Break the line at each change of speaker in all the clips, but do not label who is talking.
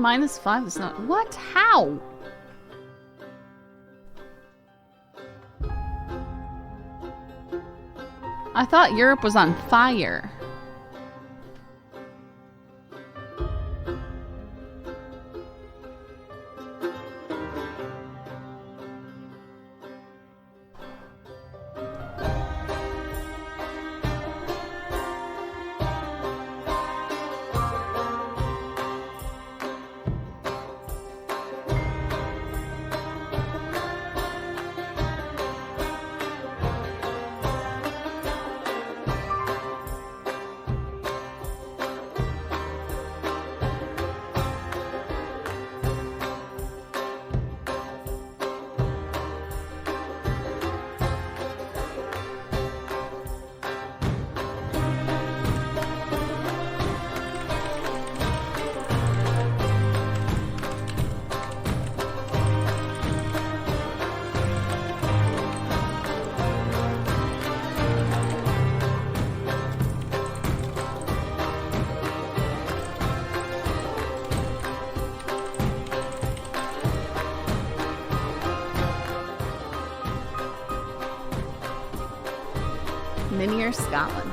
-5 is not. What? How? I thought Europe was on fire. Minier Scotland.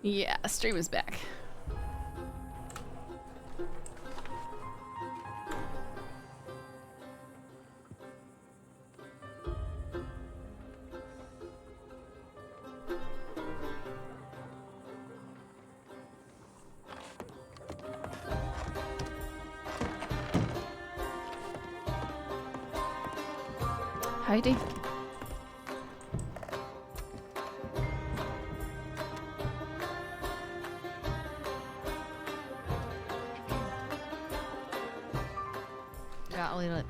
Yeah, stream is back. Heidi.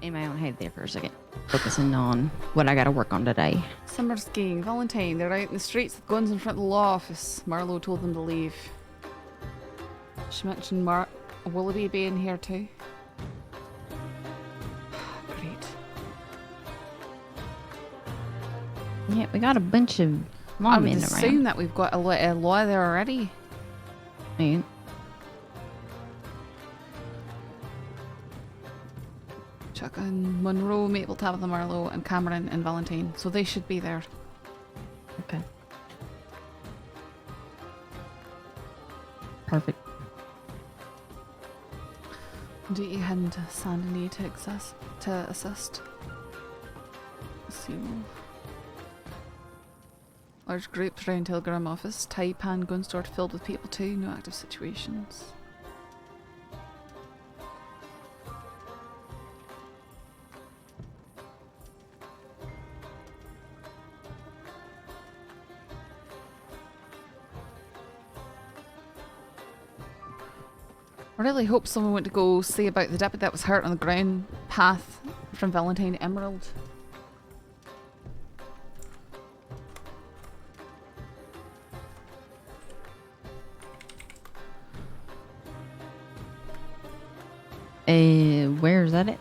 In my own head there for a second, focusing on what I gotta work on today.
Summer skiing. Valentine. They're out in the streets with guns in front of the law office. Marlowe told them to leave. She mentioned Willoughby being here too. Great.
Yeah, we got a bunch of
I
mom
would
men
assume
around.
that we've got a law there already.
Man.
Chuck and Monroe, Mabel, Tabitha, Marlowe, and Cameron and Valentine. So they should be there.
Okay. Perfect.
Do you hand Sandy to assist? Seymour. Large groups around Telegram office. Taipan gun store filled with people too. No active situations. I really hope someone went to go see about the deputy that was hurt on the ground path from Valentine to Emerald.
Where is that at?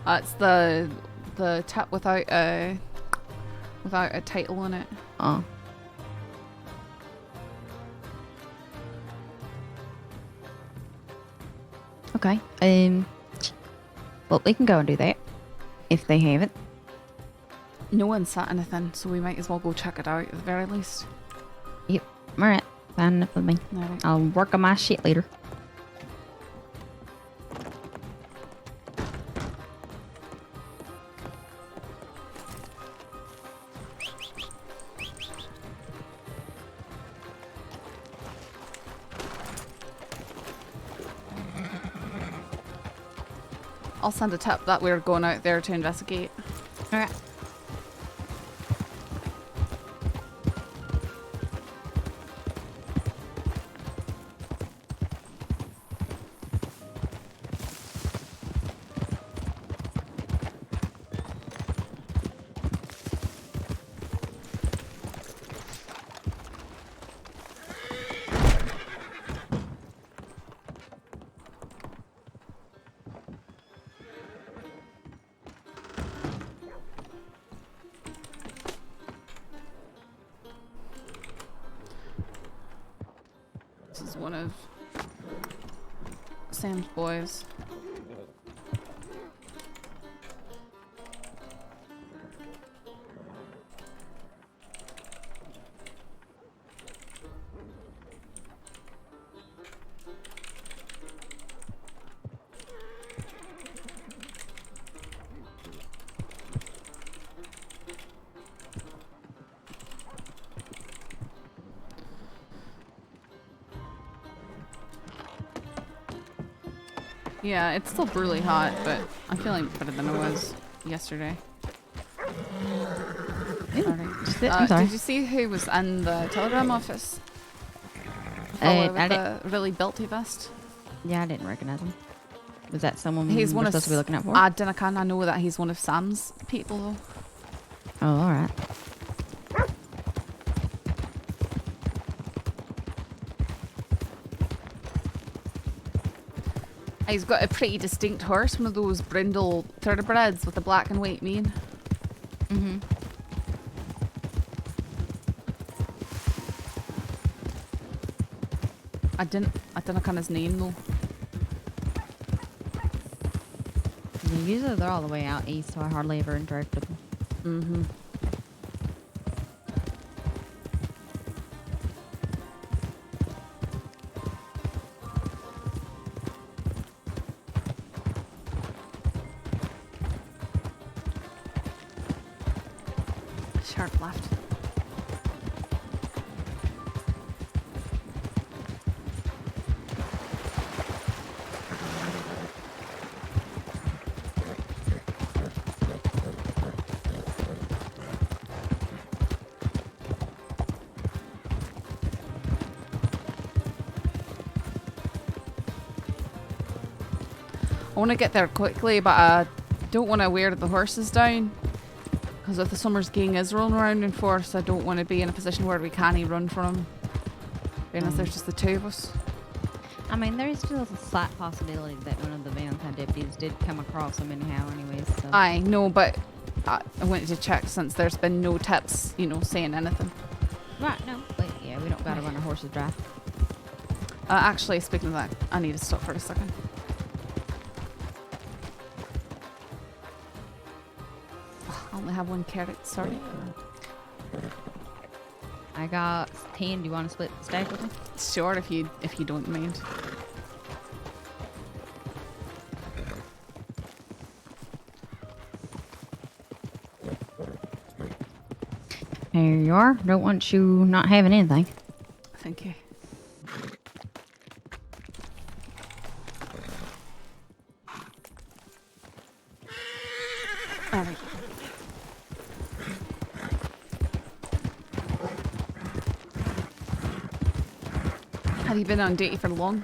It's the tip without a title on it.
Oh. Okay. Well, we can go and do that if they have it.
No one sat anything, so we might as well go check it out at the very least.
Yep. All right. Fine enough with me.
Alright.
I'll work on my shit later.
I'll send a tip that we're going out there to investigate.
Alright.
This is one of Sam's boys. Yeah, it's still brutally hot, but I'm feeling better than I was yesterday. Sorry. Did you see who was in the telegram office? With the really belty vest?
Yeah, I didn't recognize him. Was that someone
He's
we're
one
supposed to be looking out for?
I know that he's one of Sam's people though.
Oh, alright.
He's got a pretty distinct horse, one of those brindle thoroughbreds with a black and white mane.
Mm-hmm.
I didn't kind his name though.
Yeah, usually they're all the way out east, so I hardly ever interact with them.
Mm-hmm. Sharp left. I want to get there quickly, but I don't want to wear the horses down. Because if the summer's gang is rolling around in force, I don't want to be in a position where we can't run from him. Unless there's just the two of us.
I mean, there is still a slight possibility that one of the Valentine deputies did come across him anyhow anyways. So.
I know, but I wanted to check since there's been no tips, you know, saying anything.
Right, no. But yeah, we don't gotta run our horses dry.
Actually, speaking of that, I need to stop for a second. I only have one carrot, sorry.
I got 10. Do you want to split the stack with me?
Sure, if you don't mind.
There you are. Don't want you not having anything.
Thank you. All right. Have you been on duty for long?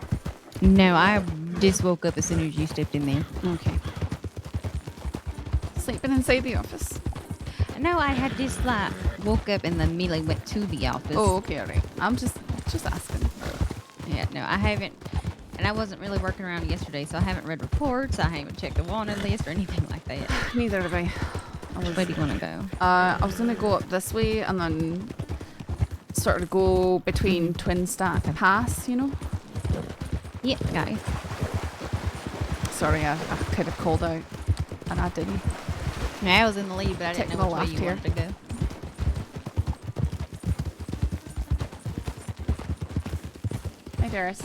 No, I just woke up as soon as you stepped in there.
Okay. Sleeping inside the office?
No, I had just like woke up and then immediately went to the office.
Oh, okay, alright. I'm just asking.
Yeah, no, I haven't. And I wasn't really working around yesterday, so I haven't read reports. I haven't checked the wanted list or anything like that.
Neither have I.
Where do you want to go?
I was going to go up this way and then sort of go between Twin Stack Pass, you know?
Yeah, got it.
Sorry, I could have called out and I didn't.
Yeah, I was in the lead, but I didn't know which way you wanted to go.
Hi, Darius.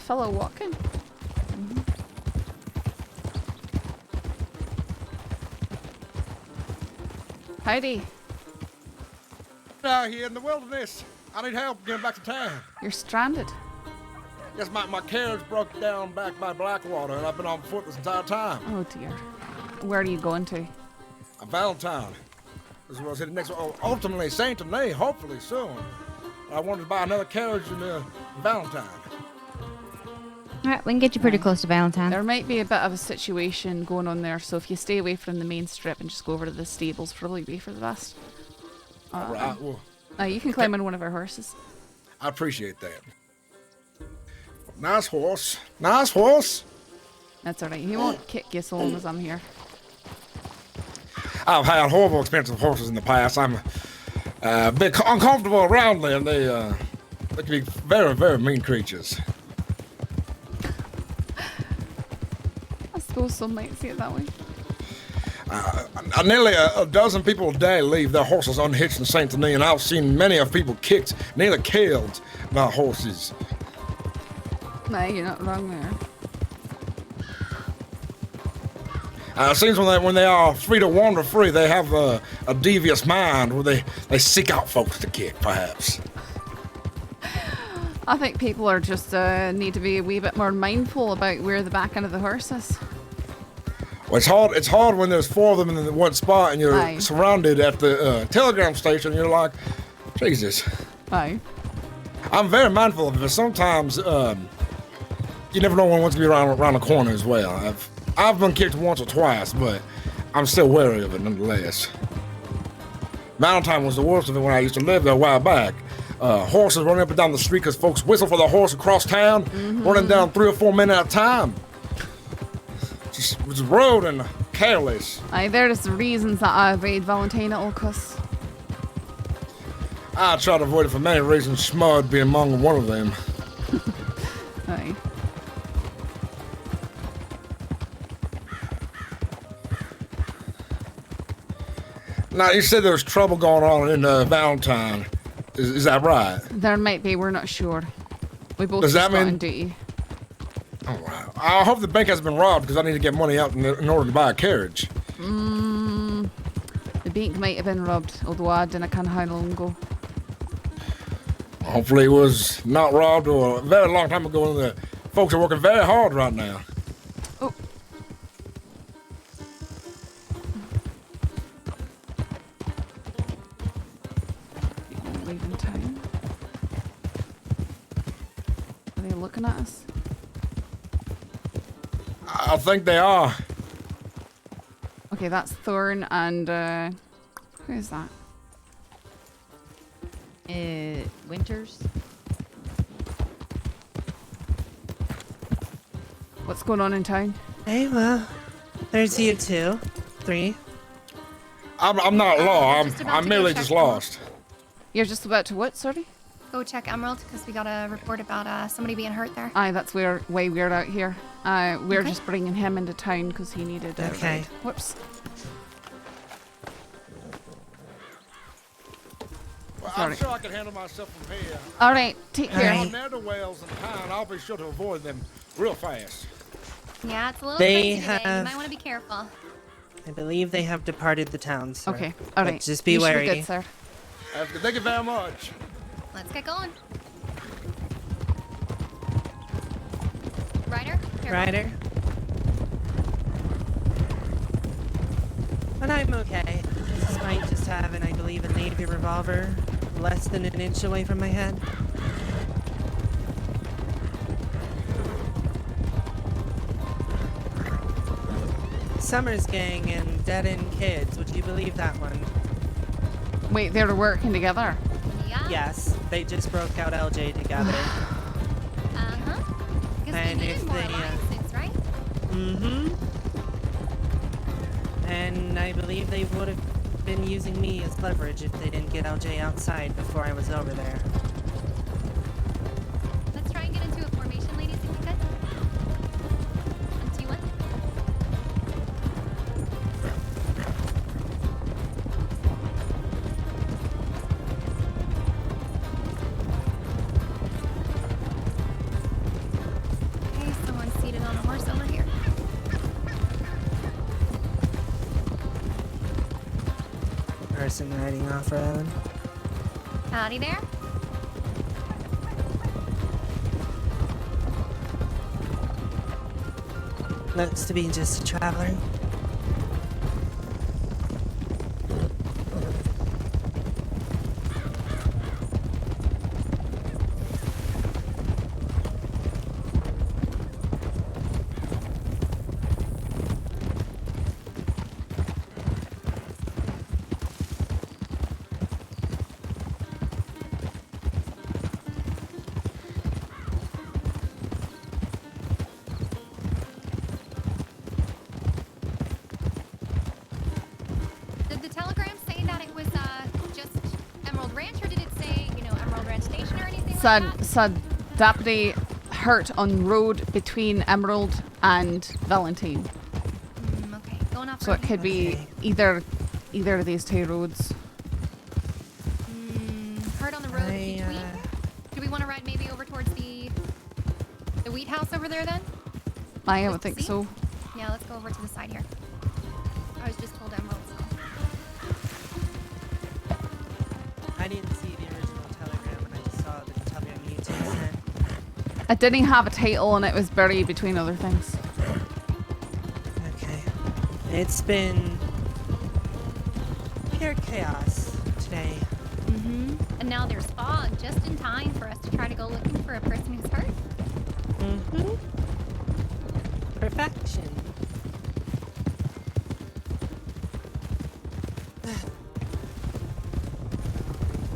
Fellow walking. Howdy.
Out here in the wilderness. I need help getting back to town.
You're stranded.
Yes, my carriage broke down back by Blackwater, and I've been on foot this entire time.
Oh dear. Where are you going to?
Valentine. This was headed next. Ultimately, Saint Denis, hopefully soon. I wanted to buy another carriage in Valentine.
All right, we can get you pretty close to Valentine.
There might be a bit of a situation going on there, so if you stay away from the main strip and just go over to the stables, probably be for the best.
All right, well,
you can climb on one of our horses.
I appreciate that. Nice horse. Nice horse.
That's alright. He won't kick you so long as I'm here.
I've had horrible expensive horses in the past. I'm a bit uncomfortable around them. They can be very, very mean creatures.
I suppose some might see it that way.
Nearly a dozen people a day leave their horses unhitched in Saint Denis, and I've seen many of people kicked, nearly killed by horses.
No, you're not wrong there.
It seems when they are free to wander free, they have a devious mind where they seek out folks to kick, perhaps.
I think people are just need to be a wee bit more mindful about where the back end of the horse is.
Well, it's hard when there's four of them in one spot and you're
Aye.
surrounded at the telegram station. You're like, Jesus.
Aye.
I'm very mindful of it, but sometimes you never know when one's gonna be around the corner as well. I've been kicked once or twice, but I'm still wary of it nonetheless. Valentine was the worst of it when I used to live there a while back. Horses running up and down the street because folks whistle for the horse across town, running down 3 or 4 men at a time. Just was rude and careless.
Aye, there's the reasons that I avoid Valentine at all costs.
I try to avoid it for many reasons, Schmud being among one of them.
Aye.
Now, you said there was trouble going on in Valentine. Is that right?
There might be, we're not sure. We both
Does
just
that
got
mean-
on duty.
Oh, wow. I hope the bank hasn't been robbed because I need to get money out in order to buy a carriage.
The bank might have been robbed, although I didn't know how long ago.
Hopefully it was not robbed or a very long time ago, and the folks are working very hard right now.
Oh. People leaving town. Are they looking at us?
I think they are.
Okay, that's Thorn and who is that?
Winters.
What's going on in town?
Hey, well, there's you two. 3.
I'm not law.
just about
I'm
to
merely
go
just
check
lost.
You're just about to what, sorry?
Go check Emerald because we got a report about somebody being hurt there.
Aye, that's why we're out here. We're
Okay.
just bringing him into town because he needed a
Okay.
ride. Whoops.
Well,
Sorry.
I'm sure I can handle myself from here.
All right, take care.
Alright.
On ne'er do wells in town, I'll be sure to avoid them real fast.
Yeah, it's a little
They
crazy today. You
have-
might want to be careful.
I believe they have departed the town, sir.
Okay, all
But
right.
just be
you should
wary.
Be good, sir.
Thank you very much.
Let's get going. Ryder? Careful.
Ryder? But I'm okay. Despite just having, I believe, a Navy revolver less than an inch away from my head. Summers Gang and Dead End Kids, would you believe that one?
Wait, they were working together.
Yeah?
Yes, they just broke out LJ together.
Uh-huh. Because
And
they
if
needed more
they,
alliances, right?
Mm-hmm. And I believe they would have been using me as leverage if they didn't get LJ outside before I was over there.
Let's try and get into a formation, ladies, if we could. 1, 2, 1. Okay, someone's seated on a horse over here.
Person riding off-road.
Howdy there.
Looks to be just a traveler.
Did the telegram say that it was just Emerald Ranch, or did it say, you know, Emerald Ranch Station or anything like that?
Said deputy hurt on road between Emerald and Valentine.
Okay, going off.
So it could be either of these two roads.
Hurt on the road between. Do we want to ride maybe over towards the wheat house over there then?
I
Just
would
to
think
see?
so.
Yeah, let's go over to the side here. I was just told Emerald. So.
I didn't see the original telegram, and I just saw the telegram you two sent.
It didn't have a title and it was buried between other things.
Okay. It's been pure chaos today.
And now there's fog, just in time for us to try to go looking for a person who's hurt.
Perfection.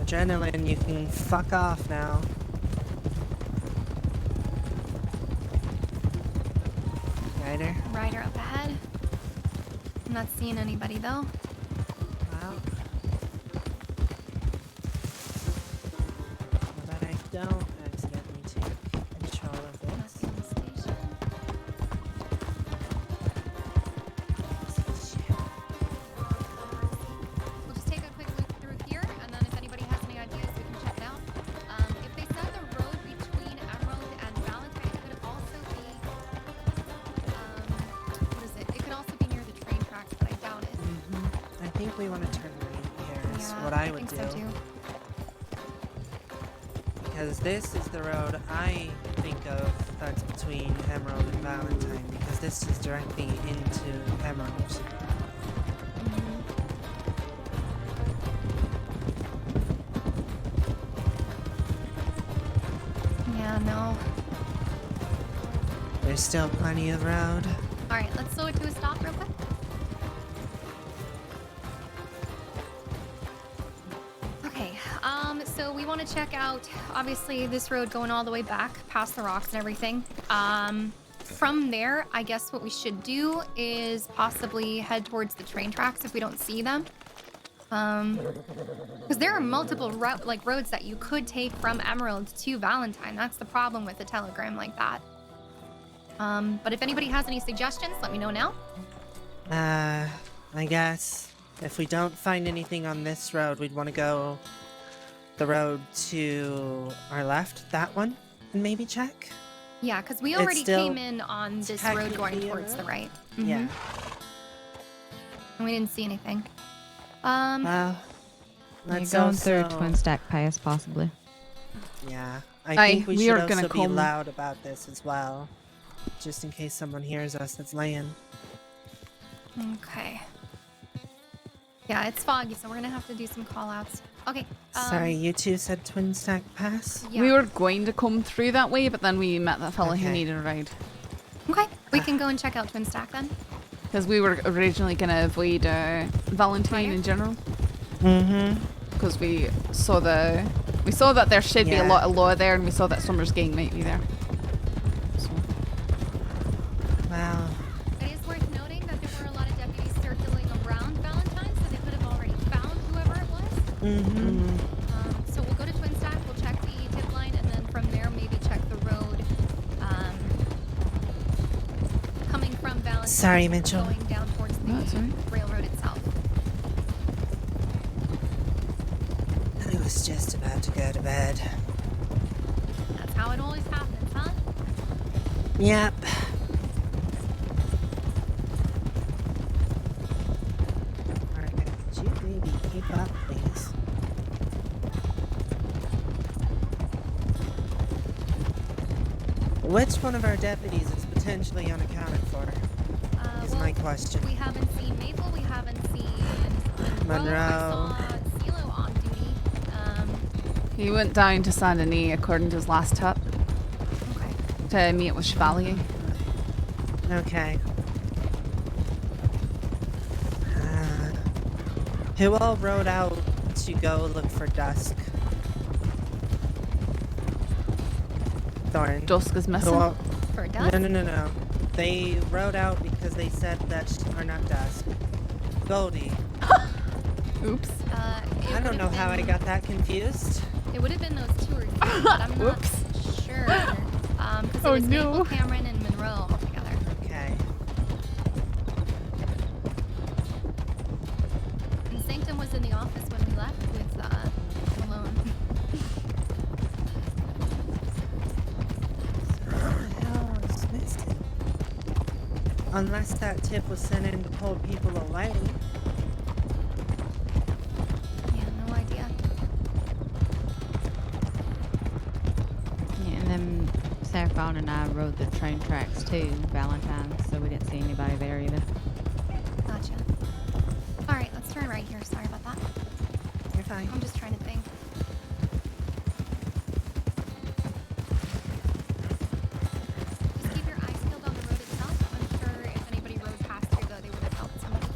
Adrenaline, you can fuck off now.
Rider up ahead. I'm not seeing anybody though.
Wow. But I don't accidentally take control of this.
Nothing in the station. We'll just take a quick look through here, and then if anybody has any ideas, we can check it out. If they said the road between Emerald and Valentine, it could also be, what is it? It could also be near the train tracks, but I doubt it.
I think we want to turn right here is
Yeah,
what I would
think
do.
so too.
Because this is the road I think of that's between Emerald and Valentine, because this is directly into Emerald.
Yeah, no.
There's still plenty of road.
All right, let's slow it to a stop real quick. Okay, so we want to check out, obviously, this road going all the way back past the rocks and everything. From there, I guess what we should do is possibly head towards the train tracks if we don't see them. Because there are multiple roads that you could take from Emerald to Valentine. That's the problem with a telegram like that. But if anybody has any suggestions, let me know now.
I guess if we don't find anything on this road, we'd want to go the road to our left, that one, and maybe check.
Yeah, because we
It's
already
still
came in on this road going
technically a
towards the
road.
right.
Yeah.
And we didn't see anything.
Well,
You're
let's
going
also...
through Twin Stack Pass, possibly.
Yeah,
Aye,
I think we
we
should
are
also
gonna
be
come-
loud about this as well, just in case someone hears us that's laying.
Okay. Yeah, it's foggy, so we're gonna have to do some call-outs. Okay.
Sorry, you two said Twin Stack Pass?
Yeah.
We were going to come through that way, but then we met that fella who
Okay.
needed a ride.
Okay, we can go and check out Twin Stack then.
Because we were originally going to avoid Valentine in general. Because we saw that there should be a
Yeah.
lot of law there, and we saw that Summer's gang might be there. So.
Wow.
It is worth noting that there were a lot of deputies circling around Valentine, so they could have already found whoever it was. So we'll go to Twin Stack, we'll check the tip line, and then from there maybe check the road coming from Valentine.
Sorry, Mitchell.
Going down towards the
No, that's all right.
railroad itself.
I was just about to go to bed.
That's how it always happens, huh?
Yep. Alright, could you maybe keep up, please? Which one of our deputies is potentially unaccounted for? question.
We haven't seen Maple. We haven't seen
Monroe.
I saw CeeLo on duty.
He went down to Saint Denis according to his last tip
Okay.
to meet with Chevalier.
Okay. Who all rode out to go look for Dusk? Thorn.
Dusk is
Who
missing.
all...
For Dusk?
No. They rode out because they said that... Or not Dusk. Goldie.
Oops.
I don't know how I got that confused.
It would have been those two or three, but I'm not
Whoops.
sure. Because it was Maple, Cameron, and Monroe all together.
Okay.
And Sanctum was in the office when we left with Malone.
What the hell is missing? Unless that tip was sent in to pull people away.
Yeah, no idea.
Yeah, and then Saffron and I rode the train tracks too, Valentine, so we didn't see anybody there either.
Gotcha. Alright, let's turn right here. Sorry about that.
You're fine.
I'm just trying to think. Just keep your eyes peeled on the road itself. I'm sure if anybody rode past here, though, they would have helped somebody.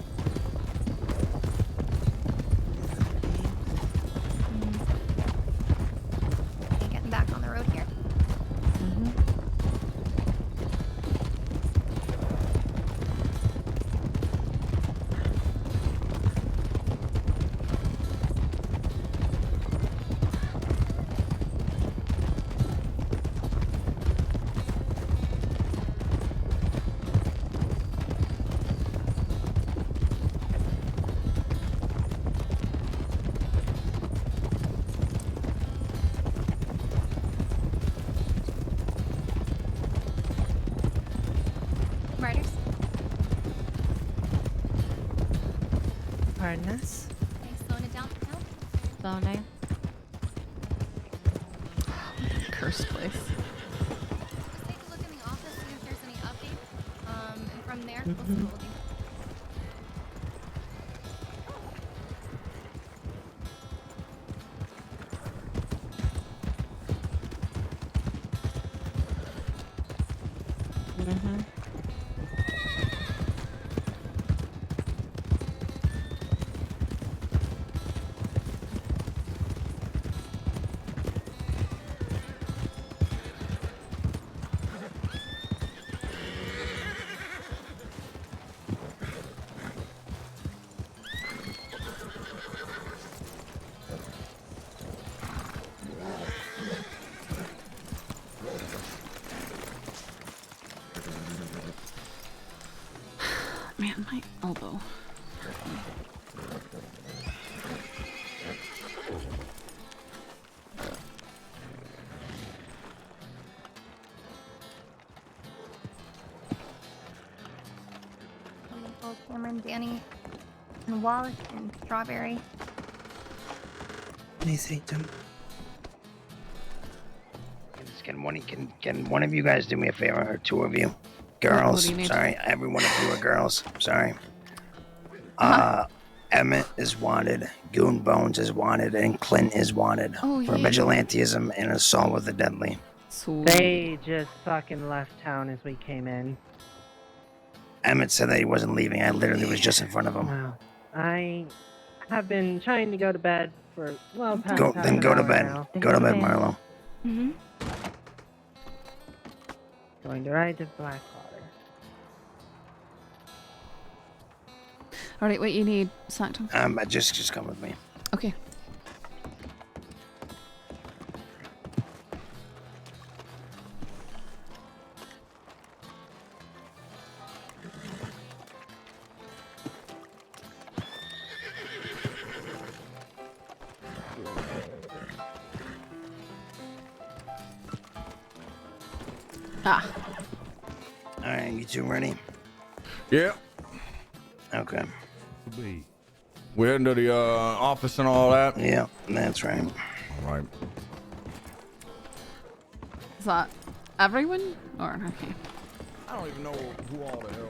Okay, getting back on the road here. Riders?
Pardon us?
Okay, slowing it down for now.
Slowing down.
Cursed place.
Just take a look in the office, see if there's any updates. And from there, we'll see what we'll do.
Man, my elbow.
Both Cameron, Danny, and Wallace, and Strawberry.
Hey, Sanctum.
Can one of you guys do me a favor, or two of you? Girls,
What do you need?
sorry, every one of you are girls. Sorry. Emmet is wanted, Goon Bones is wanted, and Clint is wanted
Oh,
for
yeah.
vigilantism and assault with the deadly.
So
They just fucking left town as we came in.
Emmet said that he wasn't leaving. I literally was just in front of him.
Wow. I have been trying to go to bed for, well, past
Go
half
then
an
go to
hour
bed.
now.
Go to bed, Marlo.
Mm-hmm.
Going to ride to Blackwater.
Alright, what you need, Sanctum?
Just come with me.
Okay. Ah.
Alright, you two ready?
Yeah.
Okay.
We're heading to the office and all that.
Yeah, that's right.
All right.
Is that everyone? Or okay.
I don't even know who all the hell.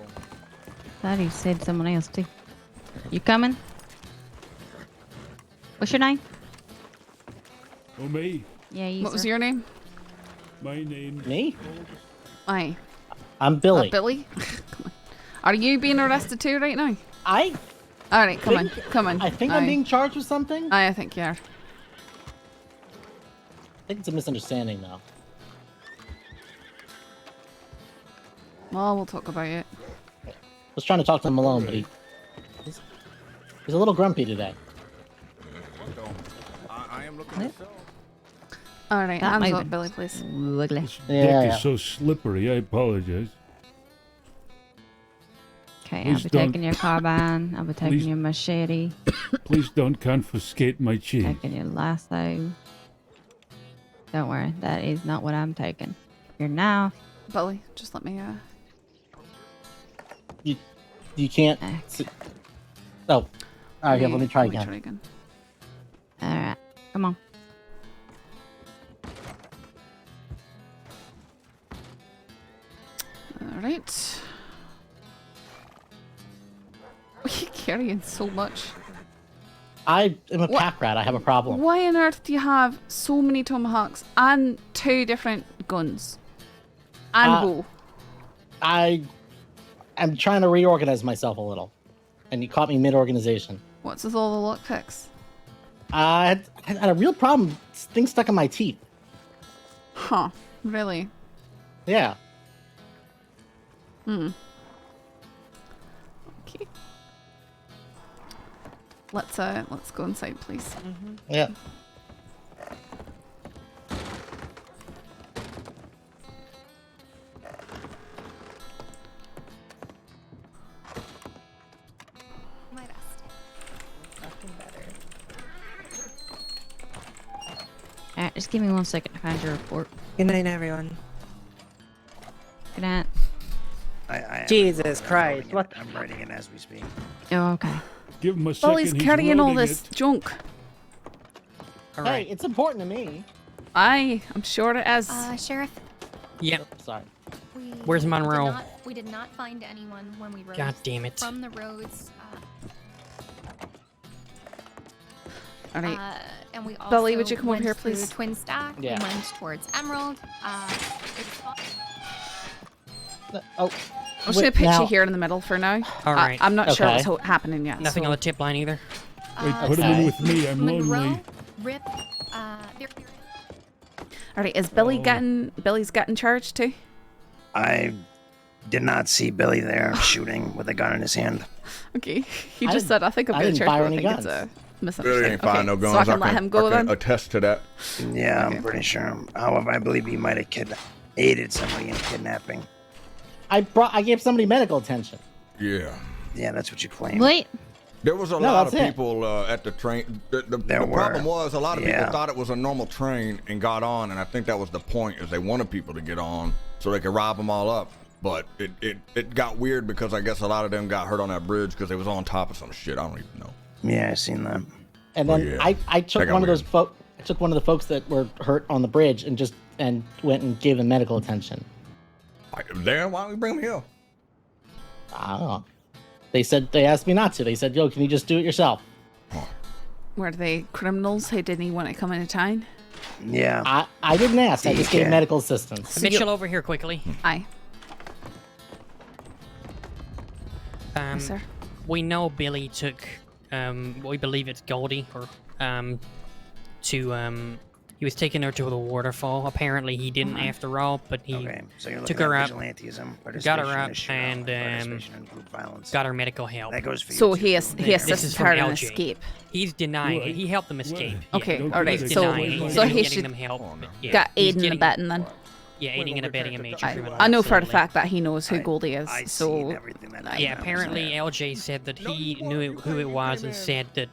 Thought he said someone else too. You coming? What's your name?
Oh, me.
Yeah, you.
What was your name?
My name.
Me?
Aye.
I'm Billy.
Billy? Come on. Are you being arrested too right now?
I
Alright, come on.
think-
Come on.
I think I'm
Aye.
being charged with something.
Aye, I think you are.
I think it's a misunderstanding, though.
Well, we'll talk about it.
I was trying to talk to him alone, but he's a little grumpy today.
I am looking at
Alright,
Not
hands
moving.
up, Billy, please.
Ugly.
This
Yeah,
deck
yeah.
is so slippery. I apologize.
Okay,
Please
I'll be
don't-
taking your carbine. I'll be taking
Please-
your machete.
Please don't confiscate my cheese.
Taking your lasso. Don't worry, that is not what I'm taking. Your knife.
Billy, just let me,
You can't.
Okay.
Oh. Alright, yeah, let me try again.
Alright, come on.
Alright. Why are you carrying so much?
I am a
What-
pack rat. I have a problem.
Why on earth do you have so many tomahawks and 2 different guns? And
Uh,
bow?
I'm trying to reorganize myself a little, and you caught me mid-organization.
What's with all the lockpicks?
I had a real problem. Things stuck in my teeth.
Huh. Really?
Yeah.
Okay. Let's go inside, please.
Yeah.
My best.
Alright, just give me 1 second to find your report.
Good night, everyone.
Good night.
I
Jesus
I'm
Christ,
writing
what
it- I'm writing it as we speak.
Oh, okay.
Give him a second.
Billy's
he's
carrying all
loading
this
it.
junk.
All
Hey,
right.
it's important to me.
Aye, I'm sure it is.
Sheriff,
Yep.
Sorry.
we
Where's Monroe?
we did not find anyone when we rode
God damn it.
from the roads.
Alright.
And we also
Billy, would you come over
went
here,
through
please?
Twin Stack.
Yeah.
We went towards Emerald.
Oh.
I'm just gonna
wait,
pitch
now-
you here in the middle for now.
All right.
I'm not sure
Okay.
what's happening yet.
Nothing
so-
on the tip line either.
Wait, put him in
Okay.
with me. I'm
Monroe,
lonely.
Rip,
Alright, is Billy
Oh.
Billy's getting charged too?
I did not see Billy there shooting with a gun in his hand.
Okay. He
I
just said, I think I'm
I
getting
didn't
charged,
fire
but I
any
think it's
guns.
a
Billy
misunderstanding.
ain't firing no guns.
So I can let him go
I can
then?
attest to that.
Yeah,
Okay.
I'm pretty sure. However, I believe he might have aided somebody in kidnapping.
I gave somebody medical attention.
Yeah.
Yeah, that's what you claim.
Wait.
There was a
No,
lot of
that's it.
people at the train. The
There were.
problem was a lot of
Yeah.
people thought it was a normal train and got on, and I think that was the point, is they wanted people to get on so they could rob them all up. But it got weird because I guess a lot of them got hurt on that bridge because they was on top of some shit. I don't even know.
Yeah, I seen that.
And then
yeah.
I took
That got
one of those
weird.
I took one of the folks that were hurt on the bridge and went and gave them medical attention.
Then why don't we bring them here?
I don't know. They asked me not to. They said, "Yo, can you just do it yourself?"
Were they criminals who didn't want to come into town?
Yeah.
I didn't ask. I just gave
Yeah.
medical assistance.
Mitchell, over here quickly.
Aye. Yes, sir.
We know Billy took, we believe it's Goldie, or, he was taking her to the waterfall. Apparently he didn't after all, but he
Okay, so you're
took
looking
her
at
up,
vigilantism,
got her
participation in
up,
a shootout,
and,
participation in group violence.
got her medical help.
That goes for
So
you
he
too.
he
This is
assisted
from
her in
LJ.
escape.
He's denying
What?
it. He helped them escape. Yeah.
Okay,
Don't
alright,
do
He's
that.
so
denying it.
so
He's
he
getting
should
them help. Yeah.
got
He's
aiding and
getting-
abetting then.
Yeah, aiding and abetting a major criminal.
I know for the
absolutely.
fact that he knows who
I-
Goldie is.
I
So
seen everything that
Yeah,
happened.
apparently LJ said that he knew who it was and said that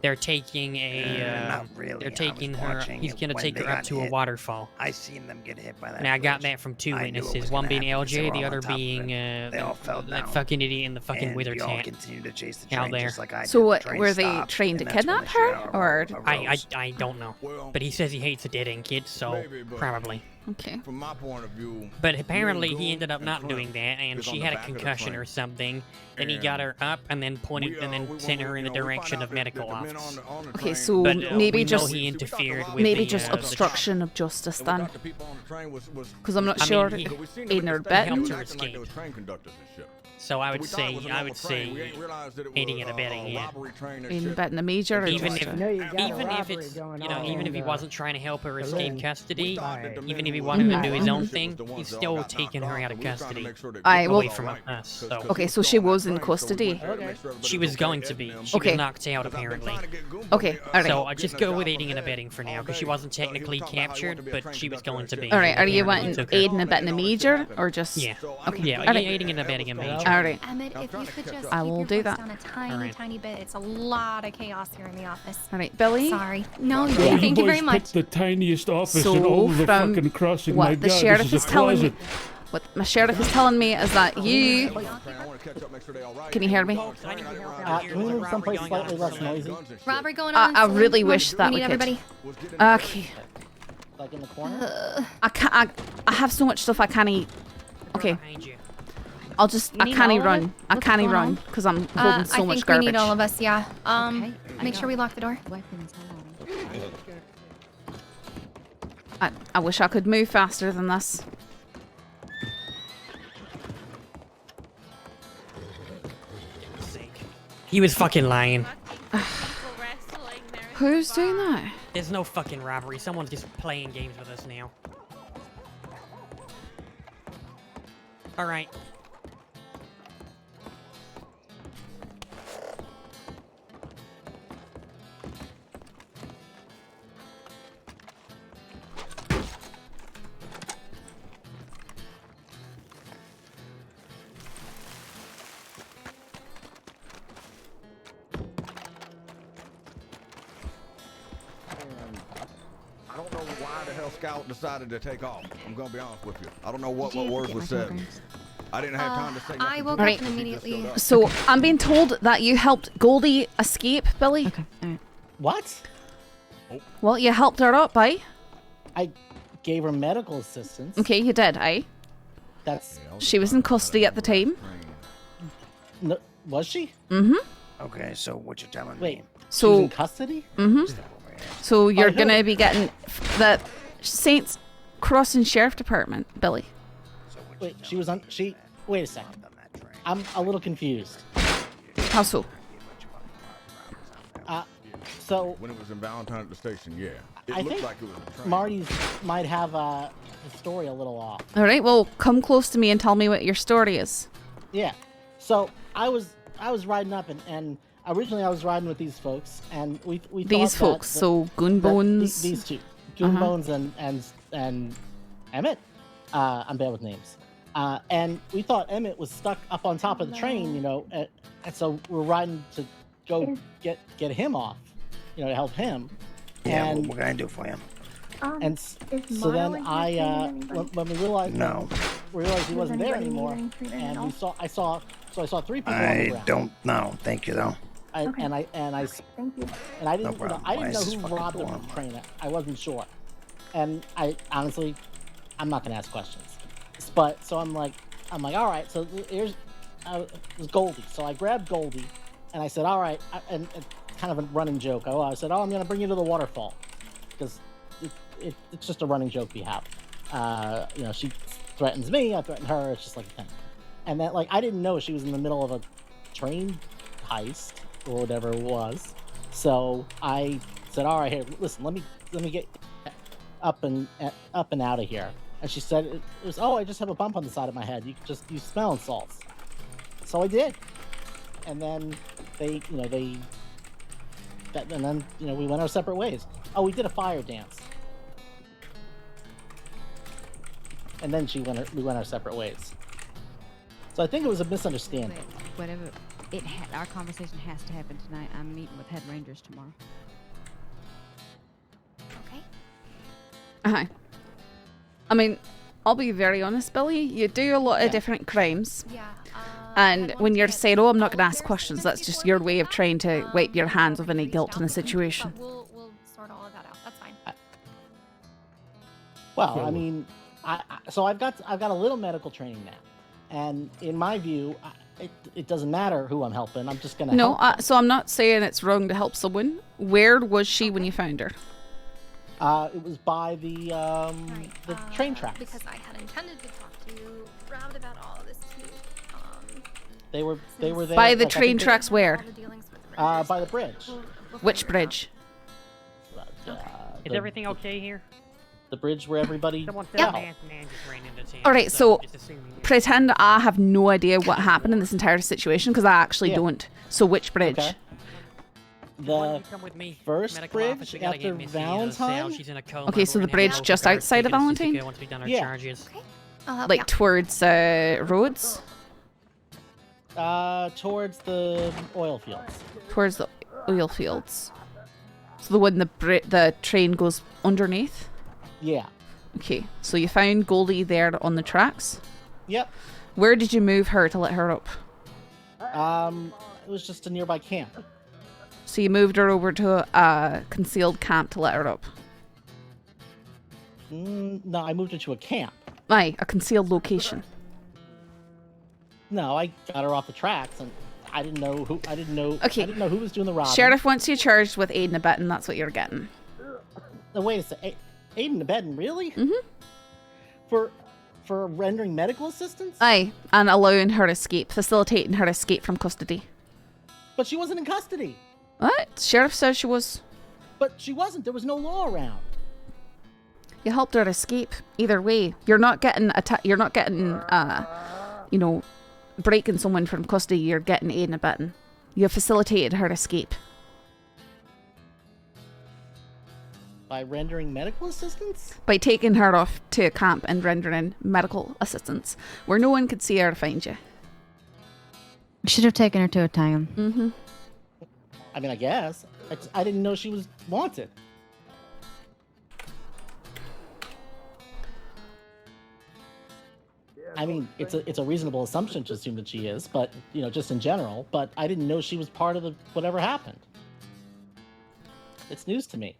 they're taking a
Not really.
they're
I was
taking her.
watching
He's
it
gonna
when
take
they
her up
got
to a
hit.
waterfall.
I seen them get hit by that.
And I got
bridge.
that from two
I knew it
witnesses.
was
One
gonna
being
happen because they
LJ,
were
the
all
other
on top of
being
it. They all fell
that
down.
fucking idiot in the fucking
And
wither
we all
tent.
continued to chase the
Out
train
there.
just like I
So
did.
what,
The train
were they
stopped,
trained to
and that's when
kidnap
the
her,
shootout
or-
arose.
I don't know,
Well,
but he says he hates the dead end kids, so
maybe, but-
probably.
Okay.
From my point of view.
But apparently
Goon
he ended up
and
not
Clint
doing that, and
is on
she
the
had a
back of the
concussion
train.
or something. Then he
And
got her up and then pointed
we,
and
we
then sent her in the direction of medical
the men
office.
on the
Okay,
train-
so
But
maybe
we know
just
he interfered with
maybe
the,
just
the
obstruction of justice
and we
then,
thought the people on the train was
because I'm not
I
sure
mean, he-
but we seen
aiding
them
or
at the station,
abetting.
they
Helped her
was acting like they
escape.
was train conductors and shit.
So I would
We thought it
say,
was a
I
normal
would
train. We
say,
ain't realized that it
aiding
was
and abetting,
a
yeah.
robbery train and
aiding,
shit.
abetting a major or
even
just
if,
a-
even if it's, you know, even if he wasn't trying to help her escape custody, even if he wanted to do his own thing, he's still taking her out of custody,
Aye, well-
away from us. So
Okay, so she was in custody.
she was going to be. She
Okay.
was knocked out apparently.
Okay, alright.
So I just go with aiding and abetting for now, because she wasn't technically captured, but she was going to be.
Alright, are you
Apparently
wanting
took her.
aiding, abetting a major or just?
Yeah.
Okay.
Yeah,
Alright.
aiding and abetting a major.
Alright.
Emmett, if you could just
I
keep
will
your
do
voice
that.
down a tiny,
Alright.
tiny bit. It's a lot of chaos here in the office.
Alright, Billy.
Sorry. No,
Yeah,
thank you
boys
very much.
picked the tiniest office
So,
in all the
from
fucking crossing.
what
My
the
God,
sheriff
this is
is
a
telling me,
closet.
what my sheriff is telling me is that you. Can you hear me?
Can we move someplace slightly less noisy?
Robbery going on.
I
so
really
come on,
wish that
we
we
need
could.
everybody.
Okay.
Like in the corner?
I can't. I have so much stuff I can't eat. Okay.
Behind you.
I'll just.
You
I
need
can't
all of
run.
it?
I
What's
can't
going
run
on?
because I'm holding so
I
much
think
garbage.
we need all of us. Yeah.
Okay, I
Make sure we
got
lock the door.
weapons. Hold on.
I wish I could move faster than this.
He was fucking lying.
Who's doing that?
There's no fucking robbery. Someone's just playing games with us now. Alright.
I don't know why the hell Scout decided to take off. I'm gonna be honest with you. I don't know what words were said. I didn't have time to say nothing.
I woke
Alright.
up and immediately.
So I'm being told that you helped Goldie escape, Billy.
Okay, alright.
What?
Well, you helped her up, eh?
I gave her medical assistance.
Okay, you did, eh?
That's
She was in custody at the time.
no, was she?
Okay, so what you telling
Wait,
me?
she was
So,
in custody?
so you're
who?
gonna be getting the Saints Crossing Sheriff Department, Billy.
Wait, she was on. She. Wait a second. I'm a little confused.
How so?
So
When it was in Valentine at the station, yeah. It
I
looked
think
like it was a train.
Marty's might have the story a little off.
All right, well, come close to me and tell me what your story is.
Yeah. So I was riding up and originally I was riding with these folks and we
These
thought
folks,
that,
so Goon
that
Bones.
these two, Goon Bones and Emmet. I'm bad with names. And we thought Emmet was stuck up on top of the train, you know, and so we're riding to go get him off, you know, to help him.
Yeah,
and
what can I do for you?
and so then I when we realized
No,
he wasn't there anymore, and I saw three people on the
I
ground.
don't know. Thank you, though.
I didn't,
No problem.
I didn't
Why
know
is this
who
fucking
robbed him
door
on the
unlocked?
train. I wasn't sure, and I honestly, I'm not gonna ask questions. But so I'm like, all right. So here's, it was Goldie. So I grabbed Goldie, and I said, all right, and kind of a running joke. I said, I'm gonna bring you to the waterfall, because it's just a running joke we have. You know, she threatens me, I threaten her. It's just like a thing. And then, like, I didn't know she was in the middle of a train heist or whatever it was. So I said, all right, here, listen, let me get up and out of here. And she said, it was, I just have a bump on the side of my head. You just use smelling salts. So I did. And then and then we went our separate ways. Oh, we did a fire dance. And then we went our separate ways. So I think it was a misunderstanding.
But whatever, our conversation has to happen tonight. I'm meeting with head rangers tomorrow.
Okay.
Uh-huh. I mean, I'll be very honest, Billy. You do a lot of different crimes.
Yeah.
And when you're saying, oh, I'm not going to ask questions, that's just your way of trying to wipe your hands of any guilt in a situation.
But we'll sort all of that out. That's fine.
Well, I mean, so I've got a little medical training now, and in my view, it doesn't matter who I'm helping. I'm just gonna help.
No, so I'm not saying it's wrong to help someone. Where was she when you found her?
It was by the train tracks.
Because I had intended to talk to Round about all of this too.
They were there.
By the
like, I
train
think
tracks where?
by the bridge.
Which bridge?
Is everything okay here?
The bridge where everybody
Someone
fell.
said man just ran into town.
All right, so
just assuming
pretend I have no idea what happened in this entire situation because I actually don't. So which bridge?
Okay. The first bridge after Valentine?
Okay, so the bridge just outside of Valentine?
Yeah.
Like towards Rhodes?
Towards the oil fields.
Towards the oil fields. So the one the train goes underneath?
Yeah.
Okay, so you found Goldie there on the tracks?
Yep.
Where did you move her to let her up?
It was just a nearby camp.
So you moved her over to a concealed camp to let her up?
No, I moved her to a camp.
Aye, a concealed location.
No, I got her off the tracks, and I didn't know who. I didn't know who was doing the robbing.
Sheriff wants you charged with aiding and abetting. That's what you're getting.
No, wait a second. Aiding and abetting, really?
Mm-hmm.
For rendering medical assistance?
Aye, and allowing her escape, facilitating her escape from custody.
But she wasn't in custody.
What? Sheriff says she was.
But she wasn't. There was no law around.
You helped her escape. Either way, you're not getting breaking someone from custody. You're getting aiding and abetting. You facilitated her escape.
By rendering medical assistance?
By taking her off to a camp and rendering medical assistance, where no one could see her to find you.
Should have taken her to a town.
Mm-hmm.
I mean, I guess. I didn't know she was wanted. I mean, it's a reasonable assumption to assume that she is, but, just in general. But I didn't know she was part of whatever happened. It's news to me.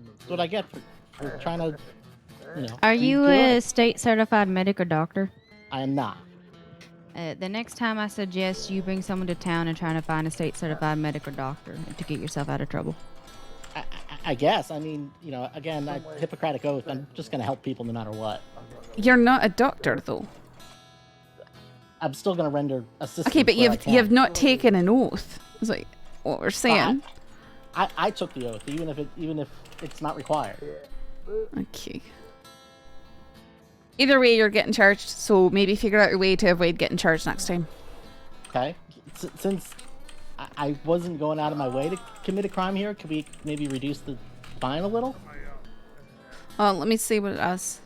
That's what I get for trying to,
Are you a state certified medic or doctor?
I am not.
The next time I suggest you bring someone to town and try to find a state certified medic or doctor to get yourself out of trouble.
I guess. I mean, again, Hippocratic Oath, I'm just going to help people no matter what.
You're not a doctor, though.
I'm still going to render assistance.
Okay, but you've not taken an oath. Is like what we're saying.
I took the oath, even if it's not required.
Okay. Either way, you're getting charged, so maybe figure out a way to avoid getting charged next time.
Okay. Since I wasn't going out of my way to commit a crime here, could we maybe reduce the fine a little?
Let me see what it is.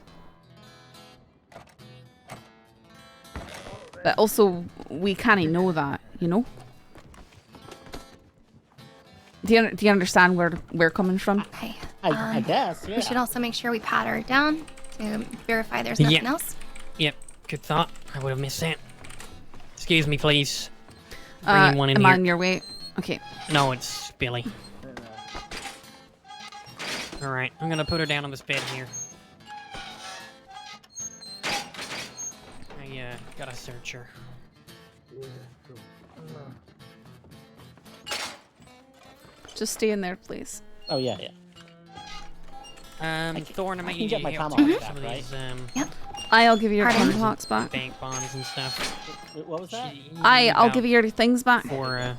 But also, we can't know that, Do you understand where we're coming from?
Okay.
I guess, yeah.
We should also make sure we pat her down to verify there's nothing else.
Yep, good thought. I would have missed that. Excuse me, please. Bringing one in
am
here.
I on your way? Okay.
No, it's Billy. Alright, I'm gonna put her down on this bed here. I gotta search her.
Just stay in there, please.
Oh, yeah.
Thorne, I might need you
get
to
my
help
tomahawk
with
back,
some of
right?
these,
Yep.
I'll give you your
Pardon?
tomahawks back.
bank bonds and stuff.
What was that?
I'll give you your things back.
For,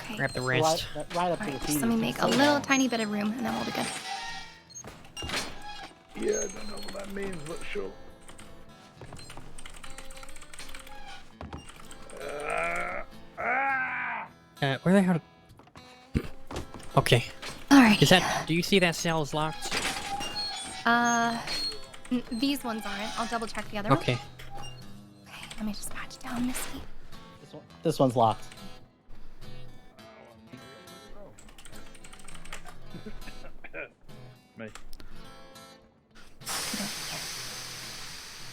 Okay.
grab the rest.
Right up to
Alright,
the
just let me make a little tiny bit of room and then we'll be good.
Yeah, I don't know what that means, but sure.
Where the hell? Okay.
Alright.
Do you see that cell is locked?
These ones aren't. I'll double check the other one.
Okay.
Okay, let me just patch down Missy.
This one's locked.
Me.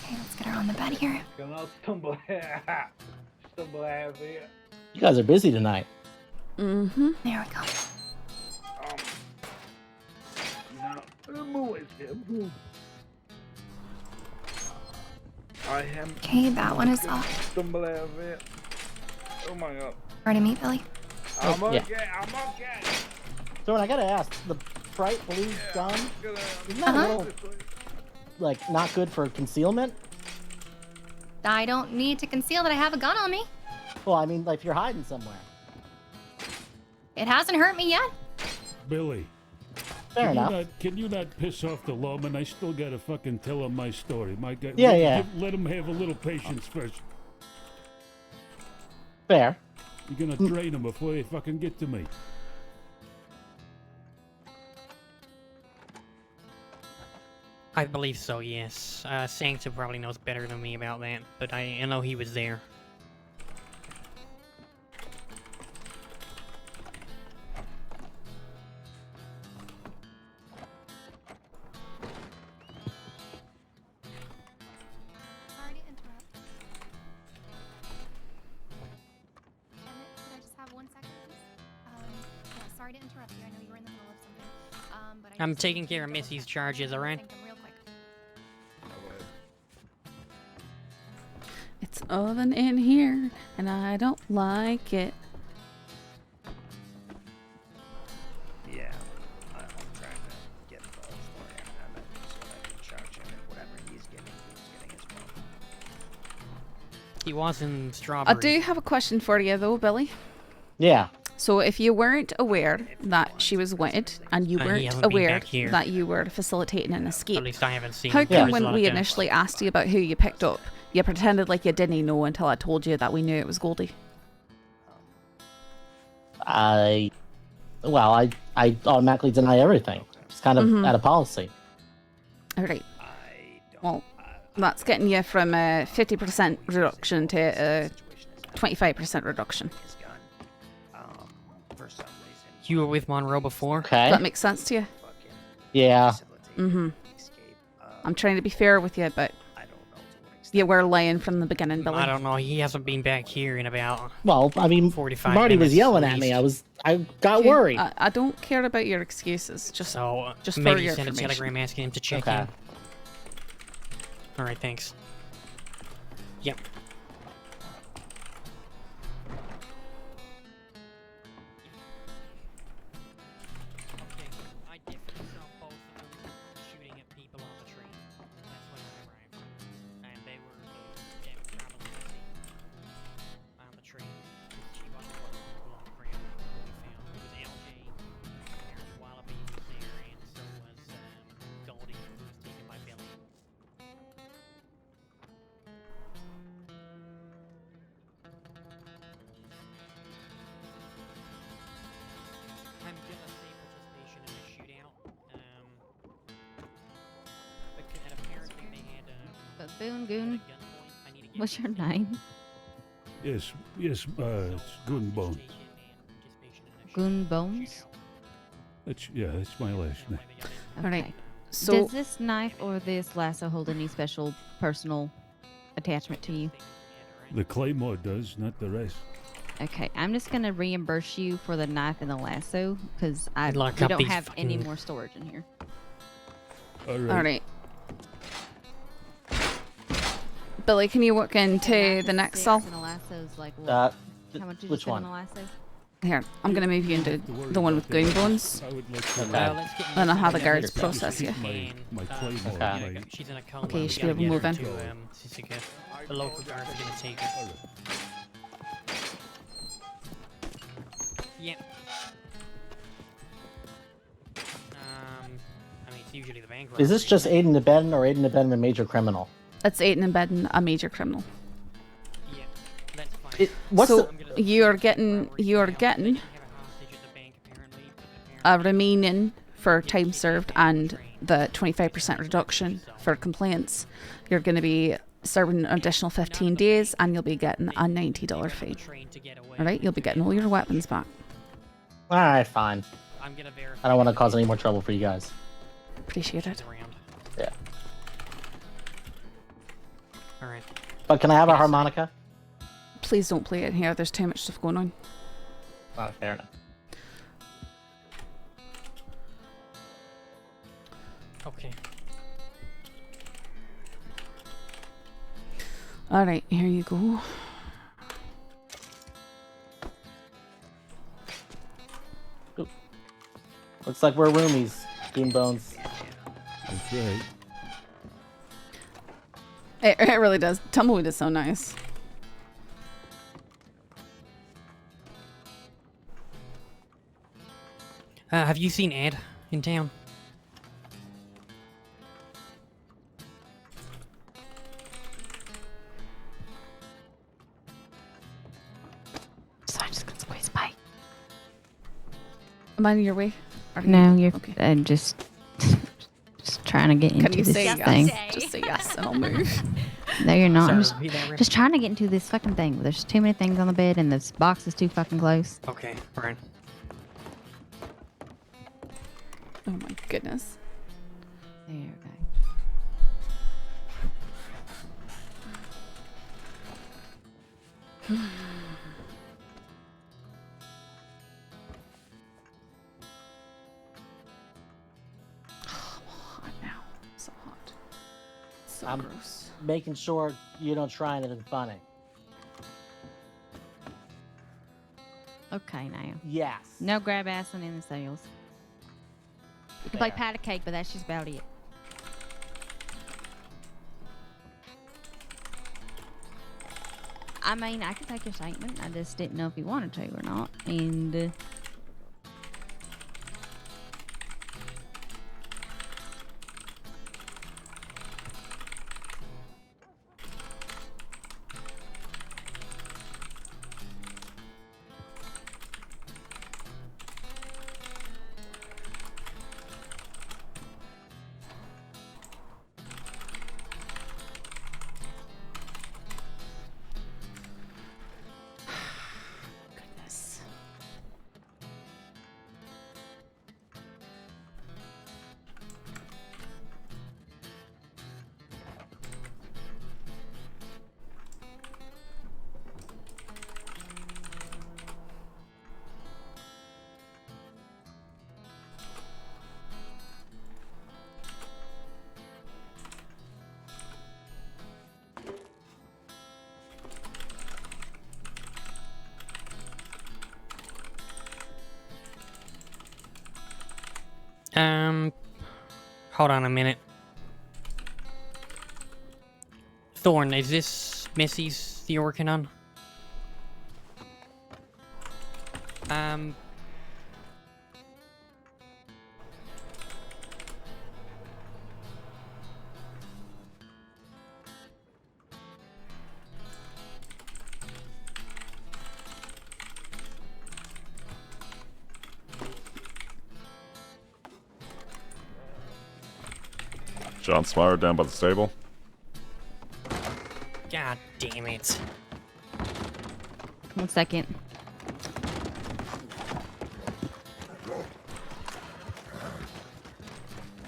Okay, let's get her on the bed here.
You guys are busy tonight.
Mm-hmm.
There we go. Okay, that one is off.
Oh my god.
Ready to meet Billy?
I'm
yeah.
okay, I'm okay.
So, I gotta ask, the bright blue gun, isn't that a little, like, not good for concealment?
I don't need to conceal that I have a gun on me.
Well, I mean, like, if you're hiding somewhere.
It hasn't hurt me yet.
Billy.
Fair enough.
Can you not piss off the lawman? I still gotta fucking tell him my story. My guy.
Yeah.
Let him have a little patience first.
Fair.
You're gonna drain them before they fucking get to me.
I believe so, yes. Sancto probably knows better than me about that, but I know he was there.
Sorry to interrupt. Emmet, could I just have 1 second, please? Yeah, sorry to interrupt you. I know you were in the middle of something. But I
I'm
just
taking
need to
care of
double
Missy's
check.
charges, alright?
Thank them real quick.
It's oven in here, and I don't like it.
Yeah, I'm trying to get both for him, Emmet, so that I can charge him and whatever he's getting as well.
He was in
I
Strawberry.
do have a question for you, though, Billy.
Yeah.
So if you weren't aware that she was wanted, and you
he
weren't
hasn't been
aware
back here.
that you were facilitating an
At
escape,
least I haven't seen
how
him.
come
There's a
when
lot
we
of
initially asked you about who you picked up, you pretended like you didn't know until I told you that we knew it was Goldie?
I automatically deny everything. It's kind of out of policy.
All right. Well, that's getting you from a 50% reduction to a 25% reduction.
For some reason,
You were with Monroe before?
Okay.
Does that make sense to you?
Yeah.
Mm-hmm. I'm trying to be fair with you, but you were lying from the beginning, Billy.
I don't know. He hasn't been back here in about
Well, I mean,
45
Marty was
minutes
yelling
at
at me.
least.
I got
Okay,
worried.
I don't care about your excuses. Just
So
just for
maybe
your
send a
information.
telegram asking him to check
Okay.
in. All right, thanks. Yep. Okay, I definitely saw both of them shooting at people on the train. That's when I arrived, and they were probably on the train. She wasn't one of the people on the ground. We found it was LJ. There's Wallaby was there, and so was Goldie, who was taken by Billy. I'm gonna say participation in a shootout. And apparently they had
But Boone, Goon,
gunpoint. I need to get
what's your name?
Yes, it's Goon Bone.
Goon Bones?
That's my last name.
All right.
Okay.
So
Does this knife or this lasso hold any special personal attachment to you?
The Claymore does, not the rest.
Okay, I'm just gonna reimburse you for the knife and the lasso because I
I'd lock
we
up
don't
these
have any
fucking-
more storage in here.
All
all
right.
right. Billy, can you walk into the next cell?
And the lasso's like what? How much did you
which
spend
one?
on the lasso?
Here, I'm gonna move you into the one with Goon Bones.
I would like to
Okay.
Let's get
Then I'll have the
Missy
guards
back
process you.
My Claymore.
Okay.
my-
She's in a coma.
Okay, you
We
should
gotta
be able to
get her
move in.
to, Sisika. The local guards are gonna take her. Yep. I mean, it's usually the bank.
Is this just aiding and abetting or aiding and abetting a major criminal?
It's aiding and abetting a major criminal.
Yeah, that's fine.
What's
So
the...
you're getting a remaining for time served and the 25% reduction for complaints. You're going to be serving an additional 15 days and you'll be getting a $90 fee. All right, you'll be getting all your weapons back.
All right, fine.
I'm gonna verify.
I don't want to cause any more trouble for you guys.
Appreciate it.
Yeah.
All right.
But can I have a harmonica?
please don't play it here. There's too much stuff going on.
Fair enough.
Okay.
All right, here you go.
Ooh. Looks like we're roomies, Goon Bones.
That's right.
It really does. Tumbleweed is so nice.
Have you seen Ed in town?
Sorry, just got squeeze by.
Am I on your way?
No, you're
okay.
just trying to get into
Can you
this
say
thing.
yes? Just say yes and I'll move.
No, you're not. I'm
Sorry, repeat that,
just trying to get into this fucking thing. There's too many things on the bed and this box is too fucking close.
Okay, Brian.
Oh my goodness.
There, okay.
Hot now. So hot. So
I'm
gross.
making sure you don't try anything funny.
Okay, now.
Yes.
No grab ass in the sales. You can play
Fair.
patty cake, but that's just about it. I mean, I can take your statement. I just didn't know if you wanted to or not. And
Goodness.
Hold on a minute. Thorn, is this Missy's you're working on?
John Smyer down by the stable.
God damn it.
1 second.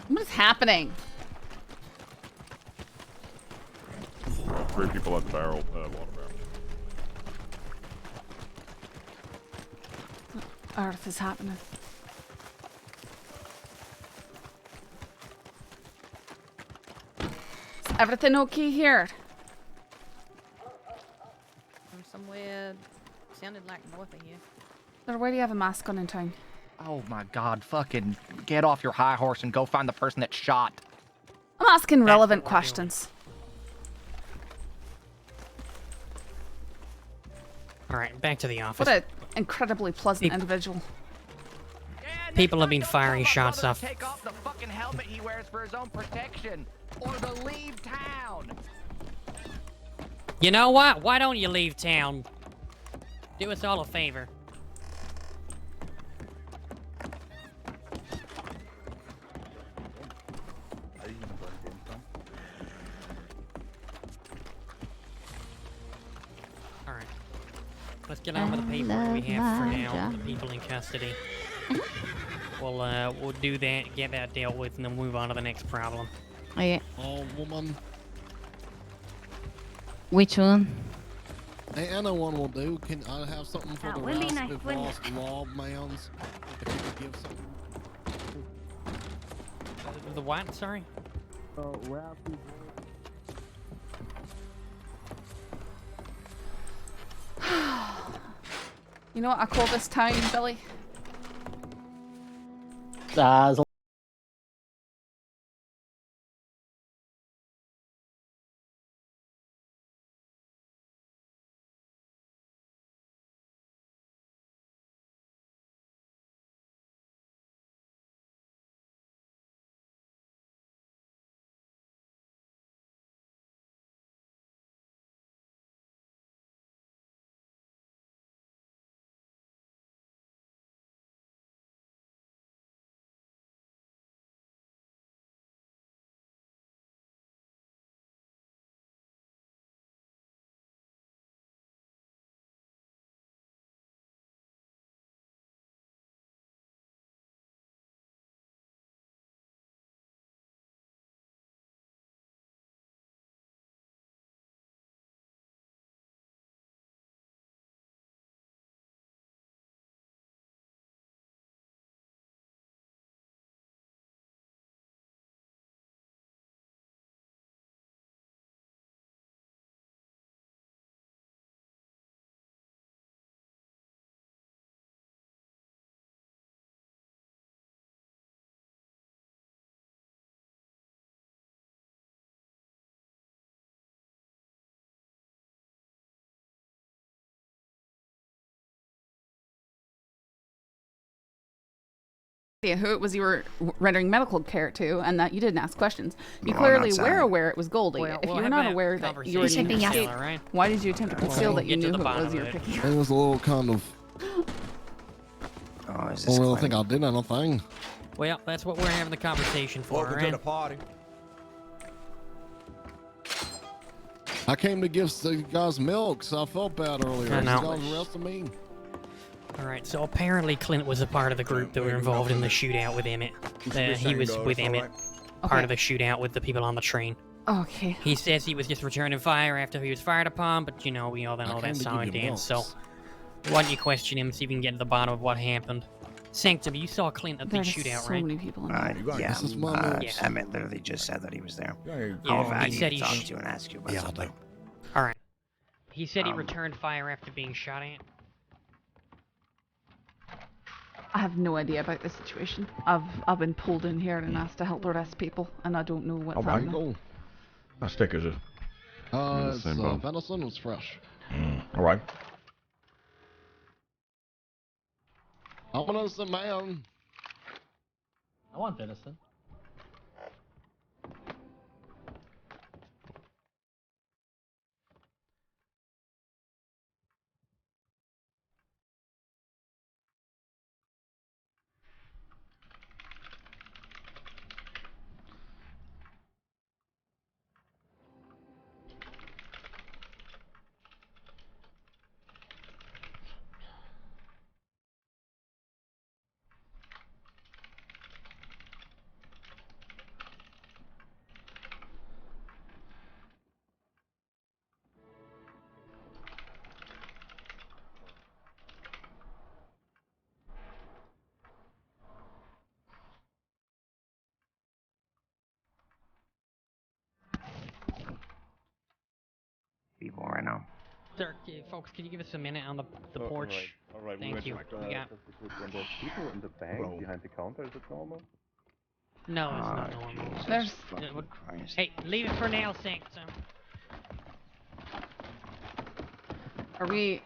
What is happening?
3 people at the barrel, water barrel.
What earth is happening? Is everything okay here?
From somewhere sounded like north of here.
Or where do you have a mask on in town?
Oh my god, fucking get off your high horse and go find the person that shot.
I'm asking
That's
relevant
what we're doing.
questions.
Alright, back to the office.
What an incredibly pleasant individual.
People have been firing shots off.
Take off the fucking helmet he wears for his own protection, or to leave town.
You know what? Why don't you leave town? Do us all a favor. Alright. Let's get on with the paperwork we have for now. The people in custody. We'll do that, get that dealt with, and then move on to the next problem.
Okay.
Oh, woman.
Which one?
Hey, anyone will do. Can I have something for
That
the
would be
rest
nice,
of
wouldn't
lost law mans? If you could give something.
The what? Sorry.
You know what I call this town, Billy?
As
Who it was you were rendering medical care to, and that you didn't ask questions. You
Go on
clearly
outside.
were aware it was Goldie.
Well,
if
we'll
you were
have
not
that
aware that you were
conversation
in
yes.
state,
all right?
why did you attempt to conceal
We'll
that you
get to
knew
the
who it
bottom
was you were
of it.
picking?
It was a little kind of.
Oh, is
I
this
don't really
Clint?
think I did anything.
Well, that's what we're having the conversation for,
Welcome to
right?
the party.
I came to give the guys milk, so I felt bad earlier.
I know.
You guys arrested me.
All right. So apparently Clint was a part of the group that were involved in the shootout with Emmet. He was with Emmet, part of the shootout with the people on the train.
Okay.
He says he was just returning fire after he was fired upon, but you know, we all know
I
that
came to
song
give
and
you
dance.
milk.
So why don't you question him, see if we can get to the bottom of what happened? Sanctum, you saw Clint at the
There's
shootout,
so
right?
many people in there.
Yeah,
This is my notes.
Emmett literally just said that he was there.
Yeah,
I
he
need
said
to
he
talk
sh-
to you and ask you about
Yeah, I'll
something.
All right. He said he
Um,
returned fire after being shot at.
I have no idea about this situation. I've been pulled in here and asked to help arrest people, and I don't know what's
All right.
happening.
How thick is it?
It's
same boat.
venison was fresh.
All right.
I'm an innocent man.
I want venison.
People right now.
Sir, folks, can you give us a minute on the porch?
All right.
Thank you. We got.
people in the bank behind the counter. Is it normal?
No, it's not normal.
There's.
Hey, leave it for now, Sanctum.
Are we?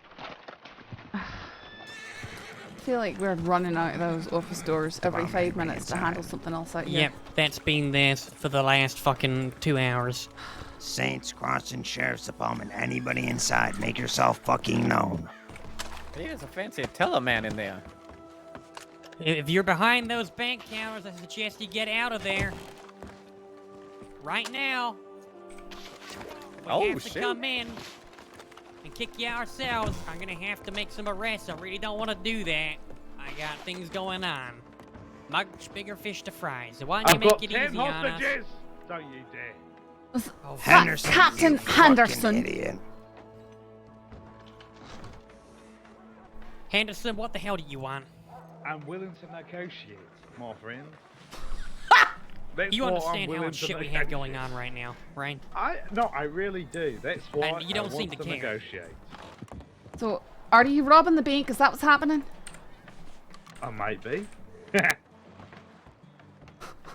I feel like we're running out of those office doors every 5 minutes to handle something else out here.
Yep, that's been there for the last fucking 2 hours.
Saints, Crossing Sheriff's Department, anybody inside, make yourself fucking known.
There's a fancy teleman in there.
If you're behind those bank counters, I suggest you get out of there. Right now. We
Oh,
have to
shit.
come in and kick you ourselves. I'm gonna have to make some arrests. I really don't want to do that. I got things going on. Much bigger fish to fry. So why don't you
I've
make
got
it
10
easy on us?
hostages! Don't you dare.
Oh,
Henderson,
Captain
you fucking
Henderson.
idiot.
Henderson, what the hell do you want?
I'm willing to negotiate, my friend. That's
You
what I'm
understand how
willing
much
to
shit we have
negotiate.
going on right now, right?
No, I really do. That's why
And you don't
I
seem
want
to
to
care.
negotiate.
So, are you robbing the bank? Is that what's happening?
I might be.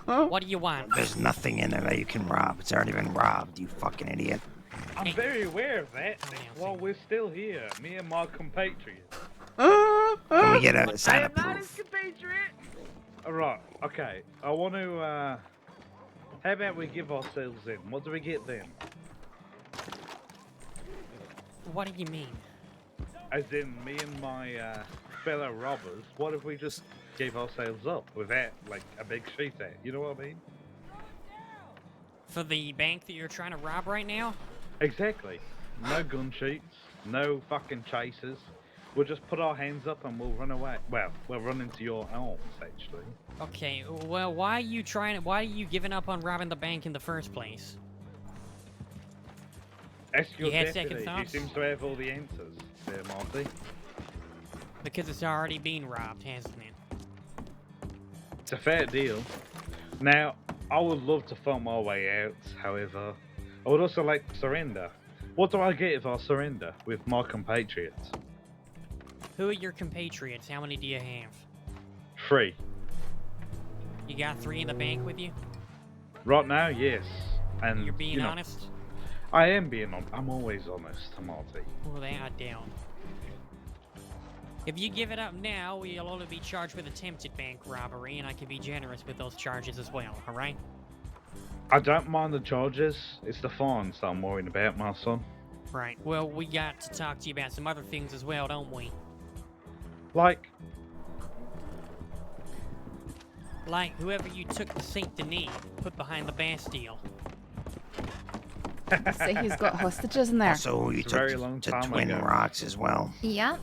What do you want?
There's nothing in there that you can rob. It's already been robbed, you fucking idiot.
I'm very aware of that. That's why we're still here. Me and my compatriots.
Can we get a sign
I
of
am not
proof?
his compatriot. Alright, okay. I want to, how about we give ourselves in? What do we get then?
What do you mean?
As in, me and my, fellow robbers, what if we just gave ourselves up without, like, a big sheet out? You know what I mean?
For the bank that you're trying to rob right now?
Exactly. No gun sheets, no fucking chasers. We'll just put our hands up and we'll run away. Well, we'll run into your arms, actually.
Okay, well, why are you giving up on robbing the bank in the first place?
Ask your
You had
deputy.
second
He
thoughts?
seems to have all the answers there, Marty.
Because it's already been robbed, hasn't it?
It's a fair deal. Now, I would love to find my way out, however, I would also like to surrender. What do I get if I surrender with my compatriots?
Who are your compatriots? How many do you have?
3.
You got 3 in the bank with you?
Right now, yes. And
You're being
you know,
honest?
I am being honest. I'm always honest, Marty.
Well, that I doubt. If you give it up now, we'll only be charged with attempted bank robbery, and I can be generous with those charges as well, alright?
I don't mind the charges. It's the fines that I'm worrying about, my son.
Right. Well, we got to talk to you about some other things as well, don't we?
Like,
whoever you took to Saint Denis, put behind the Bastille.
Say he's got hostages in there.
Also, you
It's a very
took
long
to
time
Twin
ago.
Rocks as well.
Yeah.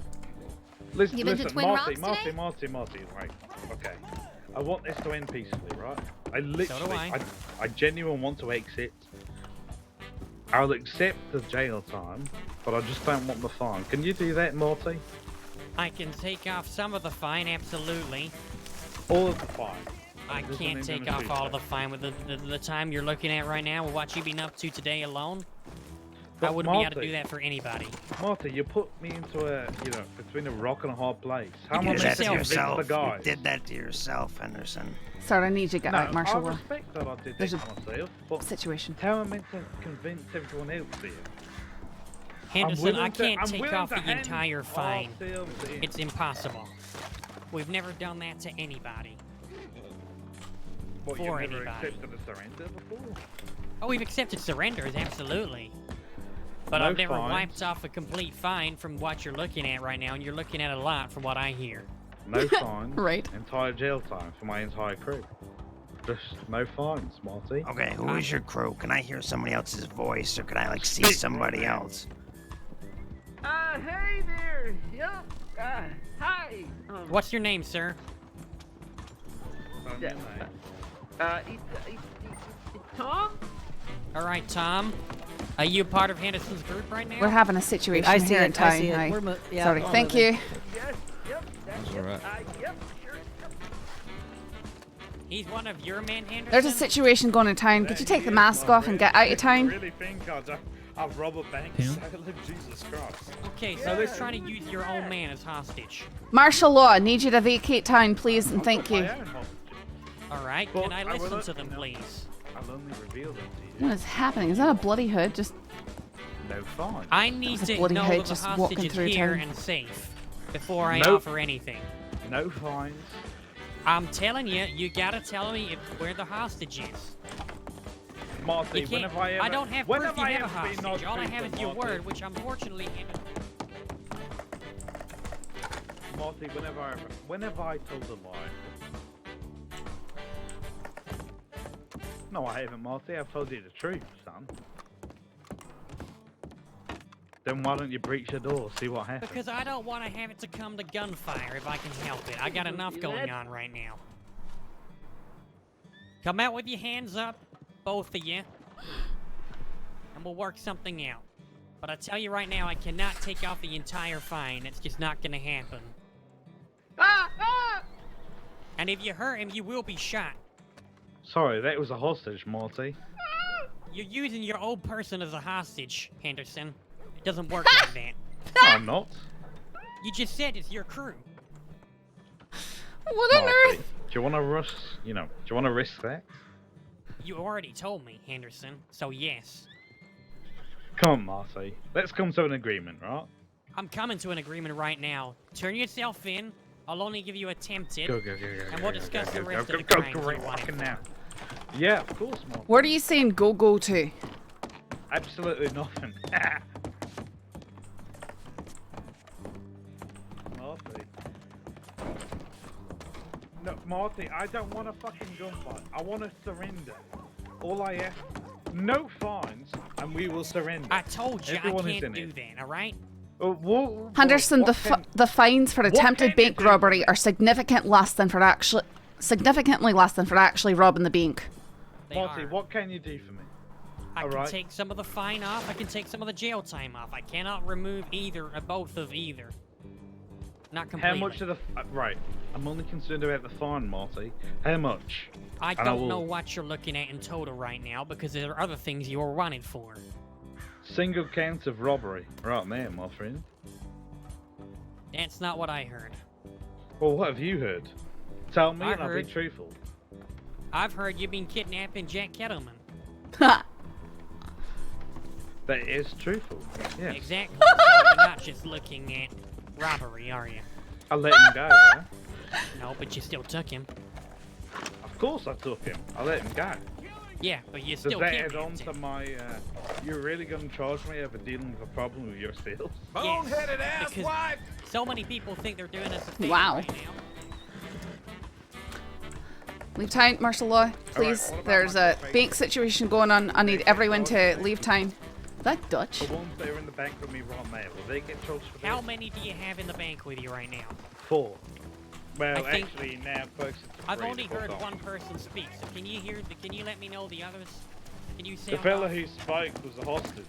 listen,
You been to
listen,
Twin
Marty,
Rocks
Marty,
today?
Marty, right? Okay. I want this to end peacefully, right? I literally,
I.
I genuinely want to exit. I'll accept the jail time, but I just don't want the fine. Can you do that, Marty?
I can take off some of the fine, absolutely.
All of the fine.
I
There's
can't
nothing
take
gonna
off
shoot
all
that.
of the fine with the time you're looking at right now, with what you've been up to today alone. I
But
wouldn't be able to
Marty-
do that for anybody.
Marty, you put me into a, you know, between a rock and a hard place. How
You
am I
did
meant
that
to
to
convince
yourself.
the
You
guys?
did that to yourself, Henderson.
Sorry, I need you to get
No,
out, Marshall.
I
We're
respect that I did
There's
that to myself, but
situation.
how am I meant to convince everyone else here?
Henderson,
willing
I
to-
can't
I'm
take
willing
off
to
the
hand
entire fine.
ourselves in.
It's impossible. We've never done that to anybody.
What, you've
for
never
anybody.
accepted a surrender before?
Oh, we've accepted surrenders, absolutely. But
No
I've never
fines.
wiped off a complete fine from what you're looking at right now, and you're looking at a lot from what I hear.
No fines.
Right.
Entire jail time for my entire crew. Just no fines, Marty.
Okay, who is your crew? Can I hear somebody else's voice, or can I like see somebody else?
Hey there. Yeah. Hi.
What's your name, sir?
Phone
Yeah.
your name.
It's Tom.
All right, Tom. Are you part of Henderson's group right now?
We're having a situation
I see
here in
it,
town.
I see it.
Hi.
We're yeah,
Sorry.
we're
Thank
moving.
you.
Yes. Yep. That's
That's all right.
Yep. Sure.
He's one of your men, Henderson?
There's a situation going in town. Could you take the mask off and get out of town?
You really think I'll rob a bank? Jesus Christ.
Okay, so they're trying to use your own man as hostage.
Martial law. Need you to vacate town, please, and thank you.
My own hostage.
All right,
But
can I
I will
listen
let
to them,
you know.
please?
I'll only reveal them to you.
What is happening? Is that a bloody hood? Just
No fines.
I need
There's a
to
bloody
know
head
that the
just
hostage
walking
is
through
here
town.
and safe before I
Nope.
offer anything.
No fines.
I'm telling you, you gotta tell me where the hostage is.
Marty,
You can't,
whenever I ever...
I don't have proof
whenever
you
I
have a
ever been
hostage.
not
All I have is
truthful,
your
Marty.
word, which unfortunately Henderson.
Marty, whenever I told a lie. No, I haven't, Marty. I've told you the truth, son. Then why don't you breach your door, see what happens?
Because I don't want to have it to come to gunfire if I can help it. I got enough going on right now. Come out with your hands up, both of you, and we'll work something out. But I tell you right now, I cannot take off the entire fine. It's just not going to happen. And if you hurt him, you will be shot.
Sorry, that was a hostage, Marty.
You're using your old person as a hostage, Henderson. It doesn't work like that.
No, I'm not.
You just said it's your crew.
What on
Marty,
earth?
do you want to risk, do you want to risk that?
You already told me, Henderson, so yes.
Come on, Marty. Let's come to an agreement, right?
I'm coming to an agreement right now. Turn yourself in. I'll only give you attempted.
Go,
and we'll discuss the rest of the
go,
crimes
right
you want
fucking
for.
now. Yeah, of course, Marty.
What are you saying go to?
Absolutely nothing. Marty. No, Marty, I don't want a fucking gunfight. I want to surrender. All I ask, no fines, and we will surrender.
I told you
Everyone
I
is
can't
in
do
it.
that, alright?
Henderson, the fines for attempted bank robbery are significantly less than for actually robbing the bank.
Marty, what can you do for me?
I can take some of the fine off. I can take some of the jail time off. I cannot remove either or both of either. Not completely.
How much of the... right, I'm only concerned about the fine, Marty. How much?
I don't know what you're looking at in total right now because there are other things you were wanted for.
Single count of robbery. Right there, my friend.
That's not what I heard.
Well, what have you heard? Tell me and I'll be
heard-
truthful.
I've heard you've been kidnapping Jack Kettleman.
That is truthful. Yes.
Exactly. So you're not just looking at robbery, are you?
I let him go, right?
No, but you still took him.
Of course I took him. I let him go.
Yeah, but you
Does
still
that add
kidnapped
on to my, you're really going to charge me over dealing with a problem with yourself?
Boneheaded ass wife! So many people think they're doing us a favor
Wow.
right now.
Leave town, martial law, please. There's a bank situation going on. I need everyone to leave town. Is that Dutch?
The ones that are in the bank with me right now, will they get charged for this?
How many do you have in the bank with you right now?
4. Well,
I think-
actually, now folks, it's
I've
3
only
to put
heard
on.
one person speak, so can you hear? Can you let me know the others? Can you say?
The fella who spoke was a hostage.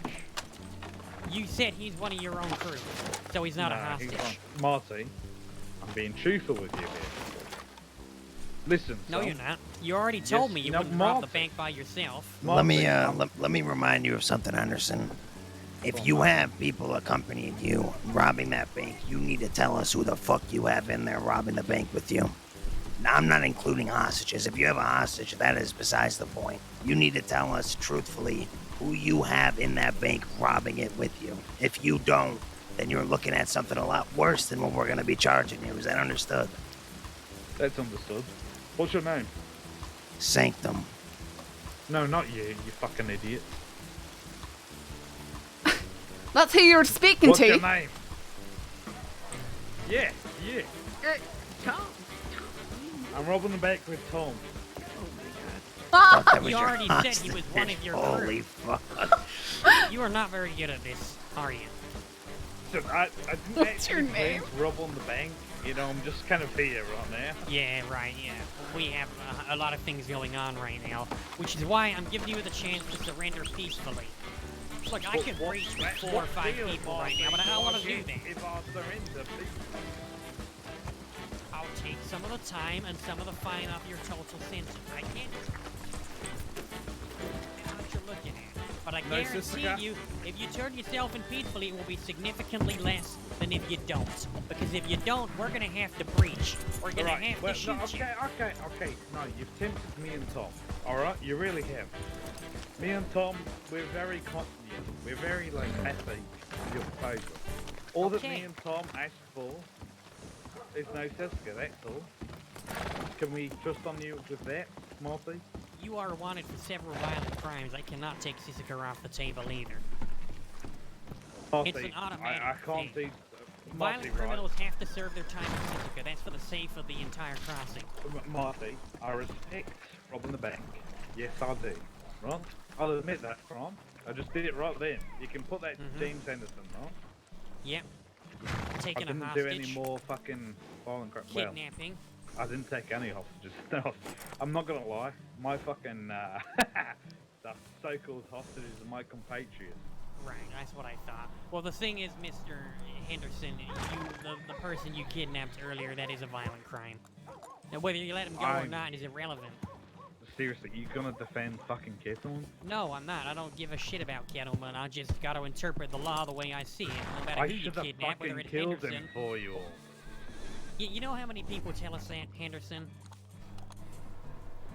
You said he's one of your own crew, so he's not a
No, he's
hostage.
not. Marty, I'm being truthful with you here. Listen,
No,
son.
you're not. You already told
Yes,
me you
no,
wouldn't rob the
Marty.
bank by yourself.
Let me remind you of something, Henderson. If you have people accompanying you robbing that bank, you need to tell us who the fuck you have in there robbing the bank with you. Now, I'm not including hostages. If you have a hostage, that is besides the point. You need to tell us truthfully who you have in that bank robbing it with you. If you don't, then you're looking at something a lot worse than what we're going to be charging you. Is that understood?
That's understood. What's your name?
Sanctum.
No, not you, you fucking idiot.
That's who you're speaking
What's
to.
your name? Yeah, you.
Tom.
I'm robbing the bank with Tom.
Ah!
That was
You
your
already said he was one of your crew.
Holy fuck.
You are not very good at this, are you?
So I didn't
What's your
actually plan
name?
to rob on the bank. You know, I'm just kind of here right now.
Yeah, right, yeah. We have a lot of things going on right now, which is why I'm giving you the chance to surrender peacefully. Look, I could reach with 4 or 5
deal,
people right now, but I don't want to do that.
If I surrender, please.
I'll take some of the time and some of the fine off your total sentence. I can't. That's what you're looking at. But I
No,
guarantee
Sisika.
you, if you turn yourself in peacefully, it will be significantly less than if you don't. Because if you don't, we're gonna have to breach. We're gonna
Alright,
have
well,
to shoot
no,
you.
okay. No, you've tempted me and Tom. Alright, you really have. Me and Tom, we're very confident. We're very, like, happy with your proposal. All that me and Tom asked for is no Sisika, that's all. Can we trust on you with that, Marty?
You are wanted for several violent crimes. I cannot take Sisika off the table either.
Marty,
It's an automatic
I can't
thing.
do...
Violent
Marty, right?
criminals have to serve their time in Sisika. That's for the safe of the entire crossing.
Marty, I respect robbing the bank. Yes, I do. Right? I'll admit that, Ron. I just did it right then. You can put that to James Henderson, right?
Yep. Taking
I
a
didn't do any
hostage.
more fucking violent crap. Well,
Kidnapping.
I didn't take any hostages. No, I'm not gonna lie. My fucking the so-called hostages are my compatriots.
Right, that's what I thought. Well, the thing is, Mr. Henderson, the person you kidnapped earlier, that is a violent crime. Now, whether you let him go or not is irrelevant.
Seriously, you gonna defend fucking Kettleman?
No, I'm not. I don't give a shit about Kettleman. I just gotta interpret the law the way I see it. No matter
I
who you
should have
kidnap, whether
fucking
it's
killed
Henderson.
him for you all.
You know how many people tell us that, Henderson?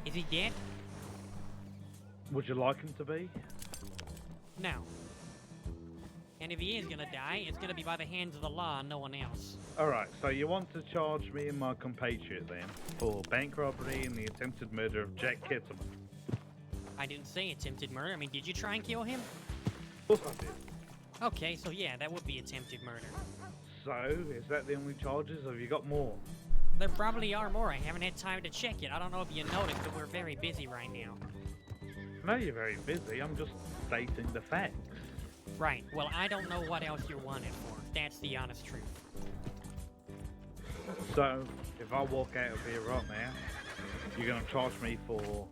Is he dead?
Would you like him to be?
No. And if he is gonna die, it's gonna be by the hands of the law and no one else.
Alright, so you want to charge me and my compatriot then for bank robbery and the attempted murder of Jack Kettleman?
I didn't say attempted murder. I mean, did you try and kill him?
Of course I did.
Okay, so yeah, that would be attempted murder.
So, is that the only charges, or have you got more?
There probably are more. I haven't had time to check it. I don't know if you noticed, but we're very busy right now.
I know you're very busy, I'm just stating the facts.
Right. Well, I don't know what else you're wanted for. That's the honest truth.
So, if I walk out of here right now, you're gonna charge me for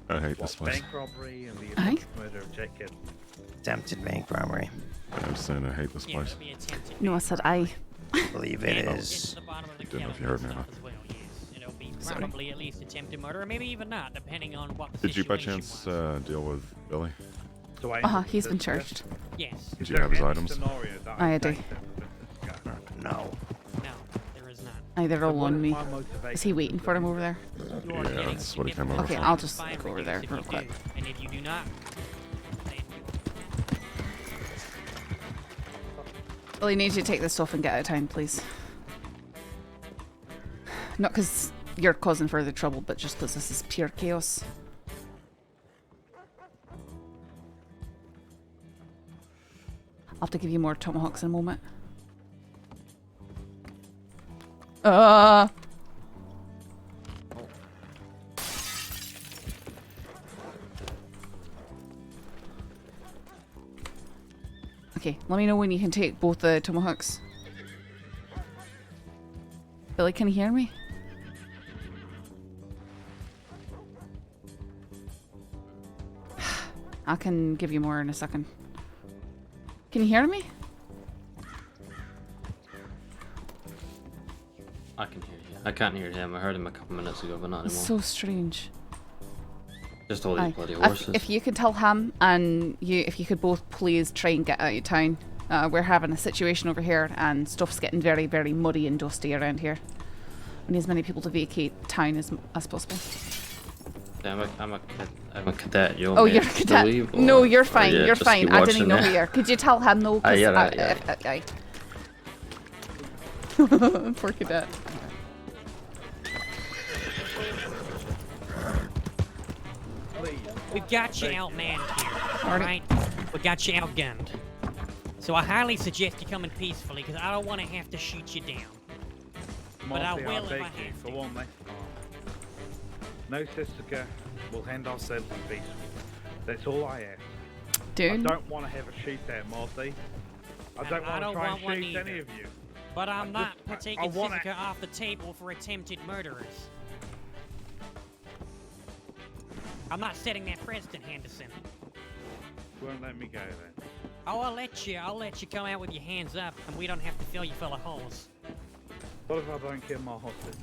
I hate this place.
bank robbery and the attempted murder of Jack Kettleman?
Attempted bank robbery.
I'm saying I hate this
Yeah,
place.
it'll be attempted.
No, I said I.
I believe it
And
is.
it's at the bottom of the
Didn't know if you
kettle
heard me or
and
not.
stuff as well, yes. It'll be
Sorry.
probably at least attempted murder, or maybe even not, depending on what the
Did you by
situation
chance
was.
deal with Billy?
So I
He's been charged.
Yes.
Did you have his items?
I do.
No.
No, there is not.
Aye, they're all on me. Is he waiting for him over there?
You are
Yeah,
getting
that's what he came over
Okay,
for.
I'll just
fine
go over there
reduced
real
if you
quick.
do. And if you do not, then
Billy, need you to take this stuff and get out of town, please. Not because you're causing further trouble, but just because this is pure chaos. I'll have to give you more tomahawks in a moment. Okay, let me know when you can take both the tomahawks. Billy, can you hear me? I can give you more in a second. Can you hear me?
I can hear you. I can't hear him. I heard him a couple minutes ago, but not
It's
anymore.
so strange.
Just all these
Aye.
bloody horses.
If you could tell him and if you could both please try and get out of town. We're having a situation over here and stuff's getting very, very muddy and dusty around here. We need as many people to vacate town as possible.
Yeah, I'm a cadet. You want
Oh,
me
you're a
to
cadet.
leave, or-
No, you're
or
fine.
yeah,
You're
just
fine.
keep
I didn't
watching,
know
yeah?
who you are. Could you tell him though?
Aye, yeah,
Aye. Poor cadet.
we've got you outmanned here, alright? We got you outgunned. So I highly suggest you come in peacefully, because I don't want to have to shoot you down. But I
Marty,
will if
beg
I
you,
have
for
to.
one last time. No, Sisika, we'll hand ourselves in peace. That's all I ask.
Dude.
I don't want to have a shootout, Marty. I don't want to try and shoot any of you.
But I'm not taking
wanna-
Sisika off the table for attempted murderers. I'm not setting that precedent, Henderson.
Won't let me go then.
Oh, I'll let you come out with your hands up, and we don't have to fill you full of holes.
What if I don't kill my hostage?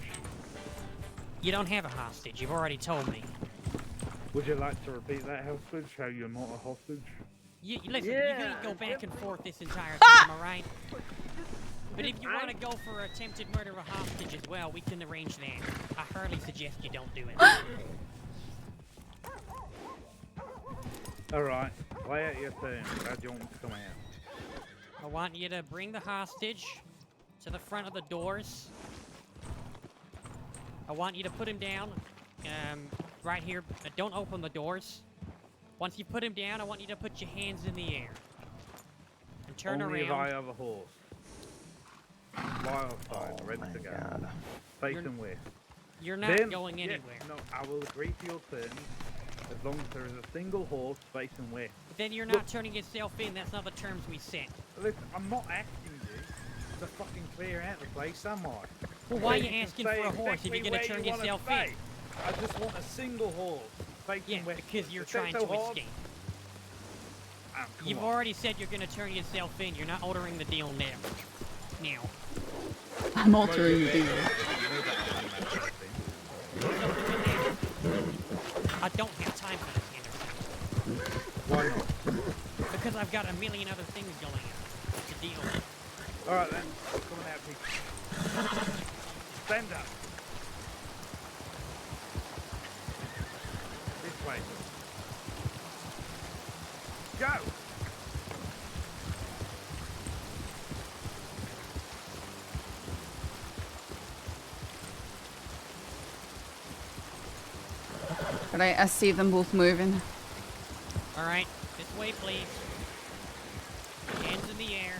You don't have a hostage. You've already told me.
Would you like to repeat that hostage? How you're not a hostage?
Listen, you
Yeah,
can go back and forth this entire time, alright? But if you want to go for attempted murder of a hostage as well, we can arrange that. I hardly suggest you don't do it.
Alright, lay out your turn. How do you want me to come out?
I want you to bring the hostage to the front of the doors. I want you to put him down right here. Don't open the doors. Once you put him down, I want you to put your hands in the air. And turn
Only if
around.
I have a horse. Fly outside, ready to go. Facing west.
You're not
Then-
going
yeah,
anywhere.
No, I will agree to your terms as long as there is a single horse facing west.
Then you're not turning yourself in. That's not the terms we set.
Listen, I'm not asking you to fucking clear out the place, am I?
Well, why are
So
you
can
asking
say
for a horse if
exactly
you're gonna
where
turn
you wanna
yourself
stay.
in?
I just want a single horse facing west.
Because you're
Is that
trying
so
to
hard?
escape. You've already said you're gonna turn yourself in. You're not altering the deal now.
I'm altering the deal.
I don't have time for this, Henderson.
Why not?
Because I've got a million other things going on to deal with.
Alright then, come on out, people. Stand up. This way. Go!
Right, I see them both moving.
Alright, this way, please. Hands in the air.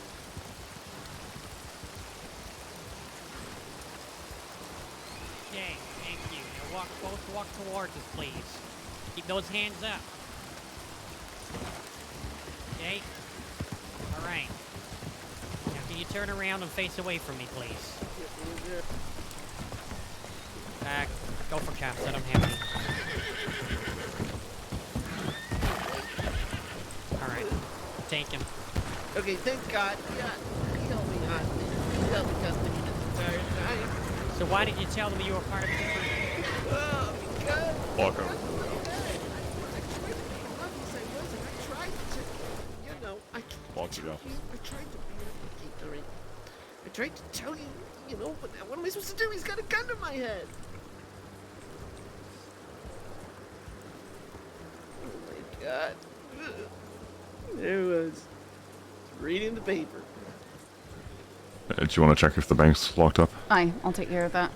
Okay, thank you. Now both walk towards us, please. Keep those hands up. Okay? Alright. Now can you turn around and face away from me, please? Go for caps, I don't have any. Alright, take him.
Okay, thank God. Yeah, he helped me out. He held the custody this entire time.
So why did you tell them you were part of the crew?
Because...
Walk over. Walk to the office.
I tried to be ignorant. I tried to tell you, you know, but what am I supposed to do? He's got a gun to my head. Oh my God. There was reading the paper.
Do you want to check if the bank's locked up?
Aye, I'll take care of that.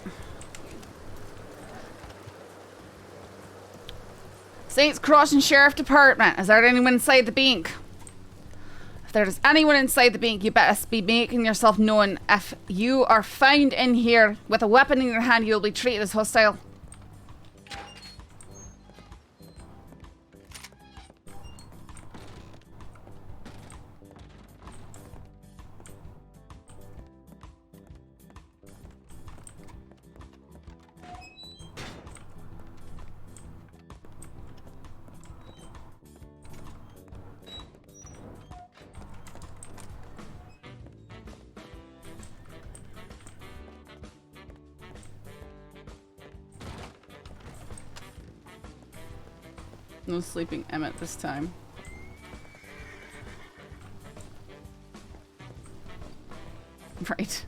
Saints Crossing Sheriff Department. Is there anyone inside the bank? If there's anyone inside the bank, you better be making yourself known. If you are found in here with a weapon in your hand, you'll be treated as hostile. No sleeping Emmet this time. Right.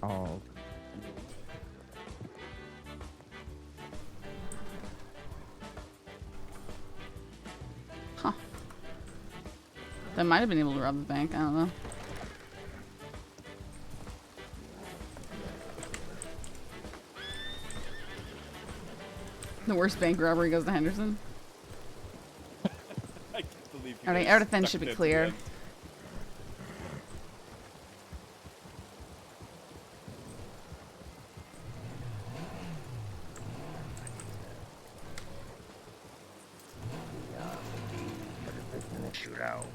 Oh.
Huh. They might have been able to rob the bank, I don't know. The worst bank robbery goes to Henderson.
I can't believe you
Alright,
guys
everything
stuck
should be
that
clear.
together.
Shootout.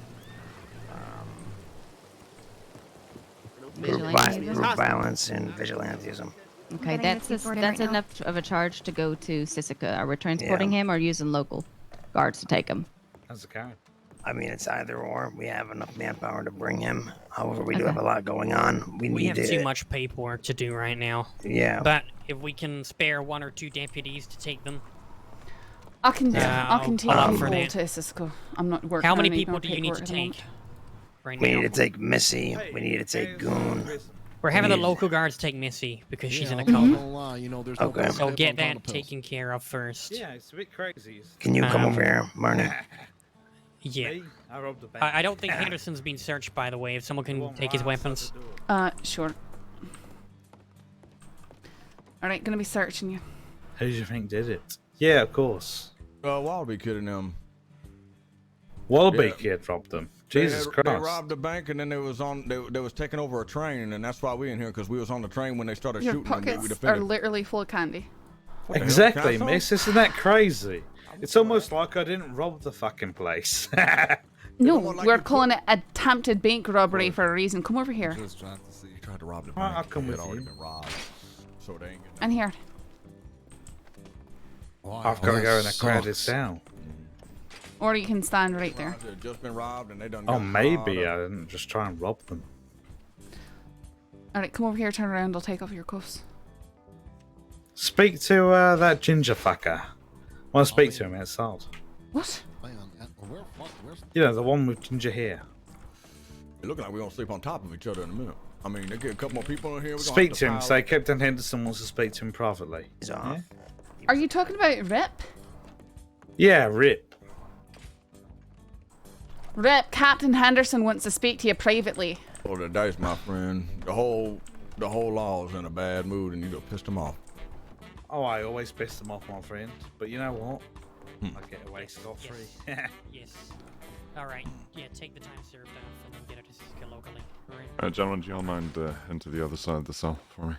Vigilantism?
Group violence and vigilantism.
Okay,
getting
that's
this reported right now.
enough of a charge to go to Sisika. Are we transporting him or using local guards to take him?
How's the car?
I mean, it's either or. We have enough manpower to bring him. However, we do have a lot going on. We
We
need
have
to.
too much paperwork to do right now.
Yeah.
But if we can spare 1 or 2 deputies to take them.
I can take
I'll offer
people
that.
to Cisco. I'm not working
How many
on any
people
more
do you need to
paperwork at the
take
moment.
right
We
now?
need to take Missy. We need to take Goon.
We're having
we
the
need-
local guards take Missy because she's in a
I'm not
coma.
gonna lie, you know, there's
Okay.
no
So
step
get
on top
that
of pills.
taken care of first.
Yeah, it's a bit crazy.
Can you come over here, Marnie?
Yeah.
Me? I robbed the bank.
I don't think Henderson's been searched, by the way. If someone can take his weapons.
Sure. Alright, gonna be searching you.
Who do you think did it? Yeah, of course.
WildRP kidding them.
Wallaby
Yeah.
kid robbed them. Jesus
They
Christ.
robbed the bank and then they was taking over a train, and that's why we in here, because we was on the train when they started
Your
shooting. And we
pockets are
defended.
literally full of candy.
What the hell,
Exactly,
Castle?
miss. Isn't that crazy? It's almost like I didn't rob the fucking place.
No, we're calling it attempted bank robbery for a reason. Come over here.
Just trying to see. You tried to rob the
Alright,
bank.
I'll come
It
with
had already
you.
been robbed, so it ain't.
And here.
I've got to go in a crowded cell.
Or you can stand right there.
It had just been robbed, and they done.
Oh,
got
maybe
caught
I
up.
didn't just try and rob them.
Alright, come over here, turn around, I'll take off your cuffs.
Speak to that ginger fucker. I want to speak to him outside.
What?
You know, the one with ginger hair.
It looking like we're gonna sleep on top of each other in a minute. I mean, they get a couple more people in here. We're gonna
Speak
have
to him.
pile
Say
up.
Captain Henderson wants to speak to him privately. Yeah?
Are you talking about Rip?
Yeah, Rip.
Rip, Captain Henderson wants to speak to you privately.
Roll the dice, my friend. The whole law's in a bad mood, and you just pissed them off.
Oh, I always piss them off, my friend. But you know what? I get away scot-free.
Yes. All right. Yeah, take the time served off and then get it to Sisika locally. All right.
Gentlemen, do y'all mind into the other side of the cell for me?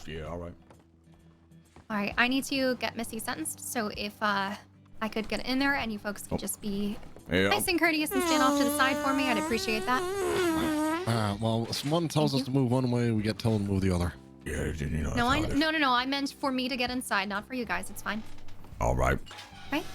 Yeah, all right.
All right, I need to get Missy sentenced, so if I could get in there and you folks could just be nice and courteous and stand off to the side for me, I'd appreciate that.
Alright, well, if someone tells us to move one way, we get told to move the other.
Yeah, you know.
No, no, I meant for me to get inside, not for you guys. It's fine.
All right.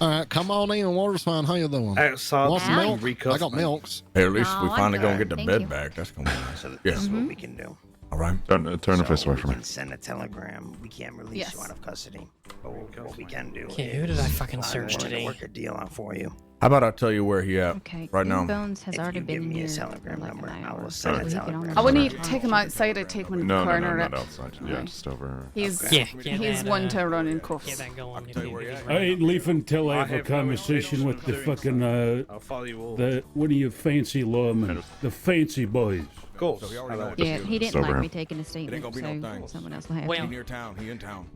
Alright, come on in, water's fine. How you doing?
Outside,
Want some
Allie.
milk? I got milks.
Hey, at least we
No,
finally
I'm
gonna
good.
get the
Thank
bed
you.
back. That's gonna be nice.
So
Yeah.
this is what we can do.
All right.
Turn the face away
we
from me.
can send a telegram. We can't release
Yes.
you out of custody. But what we can do
Okay, who did I fucking
is
search
I'm willing to
today?
work a deal out for you.
How about I tell you where he at
Okay,
right now?
Bones has
If
already
you
been
give
in
me a
here
telegram
for like
number,
an
I
hour.
will send a
so he can
telegram.
only
I would
talk
need to
to
take him outside. I'd take him in the
No,
corner.
not
Rip.
outside. Yeah, just over.
He's
Yeah,
he's one to run in cuffs.
Get that going.
tell you where he at.
I ain't leaving till I have a
have no
conversation
intention
with
of
the
doing
fucking
I'll follow you all.
the one of you fancy lawmen, the fancy boys.
Of course.
So he already know what
Yeah,
to do.
he didn't
Sober.
like me taking a statement,
gonna be no
so
thing.
someone else will have
Well-
He
to.
near town. He in town.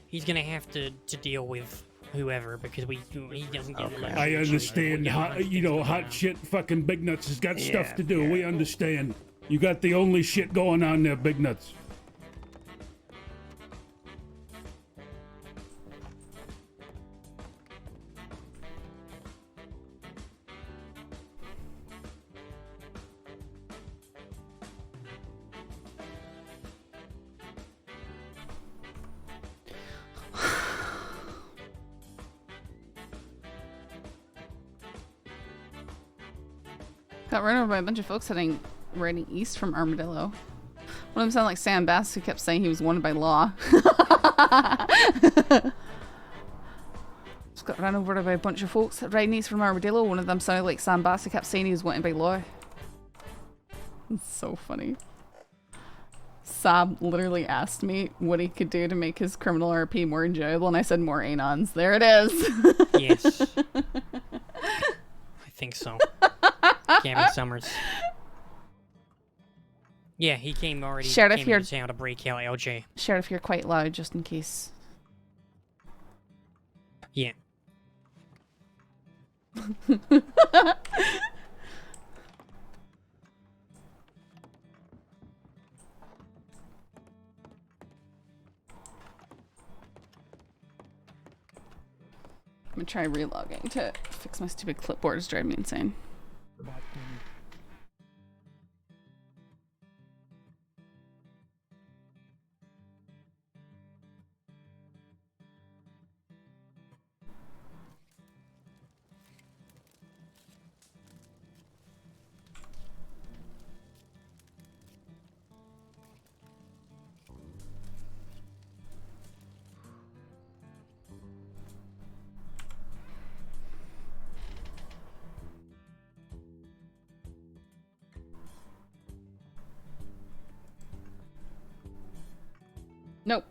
He's gonna have to deal with whoever because he doesn't get elected.
I understand. Hot shit fucking Big Nuts has got stuff to do. We understand. You got the only shit going on there, Big Nuts.
Got run over by a bunch of folks heading riding east from Armadillo. One of them sounded like Sam Bass, who kept saying he was wanted by law. Just got run over by a bunch of folks riding east from Armadillo. One of them sounded like Sam Bass, who kept saying he was wanted by law. It's so funny. Sab literally asked me what he could do to make his criminal RP more enjoyable, and I said more anons. There it is.
Yes. I think so. Cameron Summers. Yeah, he came already.
Sheriff,
came
you're-
into town to break out LJ.
Sheriff, you're quite loud, just in case.
Yeah.
I'm gonna try relogging to fix my stupid clipboard. It's driving me insane. Nope.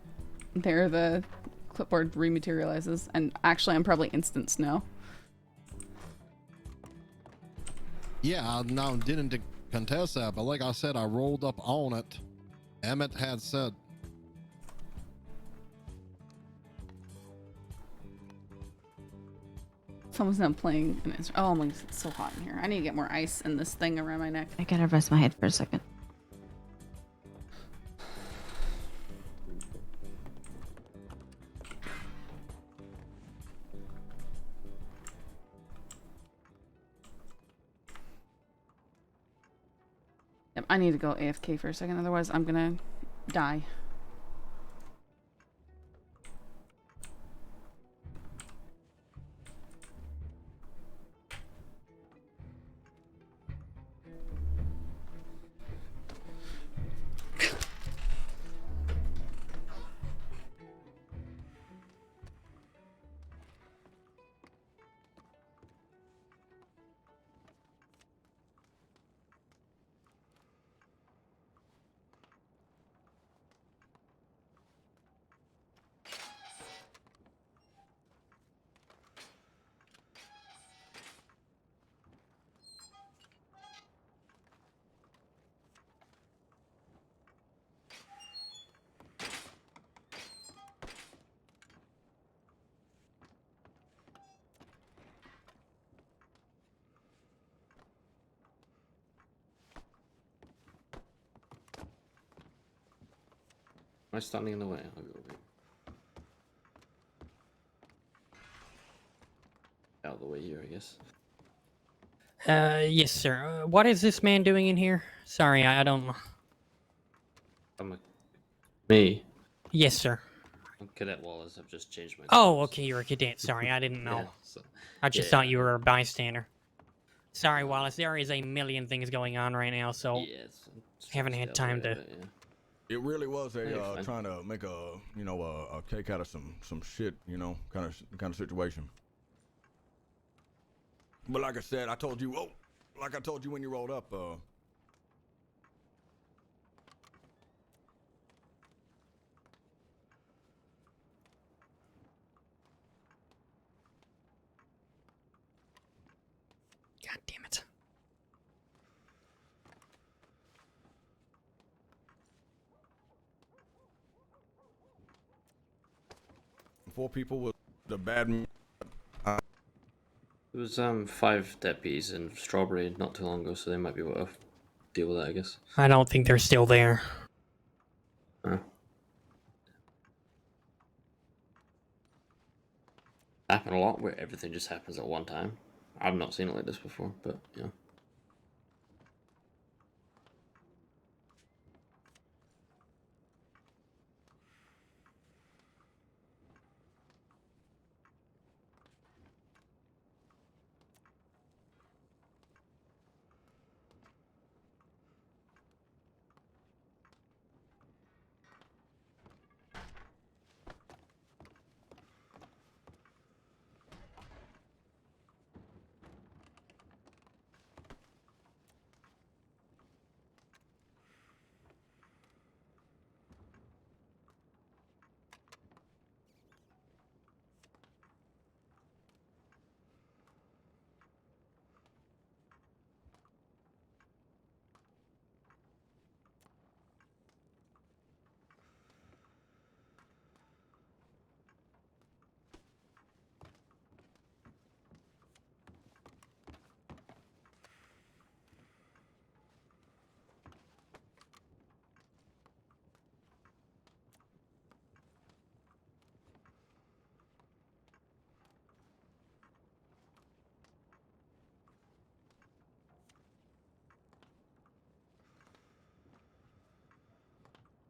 There the clipboard rematerializes. And actually, I'm probably instanced now.
Yeah, I now didn't contest that, but like I said, I rolled up on it. Emmet had said.
Someone's not playing. And it's, oh my, it's so hot in here. I need to get more ice in this thing around my neck.
I gotta rest my head for a second.
I need to go AFK for a second, otherwise I'm gonna die.
Am I standing in the way? I'll go over here. Out of the way here, I guess.
Yes, sir. What is this man doing in here? Sorry, I don't...
Me?
Yes, sir.
I'm Cadet Wallace. I've just changed my...
Oh, okay, you're a cadet. Sorry, I didn't know.
Yeah, so,
I just thought you were a bystander. Sorry, Wallace. There is a million things going on right now, so haven't had time to...
It really was a trying to make a a cake out of some shit, kind of situation. But like I said, I told you when you rolled up. God
damn it.
4 people with the bad.
There was 5 deputies in Strawberry not too long ago, so they might be able to deal with that, I guess.
I don't think they're still there.
Happen a lot where everything just happens at one time. I've not seen it like this before, but yeah.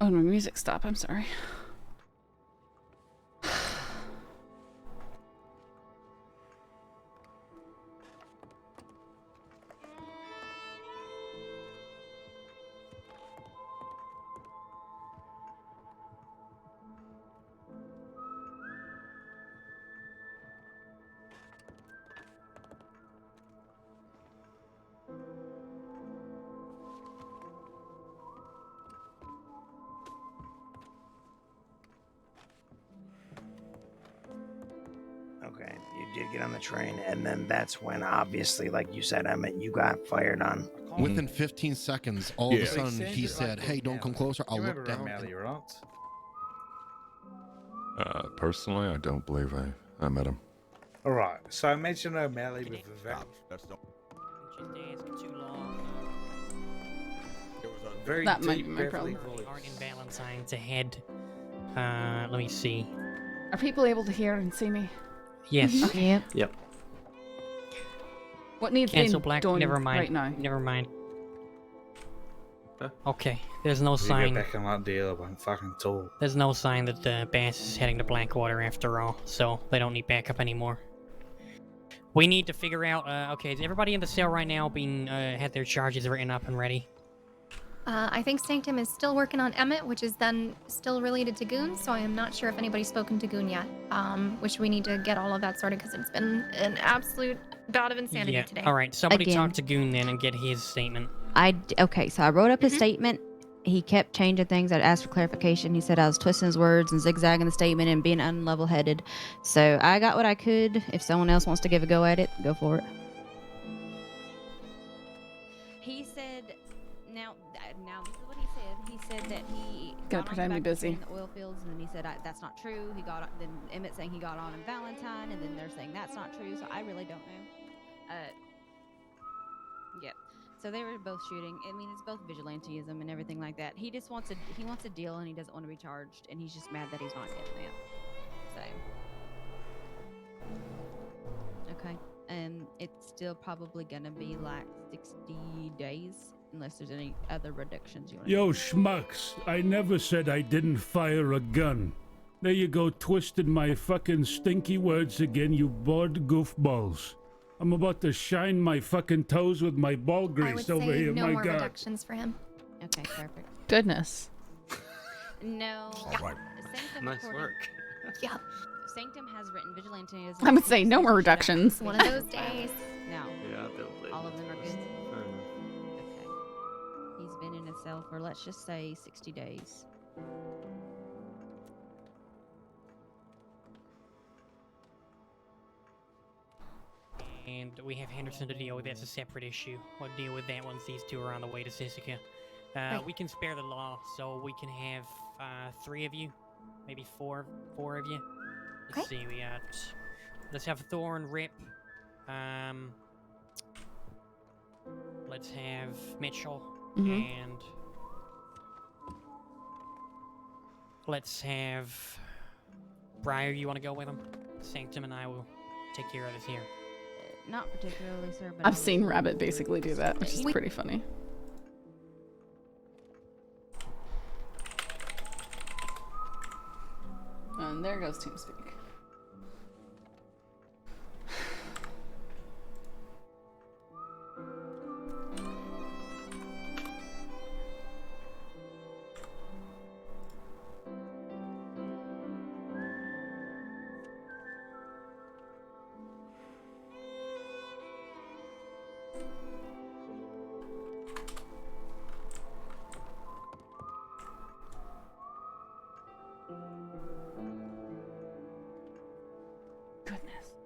Oh, my music stopped. I'm sorry.
Okay, you did get on the train, and then that's when, obviously, like you said, Emmet, you got fired on.
Within 15 seconds, all of a sudden, he said, "Hey, don't come closer." I'll look down.
Personally, I don't believe I met him.
Alright, so I mentioned O'Malley with the very
That might
deep
be my
Beverly
problem.
voice.
Oregon Valentine to head. Let me see.
Are people able to hear and see me?
Yes.
Okay.
Yep.
What needs
Cancel
being
black.
done
Never mind.
right now?
Never mind. Okay, there's no
You
sign.
get back on that deal about fucking talk.
There's no sign that the Bass is heading to Blackwater after all, so they don't need backup anymore. We need to figure out. Okay, is everybody in the cell right now being had their charges written up and ready?
I think Sanctum is still working on Emmet, which is then still related to Goon, so I am not sure if anybody's spoken to Goon yet. Which we need to get all of that sorted because it's been an absolute bout of insanity today.
All right, somebody
Again.
talk to Goon then and get his statement.
Okay, so I wrote up his statement. He kept changing things. I'd asked for clarification. He said I was twisting his words and zigzagging the statement and being unlevel-headed. So I got what I could. If someone else wants to give a go at it, go for it. He said, now this is what he said. He said that he
Gotta
got on
pretend
the
to be
back
busy.
in the oil fields, and then he said that's not true. Then Emmett saying he got on in Valentine, and then they're saying that's not true. So I really don't know. Yep. So they were both shooting. I mean, it's both vigilantism and everything like that. He just wants a deal, and he doesn't want to be charged, and he's just mad that he's not getting that. So, okay, and it's still probably gonna be like 60 days, unless there's any other reductions you want.
Yo, schmucks, I never said I didn't fire a gun. There you go, twisting my fucking stinky words again, you bored goofballs. I'm about to shine my fucking toes with my ball
I would
grease over
say
here,
no
my
more
god.
reductions for him.
Okay, perfect.
Goodness.
No.
All right.
Sanctum
Nice
recorded-
work.
Yep.
Sanctum has written vigilantism.
I would say no more reductions.
One of those days.
No.
Yeah, they'll play.
All of them are good.
Fair enough.
Okay. He's been in a cell for, let's just say, 60 days.
And we have Henderson to deal with. That's a separate issue. We'll deal with that once these two are on the way to Sisika. We can spare the law, so we can have 3 of you, maybe four of you. Let's see, we got. Let's have Thorn, Rip. Let's have Mitchell, and let's have Briar. You want to go with him? Sanctum and I will take care of this here.
Not particularly, sir, but
I've seen Rabbit basically do that, which is pretty funny. And there goes TeamSpeak.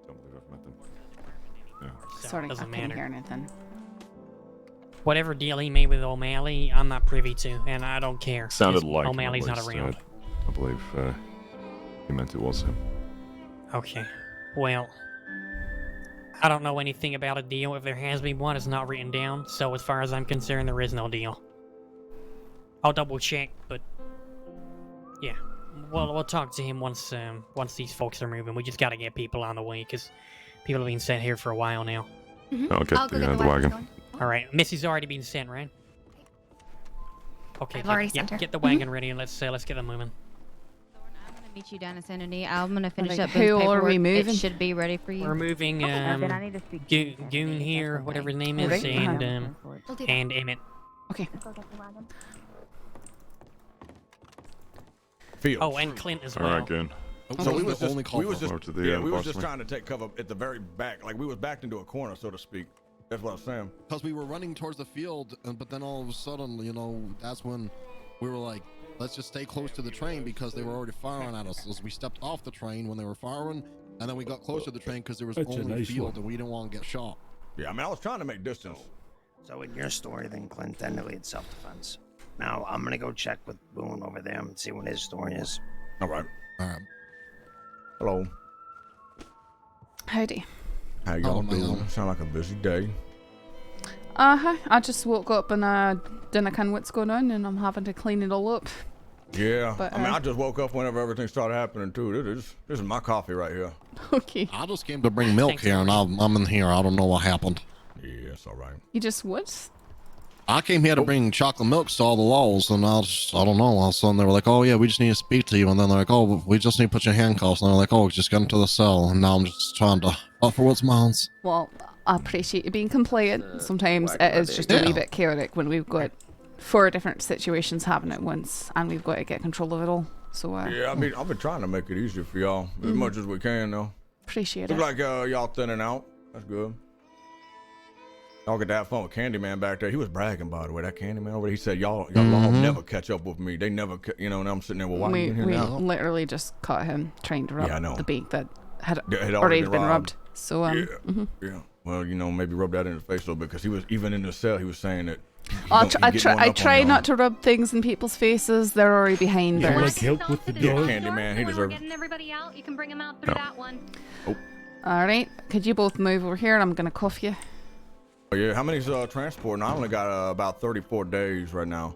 Don't believe I've met them. Yeah.
Sorry, I
doesn't
couldn't
matter.
hear anything.
Whatever deal he made with O'Malley, I'm not privy to, and I don't care.
Sounded
'cause
like him,
O'Malley's
at
not
least.
around.
I believe he meant it was him.
Okay. Well, I don't know anything about a deal. If there has been one, it's not written down. So as far as I'm concerned, there is no deal. I'll double check, but yeah, we'll talk to him once these folks are moving. We just got to get people on the way because people have been sent here for a while now.
I'll get the wagon.
going.
All right, Missy's already been sent, right? Okay,
I've already sent her.
get the wagon ready and let's get them moving.
I'm gonna meet you down in Sanity. I'm gonna finish
Like,
up
who
Boone's
are
paperwork.
we moving?
It should be ready for you.
We're moving
then I need to speak
Goon here, whatever his name is,
Okay.
and
We'll do that.
and Emmet.
Okay.
Field.
Oh, and Clint as
All
well.
right, Goon.
So we
the
was just,
only call
we was
for
just,
to the,
yeah, we was
boss
just
man.
trying to take cover at the very back, like we was backed into a corner, so to speak. That's what I'm saying.
Because we were running towards the field, but then all of a sudden, you know, that's when we were like, let's just stay close to the train because they were already firing at us. As we stepped off the train when they were firing, and then we got closer to the train because there was
That's a
only
nice
field
one.
and we didn't want to get shot.
Yeah, I mean, I was trying to make distance.
So in your story, then, Clint, technically it's self-defense. Now, I'm gonna go check with Boone over there and see what his story is.
All right.
All right.
Hello.
Howdy.
How y'all
my
doing?
own.
Sound like a busy day.
I just woke up and didn't know what's going on, and I'm having to clean it all up.
Yeah.
But,
I mean, I just woke up whenever everything started happening too. This is my coffee right here.
Okay.
I just came to bring milk here, and I'm in here. I don't know what happened.
Yeah, it's all right.
You just what?
I came here to bring chocolate milks to all the laws, and I don't know. All of a sudden, they were like, "Oh yeah, we just need to speak to you," and then they're like, "Oh, we just need to put your handcuffs," and they're like, "Oh, just get into the cell." And now I'm just trying to offer what's mine.
Well, I appreciate you being compliant. Sometimes it is just a wee bit chaotic when we've got 4 different situations happening at once, and we've got to get control of it all. So
yeah, I mean, I've been trying to make it easier for y'all as much as we can, though.
Appreciate
Look
it.
like y'all thinning out. That's good. Y'all get to have fun with Candyman back there. He was bragging, by the way. That Candyman over there. He said, y'all all never catch up with me. They never, and I'm sitting there, well, why are you in here
we
now?
literally just caught him trying to rob the bank that had
It
already been robbed. So
yeah. Well, maybe rub that in his face a little bit, because he was, even in the cell, he was saying that.
I try not to rub things in people's faces. They're already behind
Yeah,
bars.
like help with the door.
Candyman, he deserves it.
Getting everybody out. You can bring them out through that one.
Oh.
All right, could you both move over here? And I'm gonna cuff you.
Oh, yeah, how many's transporting? I only got about 34 days right now.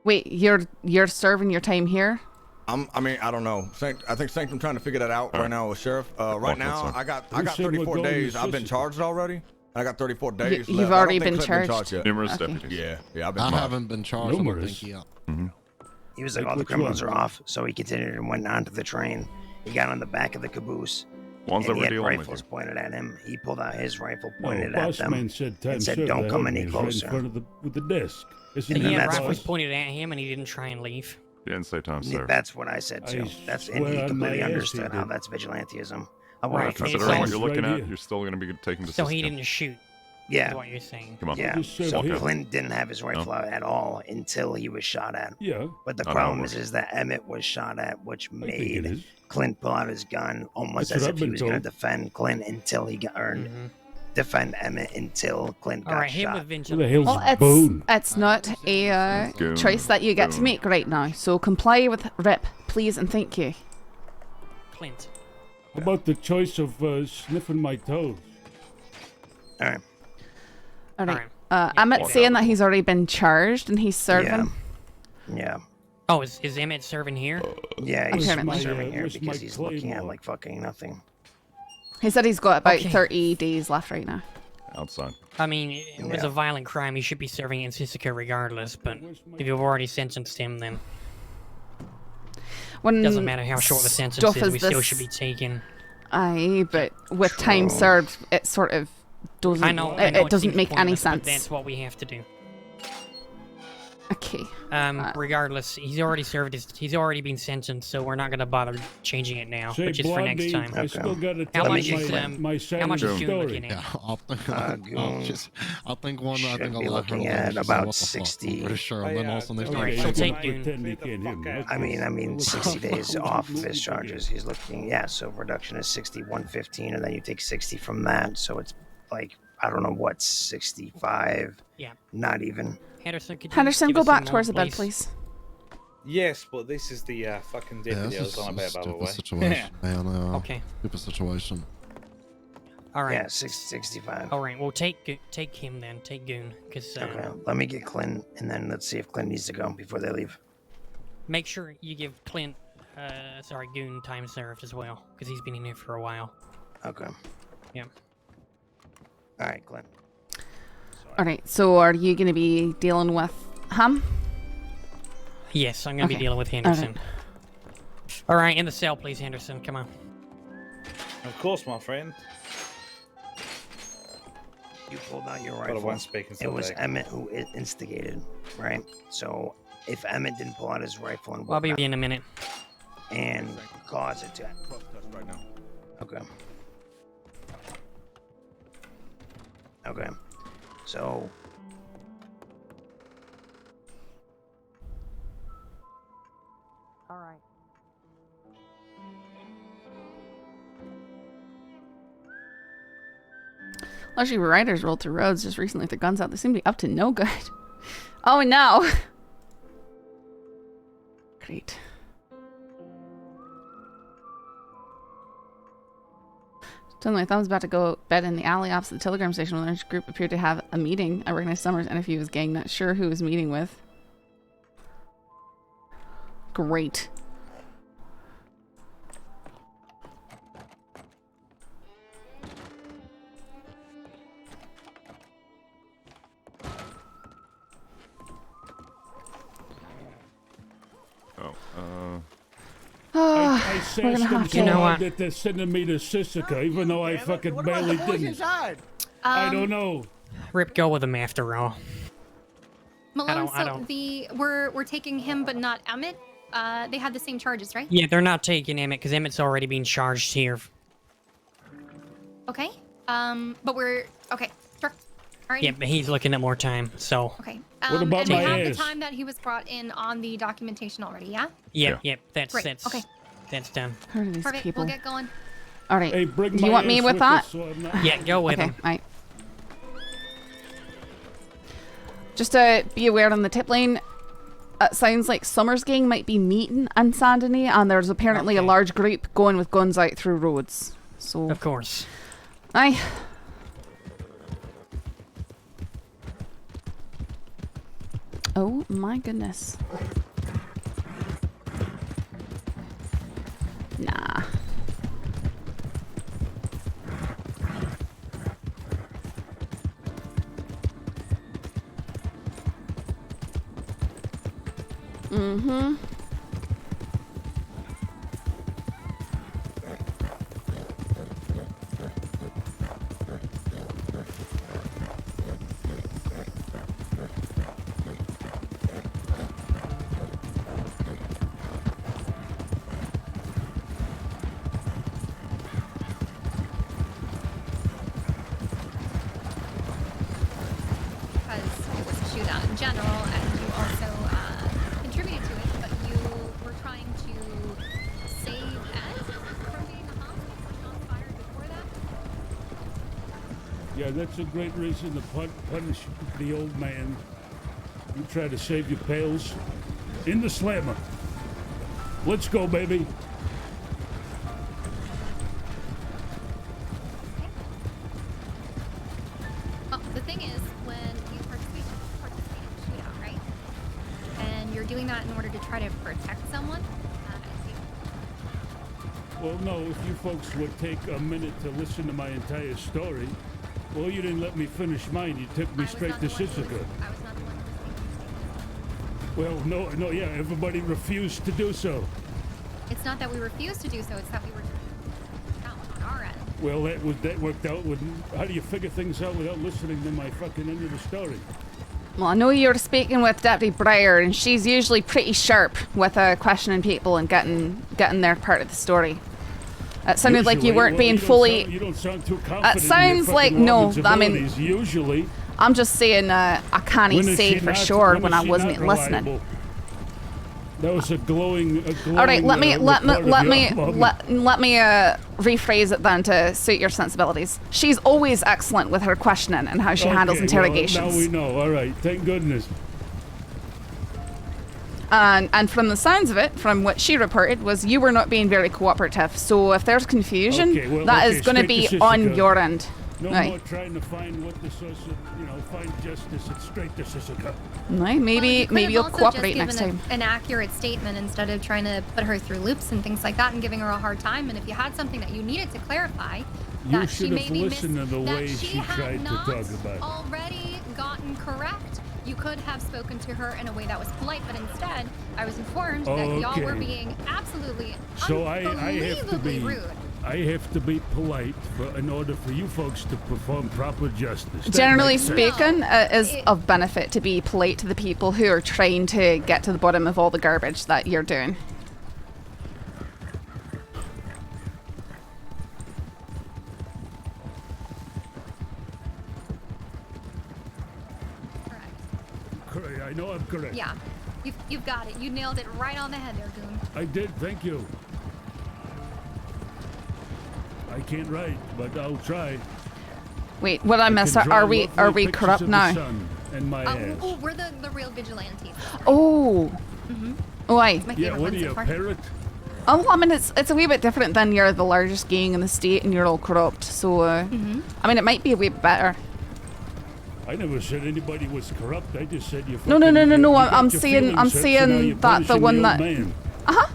Wait, you're serving your time here?
I mean, I don't know. I think Sanctum trying to figure that out right now with Sheriff. Right now, I got 34 days. I've been charged already. I got 34 days.
You've already been charged.
Yet.
Numerous
Okay.
deputies.
Yeah, I've been
I
charged.
haven't been charged. I don't think yet.
He was like, all the
which
criminals
one?
are off, so he continued and went onto the train. He got on the back of the caboose.
Ones
and
that
he
were
had
dealing with
rifles
you.
pointed at him. He pulled out his rifle,
No,
pointed at
boss
them,
man said time
and said,
served.
"Don't
I
come
heard
any
me. He's right in
closer."
front of with the desk. Isn't
And
he,
then
Yeah,
that's
rifles
what-
pointed at him, and he didn't try and leave.
He didn't say time,
Yeah,
sir.
that's what I said too. And
swear
he
on
completely
my ass he
understood how
did.
that's vigilantism.
Right,
Considering what
so-
you're looking
Right
at, you're still going to be taken to
So he
Sisika.
didn't shoot.
Yeah.
Is what you're saying.
Come on.
Yeah.
Just serve
So
him.
Clint didn't have his rifle out at all until he was shot at.
Yeah.
But the
I know,
problem
but-
is that Emmet was shot at, which
I think it
made
is.
Clint pull out his gun almost
That's
as
what
if
I've
he
been
was going to
told.
defend Clint until he got earned. Defend Emmet until Clint
All
got
right, him
shot.
with
Who the
vigilance.
hell's
Well,
Boone?
it's not a
Goon.
choice that you get to
Goon.
make right now. So comply with RIP, please and thank you.
Clint.
How about the choice of sniffing my toes?
All right.
All right.
Yeah,
Emmet's saying that he's already been charged and he's serving.
Yeah.
Oh, is Emmett serving here?
Yeah, he's
Apparently.
serving here
where's my
because he's looking at
claymore?
like fucking nothing.
He said he's got about
Okay.
30 days left right now.
Outside.
I mean, it was
Yeah.
a violent crime. He should be serving in Sisika regardless, but if you've already sentenced him, then
When
doesn't matter how short the sentence
stuff
is, we still
this-
should be taking.
Aye, but with time
True.
served, it sort of doesn't.
I know,
It doesn't
seems
make any
pointless, but
sense.
that's what we have to do.
Okay.
Regardless, he's already served his. He's already been sentenced, so we're not gonna bother changing it now,
Say,
which is for next
Blondie,
time.
I still got to
How
tell
much
you
is
my,
how
side
much
of
is
the
Goon
story.
looking at?
Yeah, I think one. I
Should
think
be
I'll let her
looking
know.
at
She said,
about
"What the fuck?"
60.
I'm pretty sure. And then also there's
Alright,
no-
so
I
take
can't
Goon.
pretend he can't hear me.
I mean, 60 days off of his charges. He's looking, yeah, so reduction is 60, 115, and then you take 60 from that. So it's like, I don't know what, 65?
Yeah.
Not even.
Henderson, could you
Henderson,
give
go
us some
back
more,
towards the bed, please.
Yes, but this is the fucking
Yeah,
deputy I
this
was on
is a
about, by the
stupid
way.
situation, man.
Okay.
Stupid situation.
All right.
Yeah, 65.
All right. Well, take him then. Take Goon, because
Okay, let me get Clint, and then let's see if Clint needs to go before they leave.
make sure you give Clint, Goon time served as well, because he's been in here for a while.
Okay.
Yeah.
All right, Clint.
All right. So are you going to be dealing with him?
Yes, I'm gonna be
Okay.
dealing with Henderson. All right, in the cell, please, Henderson. Come on.
Of course, my friend.
You pulled out your
Got a
rifle.
one speaking
It was
subject.
Emmet who instigated, right? So if Emmet didn't pull out his rifle and
I'll be
whatnot
in a minute.
and cause it to.
Right now.
Okay. Okay. So.
All right.
Luxury riders rolled through roads just recently with their guns out. They seem to be up to no good. Oh no! Great. Suddenly, I thought I was about to go bed in the alley opposite the telegram station when the group appeared to have a meeting. I recognized Summers and a few of his gang, not sure who he was meeting with. Great.
I said
We're gonna have
so
to.
hard that they're sending me to Sisika, even though I fucking barely didn't. I don't know.
Rip, go with him after all.
Malone,
I don't.
we're taking him, but not Emmet. They had the same charges, right?
Yeah, they're not taking Emmet because Emmet's already being charged here.
Okay. But we're okay. Sure. All right.
Yeah, but he's looking at more time, so.
Okay.
What about
and
my
we have
ass?
the time that he was brought in on the documentation already, yeah?
Yep, that's
Great, okay.
That's done.
Heard of these
Perfect.
people.
We'll get going.
All right.
Hey, bring
Do
my
you want me
ass
with that?
us so I'm not-
Yeah, go with
Okay.
him.
Right. Just to be aware on the tip line, it sounds like Summer's gang might be meeting in Saint Denis, and there's apparently a large group going with guns out through roads. So.
Of course.
Aye. Oh my goodness. Nah. Mm-hmm.
Because it was a shootout in general, and you also contributed to it, but you were trying to save Ed from being a hostage when shots fired before that?
Yeah, that's a great reason to punish the old man. You try to save your pals. In the slammer. Let's go, baby.
Well, the thing is, when you participate in a shootout, right? And you're doing that in order to try to protect someone.
Well, no, if you folks would take a minute to listen to my entire story. Well, you didn't let me finish mine. You took me straight to Sisika. Well, no, yeah, everybody refused to do so.
It's not that we refused to do so, it's that we were out on our end.
Well, that worked out with. How do you figure things out without listening to my fucking end of the story?
Well, I know you're speaking with Deputy Briar, and she's usually pretty sharp with questioning people and getting their part of the story. It sounded like you weren't being fully.
You don't sound too confident.
It sounds like no. I mean,
usually.
I'm just saying I can't
When is
say
she
for
not-
sure
when
when
is
I
she
wasn't
not
listening.
reliable? That was a glowing.
All right, let me
report
rephrase it then to suit your sensibilities. She's always excellent with her questioning and how she handles interrogations.
Well, now we know. All right, thank goodness.
And from the sounds of it, from what she reported, was you were not being very cooperative. So if there's confusion, that is going to be on your end.
No
Right.
more trying to find what the source of, find justice. It's straight to Sisika.
Right, maybe you'll cooperate next time.
An accurate statement instead of trying to put her through loops and things like that and giving her a hard time. And if you had something that you needed to clarify,
You
that she
should have
maybe
listened to the
that
way she
had
tried to
not
talk about it.
already gotten correct, you could have spoken to her in a way that was polite. But instead, I was informed that y'all were
Okay.
being absolutely
So I have to be
rude.
I have to be polite in order for you folks to perform proper justice. That
Generally
makes sense.
speaking, it is of benefit to be polite to the people who are trying to get to the bottom of all the garbage that you're doing.
Correct. I know I'm correct.
Yeah, you've got it. You nailed it right on the head there, Goon.
I did. Thank you. I can't write, but I'll try.
Wait, what I missed?
can draw
Are we
lovely pictures
corrupt
of the
now?
sun and my ass.
Oh, we're the real vigilantes.
Oh. Oh, aye.
My
Yeah,
favorite
what
one
are
so
you, a
far.
parrot?
Oh, I mean, it's a wee bit different than you're the largest gang in the state and you're all corrupt. So, I mean, it might be a wee bit better.
I never said anybody was corrupt. I just said you.
No. I'm saying that the one that.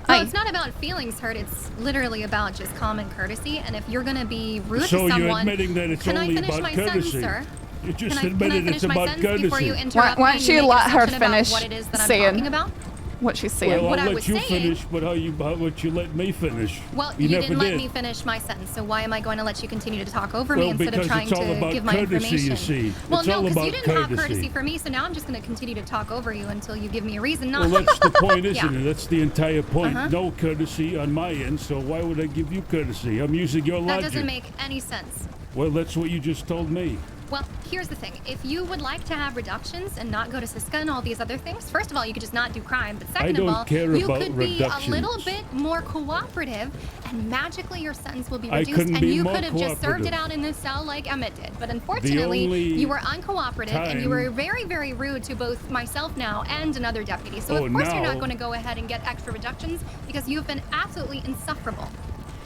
Well, it's not about feelings hurt. It's literally about just common courtesy. And if you're gonna be rude
So
to
you're
someone,
admitting that it's
can I
only
finish
about
my
courtesy.
sentence, sir?
You just
Can I
admitted
finish
it's
my
about
sentence before you
courtesy.
interrupt
Why
me
don't
and
you
make
let her
assumption about
finish
what it is that I'm
saying?
talking about?
what she's saying.
Well,
What
I'll
I
let
was
you
saying-
finish, but how would you let me finish?
Well,
you
you
never
didn't let
did.
me finish my sentence, so why am I going to let you continue to talk over
Well,
me instead of
because
trying
it's all
to
about
give my
courtesy,
information?
you see.
Well,
It's
no,
all
because you
about
didn't have
courtesy.
courtesy for me, so now I'm just going to continue to talk over you until you give me a reason not
Well,
to.
that's the point, isn't
Yeah.
it? That's the entire point.
Uh-huh.
No courtesy on my end, so why would I give you courtesy? I'm using your
That
logic.
doesn't make any sense.
Well, that's what you just told me.
Well, here's the thing. If you would like to have reductions and not go to Sisika and all these other things, first of all, you could just not do crime. But second
don't
of all,
care
you
about
could be a little
reductions.
bit more cooperative, and magically your sentence will be
I
reduced,
couldn't
and
be
you
more
could have just served it
cooperative.
out in this cell like Emmet did. But unfortunately,
only
you were uncooperative, and you were
time-
very, very rude to both myself now and another deputy. So
Oh,
of course you're
now-
not going to go ahead and get extra reductions because you've been absolutely insufferable.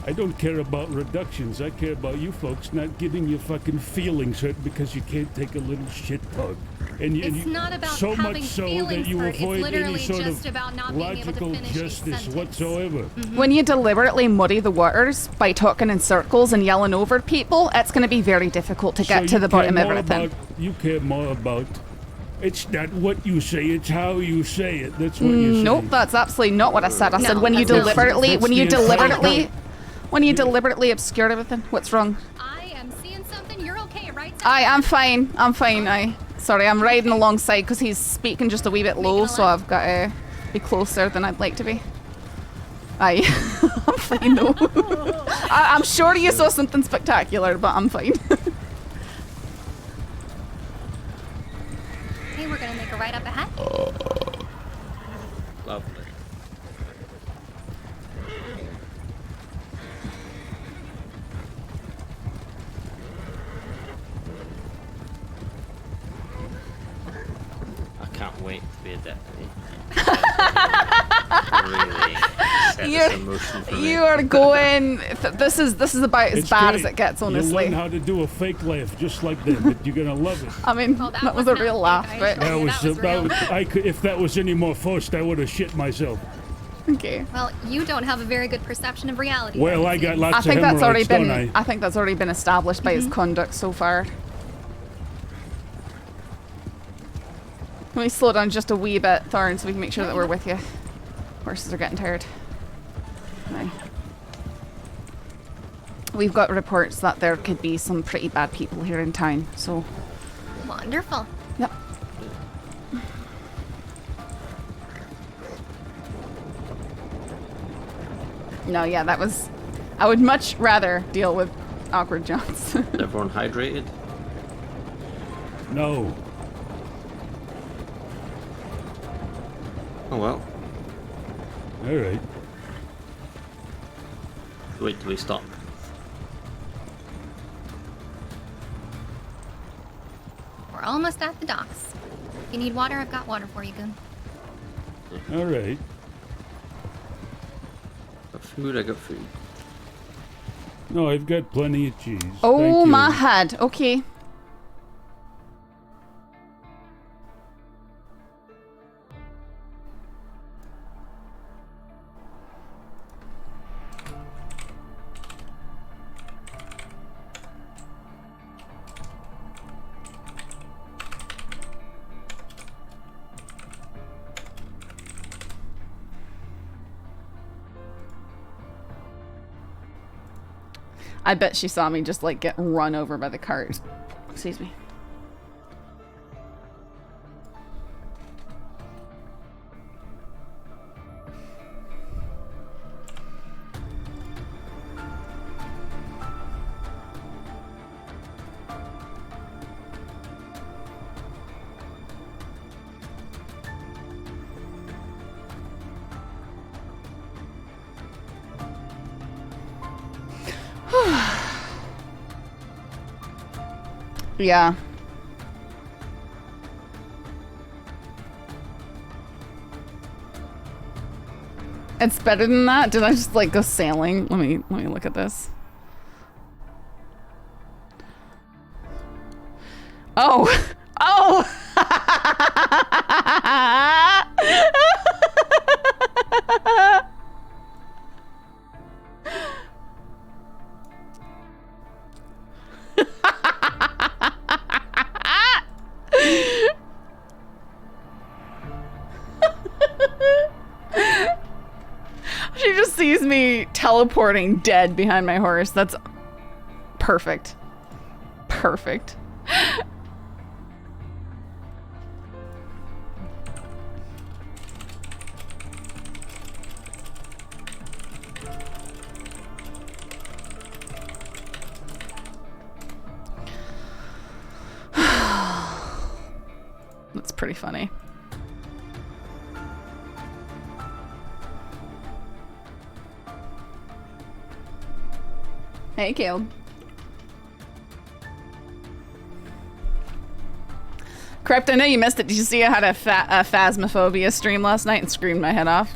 I don't care about reductions. I care about you folks not getting your fucking feelings hurt because you can't take a little shit talk. And
It's not about
so
having
much so
feelings
that you
hurt. It's
avoid any
literally
sort
just
of
about not being able to
logical
finish a
justice
sentence.
whatsoever.
When you deliberately muddy the waters by talking in circles and yelling over people, it's going to be very difficult to
So
get to
you
the
care
bottom of
more
everything.
you care more about. It's not what you say; it's how you say it. That's what you say.
Nope, that's absolutely not what I said. I said
No,
when you
that's not-
deliberately,
That's
when you
the entire
deliberately,
point.
when you deliberately obscure everything. What's wrong?
I am seeing something. You're okay, right?
I'm fine. I'm fine. Sorry, I'm riding alongside because he's speaking just a wee bit low, so I've got to be closer than I'd like to be. I'm fine though. I'm sure you saw something spectacular, but I'm fine.
Hey, we're gonna make a right up ahead.
Lovely. I can't wait to be a deputy. Really set this in motion for me.
You are going. This is about as
It's
bad as
great.
it gets,
You
honestly.
learn how to do a fake laugh just like that, but you're gonna love it.
I mean, that was a real laugh, but
If that was any more forced, I would have shit myself.
okay.
Well, you don't have a very good perception of reality.
Well,
then,
I
it
got
seems.
lots
I think
of
that's already
hemorrhoids,
been.
don't I?
I think that's already been established by his conduct so far. Let me slow down just a wee bit, Thorn, so we can make sure that we're with you. Horses are getting tired. Right. We've got reports that there could be some pretty bad people here in town, so.
Wonderful.
Yep. No, yeah, that was. I would much rather deal with awkward Johns.
Is everyone hydrated?
No.
Oh well.
All right.
Wait till we stop.
We're almost at the docks. If you need water, I've got water for you, Goon.
All right.
Got food, I got food.
No, I've got plenty of cheese.
Oh,
Thank you.
my head. Okay. I bet she saw me just like get run over by the cart. Excuse me. Yeah. It's better than that. Did I just like go sailing? Let me look at this. Oh. Oh. literally teleporting dead behind my horse. That's perfect. Perfect. That's pretty funny. Hey, Caleb. Crept, I know you missed it. Did you see I had a Phasmophobia stream last night and screamed my head off?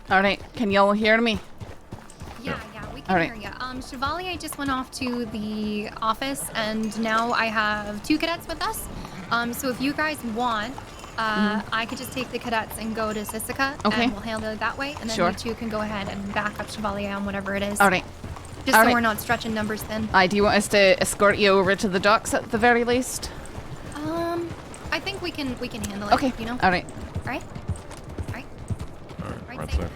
Alright, can y'all hear me?
Yeah, we can hear you. Chevalier just went off to the office, and now I have 2 cadets with us. So if you guys want, I could just take the cadets and go to Sisika, and we'll handle it that way. And then you 2 can go ahead and back up Chevalier on whatever it is.
Alright.
Just so we're not stretching numbers thin.
Do you want us to escort you over to the docks at the very least?
I think we can handle it.
Okay.
You know.
Alright.
Alright.
Right safe.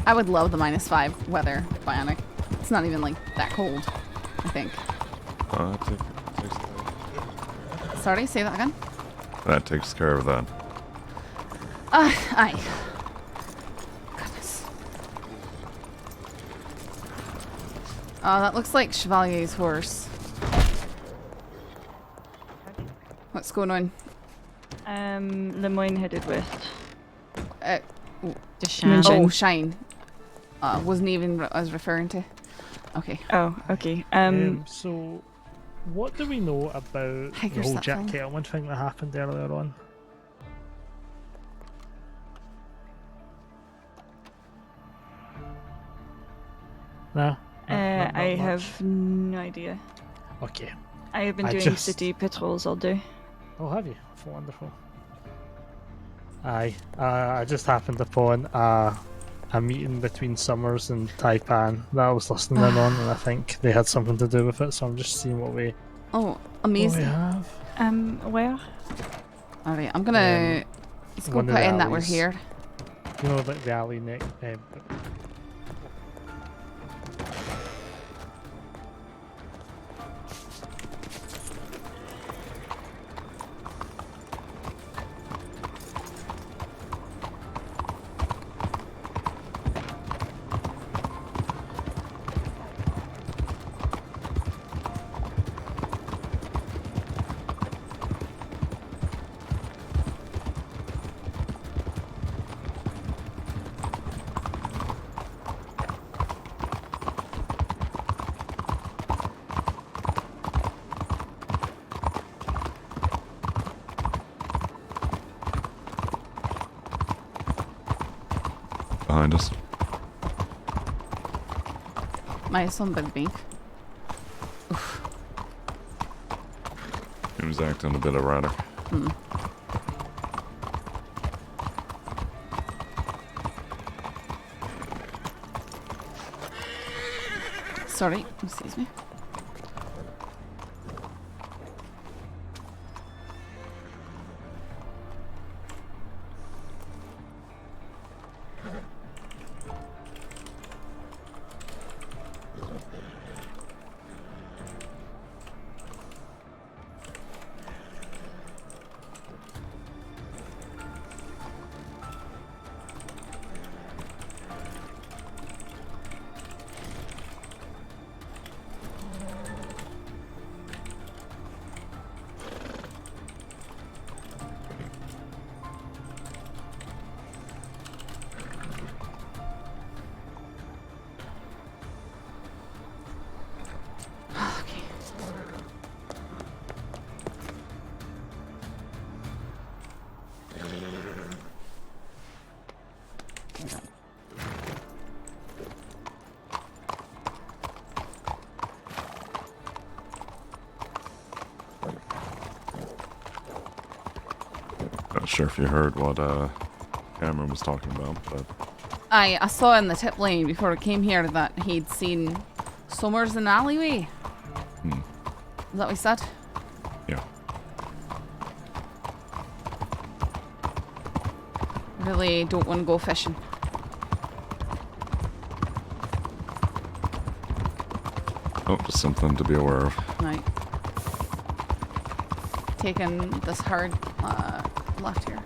I would love the -5 weather, Bionic. It's not even like that cold, I think. Sorry, say that again?
That takes care of that.
Aye. Goodness. Oh, that looks like Chevalier's horse. What's going on?
Lemoyne headed west.
To
Shine.
Oh, Shine. Wasn't even what I was referring to. Okay.
Oh, okay.
So, what do we know about the whole Jack Kettleman thing that happened earlier on? No? Not
I
much.
have no idea.
Okay.
I have been doing city patrols all day.
Oh, have you? Wonderful. Aye. I just happened upon a meeting between Summers and Taipan that I was listening in on, and I think they had something to do with it, so I'm just seeing what we...
Oh, amazing.
What we have.
Where?
Alright, I'm gonna... let's go put in that we're here.
You know, like the alley neck...
Behind us.
My son big beef.
He was acting a bit erratic.
Sorry, excuse me.
Not sure if you heard what Cameron was talking about, but
I saw in the tip line before I came here that he'd seen Summers in the alleyway. Is that what he said?
Yeah.
Really don't want to go fishing.
oh, just something to be aware of.
Right. Taking this hard left here.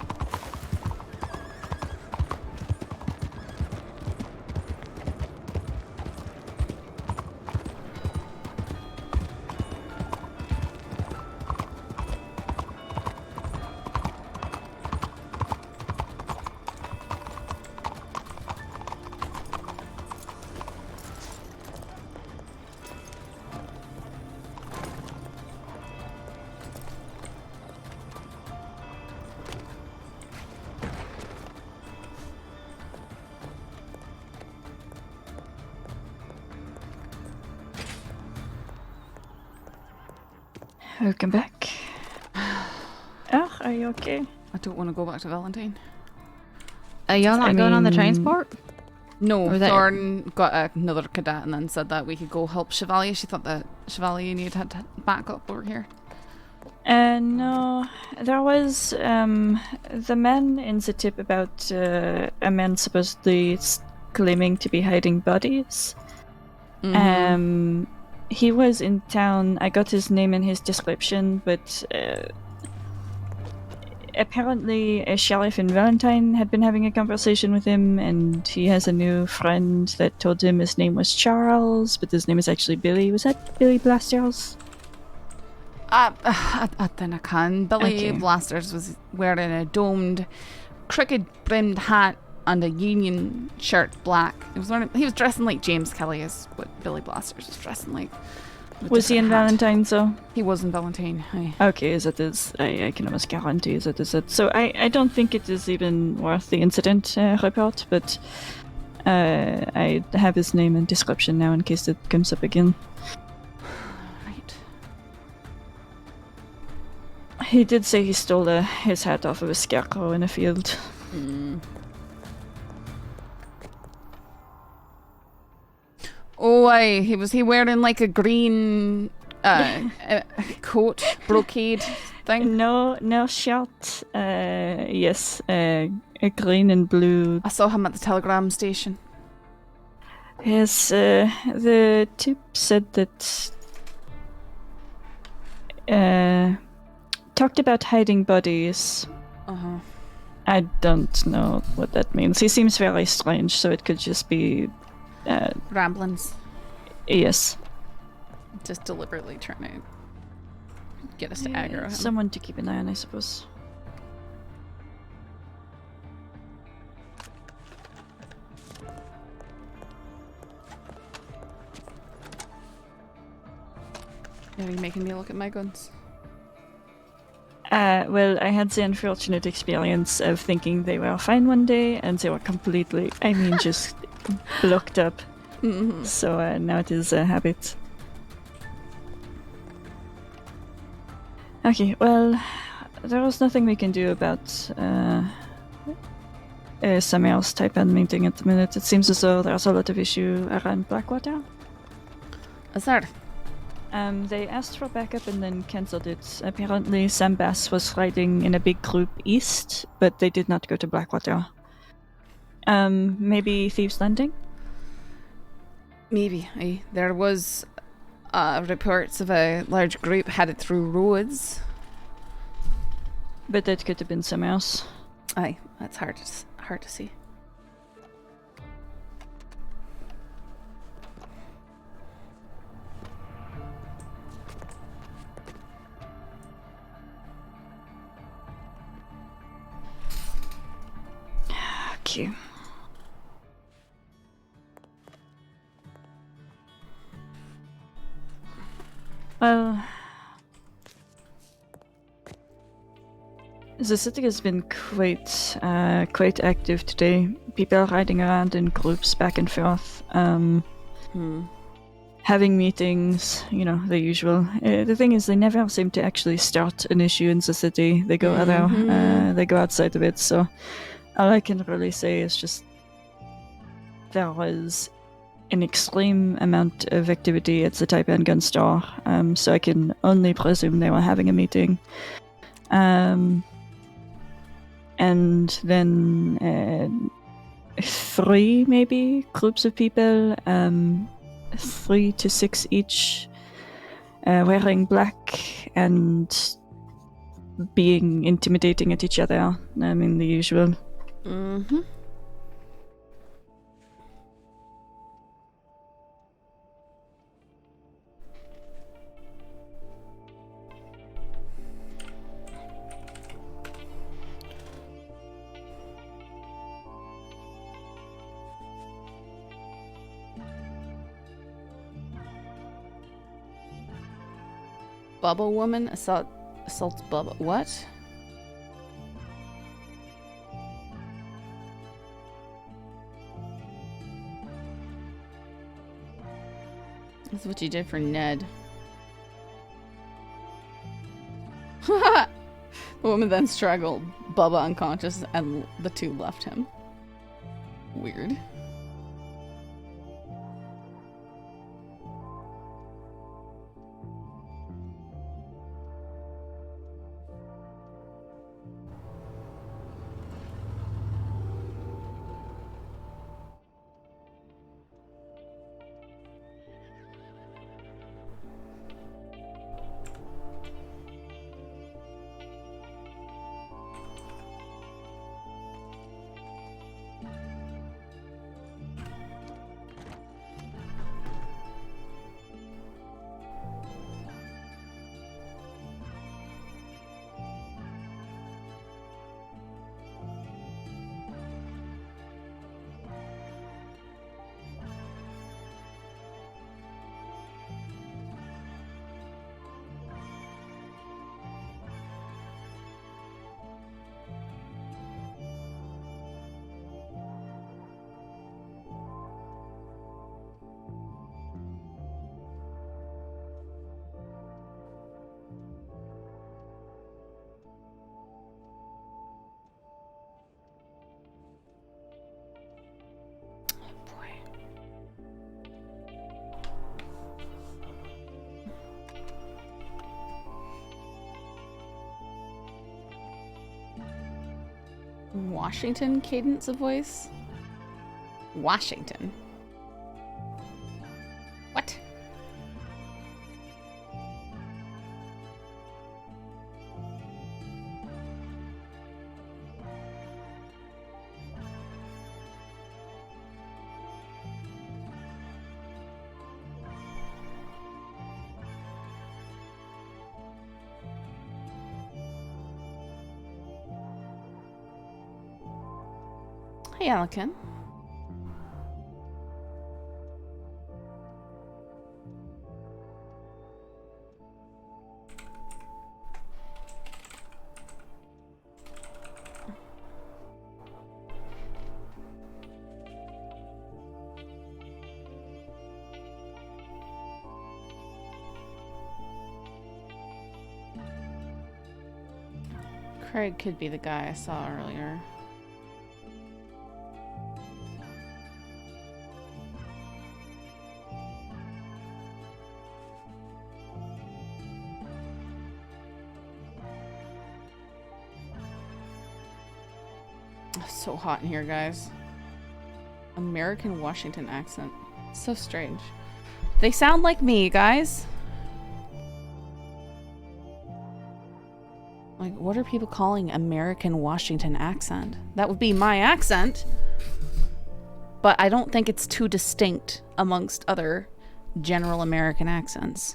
Welcome back. Oh, are you okay?
I don't want to go back to Valentine.
Are y'all not going on the transport?
No,
Or that-
Thorn got another cadet and then said that we could go help Chevalier. She thought that Chevalier needed to back up over here.
No, there was the man in the tip about a man supposedly claiming to be hiding bodies. He was in town. I got his name and his description, but apparently a sheriff in Valentine had been having a conversation with him, and he has a new friend that told him his name was Charles, but his name is actually Billy. Was that Billy Blasters?
I think I can. Billy
Okay.
Blasters was wearing a domed, crooked-brimmed hat and a Union shirt, black. He was dressing like James Kelly is what Billy Blasters was dressing like. with a
Was he in
different hat.
Valentine, so?
He was in Valentine, aye.
Okay, that is, I can almost guarantee that is it. So I don't think it is even worth the incident report, but I have his name and description now in case it comes up again.
Right.
He did say he stole his hat off of a scarecrow in a field.
Oh, aye. Was he wearing like a green coat, brocade thing?
No shirt. Yes, a green and blue.
I saw him at the telegram station.
Yes, the tip said that talked about hiding bodies.
Uh-huh.
I don't know what that means. He seems very strange, so it could just be
Ramblings.
Yes.
Just deliberately trying to get us to aggro him.
Someone to keep an eye on, I suppose.
Are you making me look at my guns?
Well, I had the unfortunate experience of thinking they were fine one day, and they were completely, just blocked up.
Mm-hmm.
So now it is a habit. Okay, well, there was nothing we can do about some else type N meeting at the minute. It seems as though there's a lot of issue around Blackwater.
Is there?
They asked for backup and then cancelled it. Apparently, Sam Bass was riding in a big group east, but they did not go to Blackwater. Maybe Thieves Landing?
Maybe. Aye. There was reports of a large group headed through roads.
But that could have been somewhere else.
Aye, that's hard to see.
Okay. Well, the city has been quite active today. People are riding around in groups back and forth. having meetings, you know, the usual. The thing is, they never seem to actually start an issue in the city. They go they go outside of it. So all I can really say is just there was an extreme amount of activity at the Taipan gun store. So I can only presume they were having a meeting. And then 3 maybe groups of people, 3 to 6 each, wearing black and being intimidating at each other. I mean, the usual.
Mm-hmm. Bubble woman assaults Bubba. What? That's what you did for Ned. The woman then struggled Bubba unconscious and the 2 left him. Weird. Washington cadence of voice? Washington. What? Hey, Alkin. Craig could be the guy I saw earlier. So hot in here, guys. American Washington accent. So strange. They sound like me, guys. Like, what are people calling American Washington accent? That would be my accent. But I don't think it's too distinct amongst other general American accents.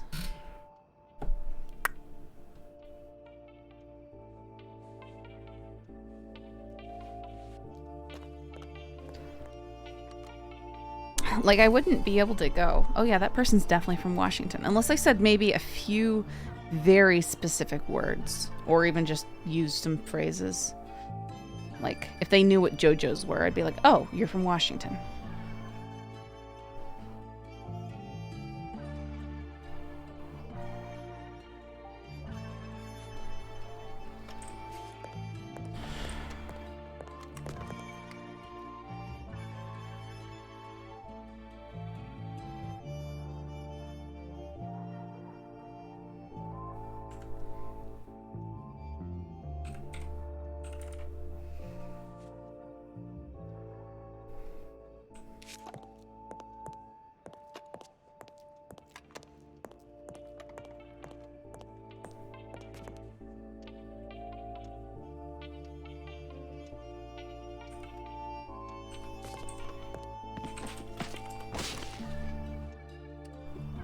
Like, I wouldn't be able to go, oh yeah, that person's definitely from Washington. Unless I said maybe a few very specific words. Or even just used some phrases. Like, if they knew what JoJo's were, I'd be like, oh, you're from Washington.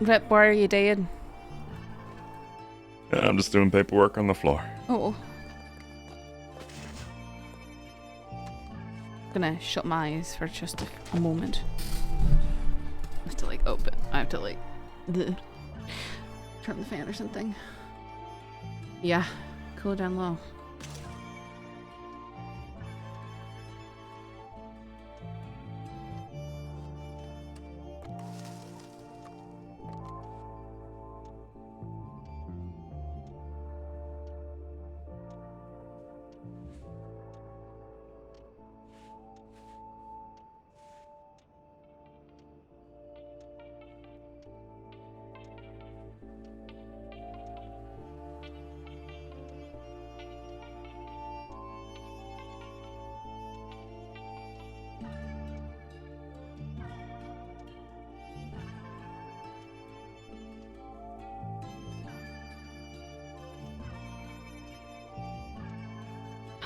Rip, why are you dead?
I'm just doing paperwork on the floor.
Oh. Gonna shut my eyes for just a moment. I have to like open. I have to like turn the fan or something. Yeah, cool down low.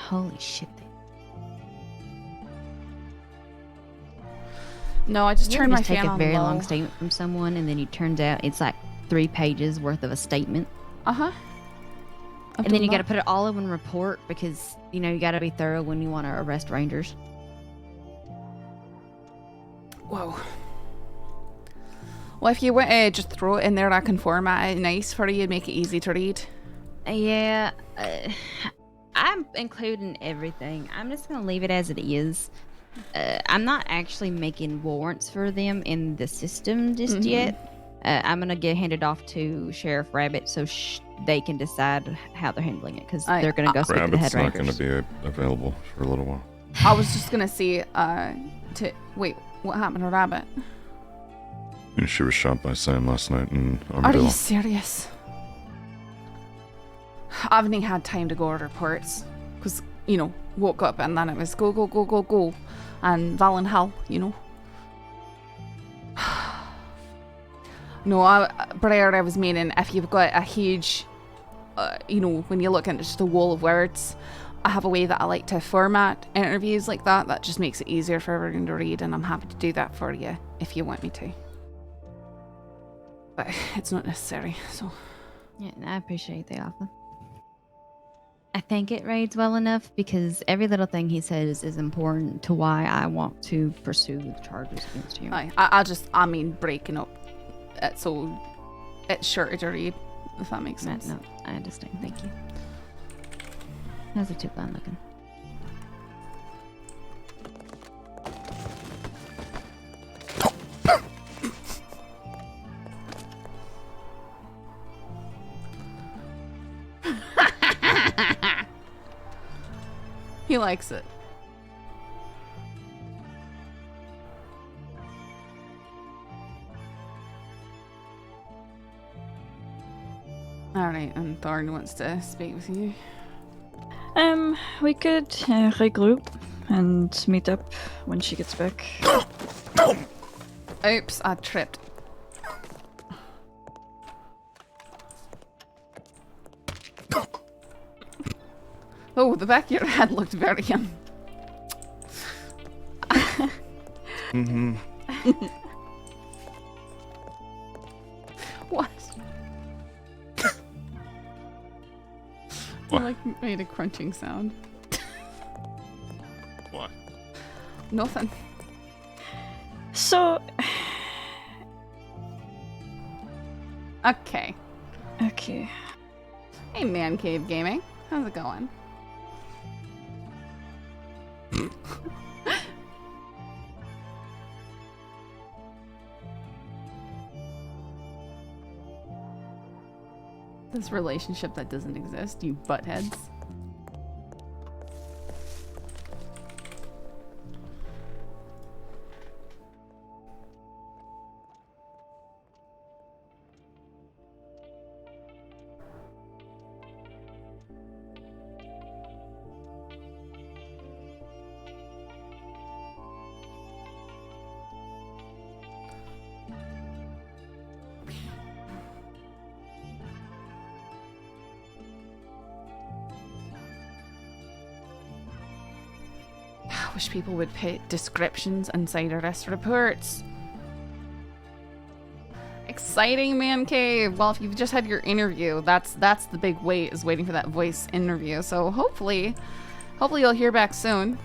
Holy shit.
No, I just turned my
take
fan
a
on
very
low.
long statement from someone, and then it turns out it's like 3 pages worth of a statement.
Uh-huh.
And then you got to put it all in one report because, you know, you got to be thorough when you want to arrest rangers.
Whoa. Well, if you want to just throw it in there, I can format it nice for you and make it easy to read.
Yeah, I'm including everything. I'm just going to leave it as it is. I'm not actually making warrants for them in the system just yet. I'm going to get handed off to Sheriff Rabbit so they can decide how they're handling it because they're going to go speak to the head
Rabbit's not
rangers.
going to be available for a little while.
I was just going to say, wait, what happened to Rabbit?
And she was shot by Sam last night in
Are
Armadillo.
you serious? I haven't even had time to go over reports because, you know, woke up and then it was go, go, go, go, go. And Valentine, you know. No, Briar, I was meaning if you've got a huge, you know, when you look at just a wall of words, I have a way that I like to format interviews like that. That just makes it easier for everyone to read, and I'm happy to do that for you if you want me to. But it's not necessary, so.
Yeah, I appreciate the offer. I think it reads well enough because every little thing he says is important to why I want to pursue the charges against you.
I mean breaking up it so it's shorter to read, if that makes sense.
No, I understand. Thank you. How's the tip line looking?
He likes it. Alright, and Thorn wants to speak with you.
We could regroup and meet up when she gets back.
Oops, I tripped. Oh, the back of your head looked very young.
Mm-hmm.
What?
What?
I like made a crunching sound.
What?
Nothing.
So.
Okay.
Okay.
Hey, Man Cave Gaming. How's it going? This relationship that doesn't exist, you buttheads. I wish people would put descriptions inside arrest reports. Exciting, man cave. Well, if you've just had your interview, that's the big wait, is waiting for that voice interview. So hopefully you'll hear back soon.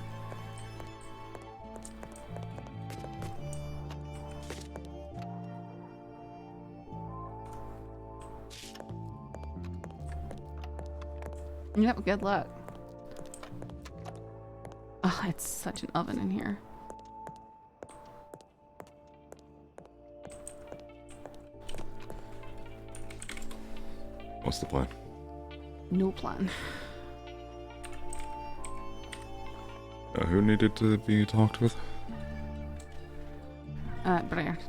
Yep, good luck. Oh, it's such an oven in here.
What's the plan?
No plan.
Who needed to be talked with?
Briar.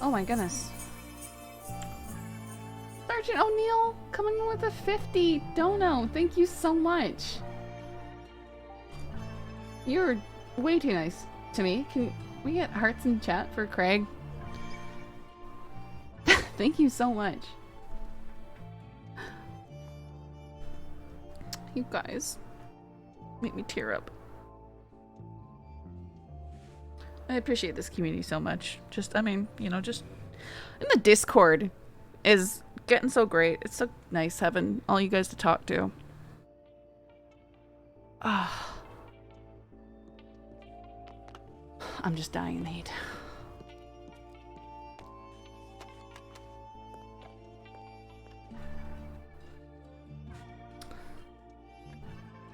Oh my goodness. Sergeant O'Neill coming in with a 50 dono. Thank you so much. You're way too nice to me. Can we get hearts in chat for Craig? Thank you so much. You guys make me tear up. I appreciate this community so much. Just, I mean, you know, just in the Discord is getting so great. It's so nice having all you guys to talk to. Ah, I'm just dying in the heat.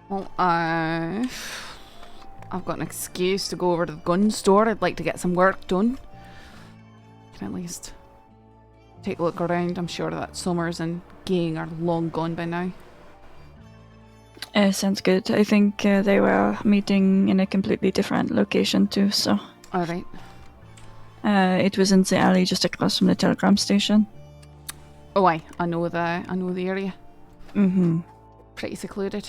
Well, I've got an excuse to go over to the gun store. I'd like to get some work done. Can at least take a look around. I'm sure that Summers and Gang are long gone by now.
Sounds good. I think they were meeting in a completely different location too, so.
Alright.
It was in the alley just across from the telegram station.
Oh, I know the area.
Mm-hmm.
Pretty secluded.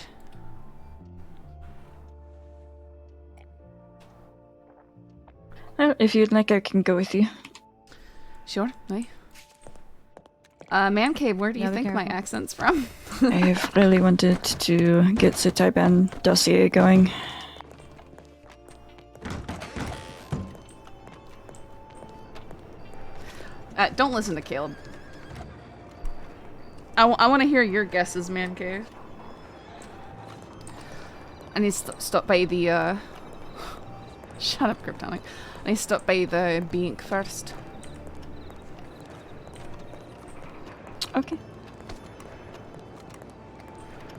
Well, if you'd like, I can go with you.
Sure, aye. Man Cave, where do you think my accent's from?
I've really wanted to get the Taipan dossier going.
Don't listen to Caleb. I want to hear your guesses, Man Cave. I need to stop by the, Shut up, Kryptonic. I need to stop by the bank first.
Okay.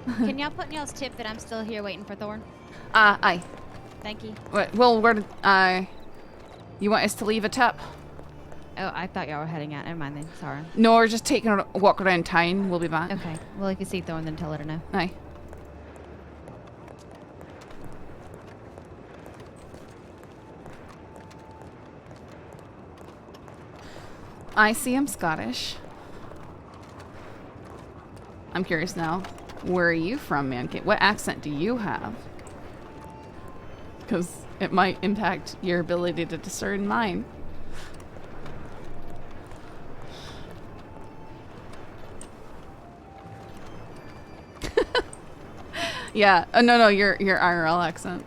Can y'all put in y'all's tip that I'm still here waiting for Thorn?
Aye.
Thank you.
Well, where did, you want us to leave a tip?
Oh, I thought y'all were heading out. Never mind then. Sorry.
No, we're just taking a walk around town. We'll be back.
Okay. Well, if you see Thorn, then tell her to know.
Aye. I see I'm Scottish. I'm curious now. Where are you from, Mancave? What accent do you have? Because it might impact your ability to discern mine. Yeah. Oh, no, your IRL accent.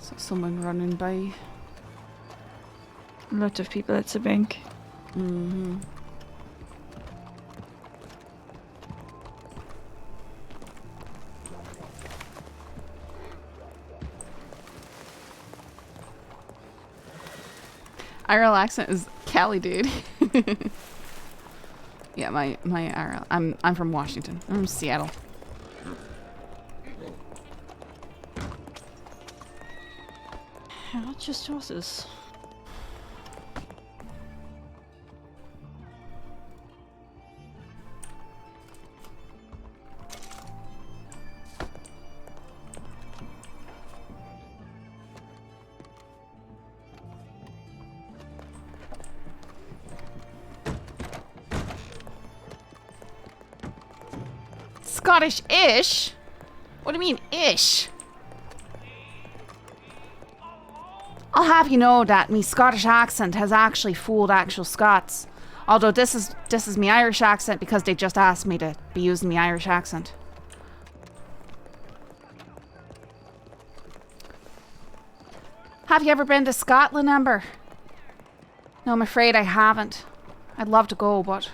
So someone running by.
A lot of people at the bank.
Mm-hmm. Irel accent is Cali, dude. Yeah, my Irel. I'm from Washington. I'm from Seattle.
How just horses?
Scottish-ish? What do you mean, ish? I'll have you know that me Scottish accent has actually fooled actual Scots. Although this is me Irish accent because they just asked me to be using me Irish accent. Have you ever been to Scotland, Ember? No, I'm afraid I haven't. I'd love to go, but...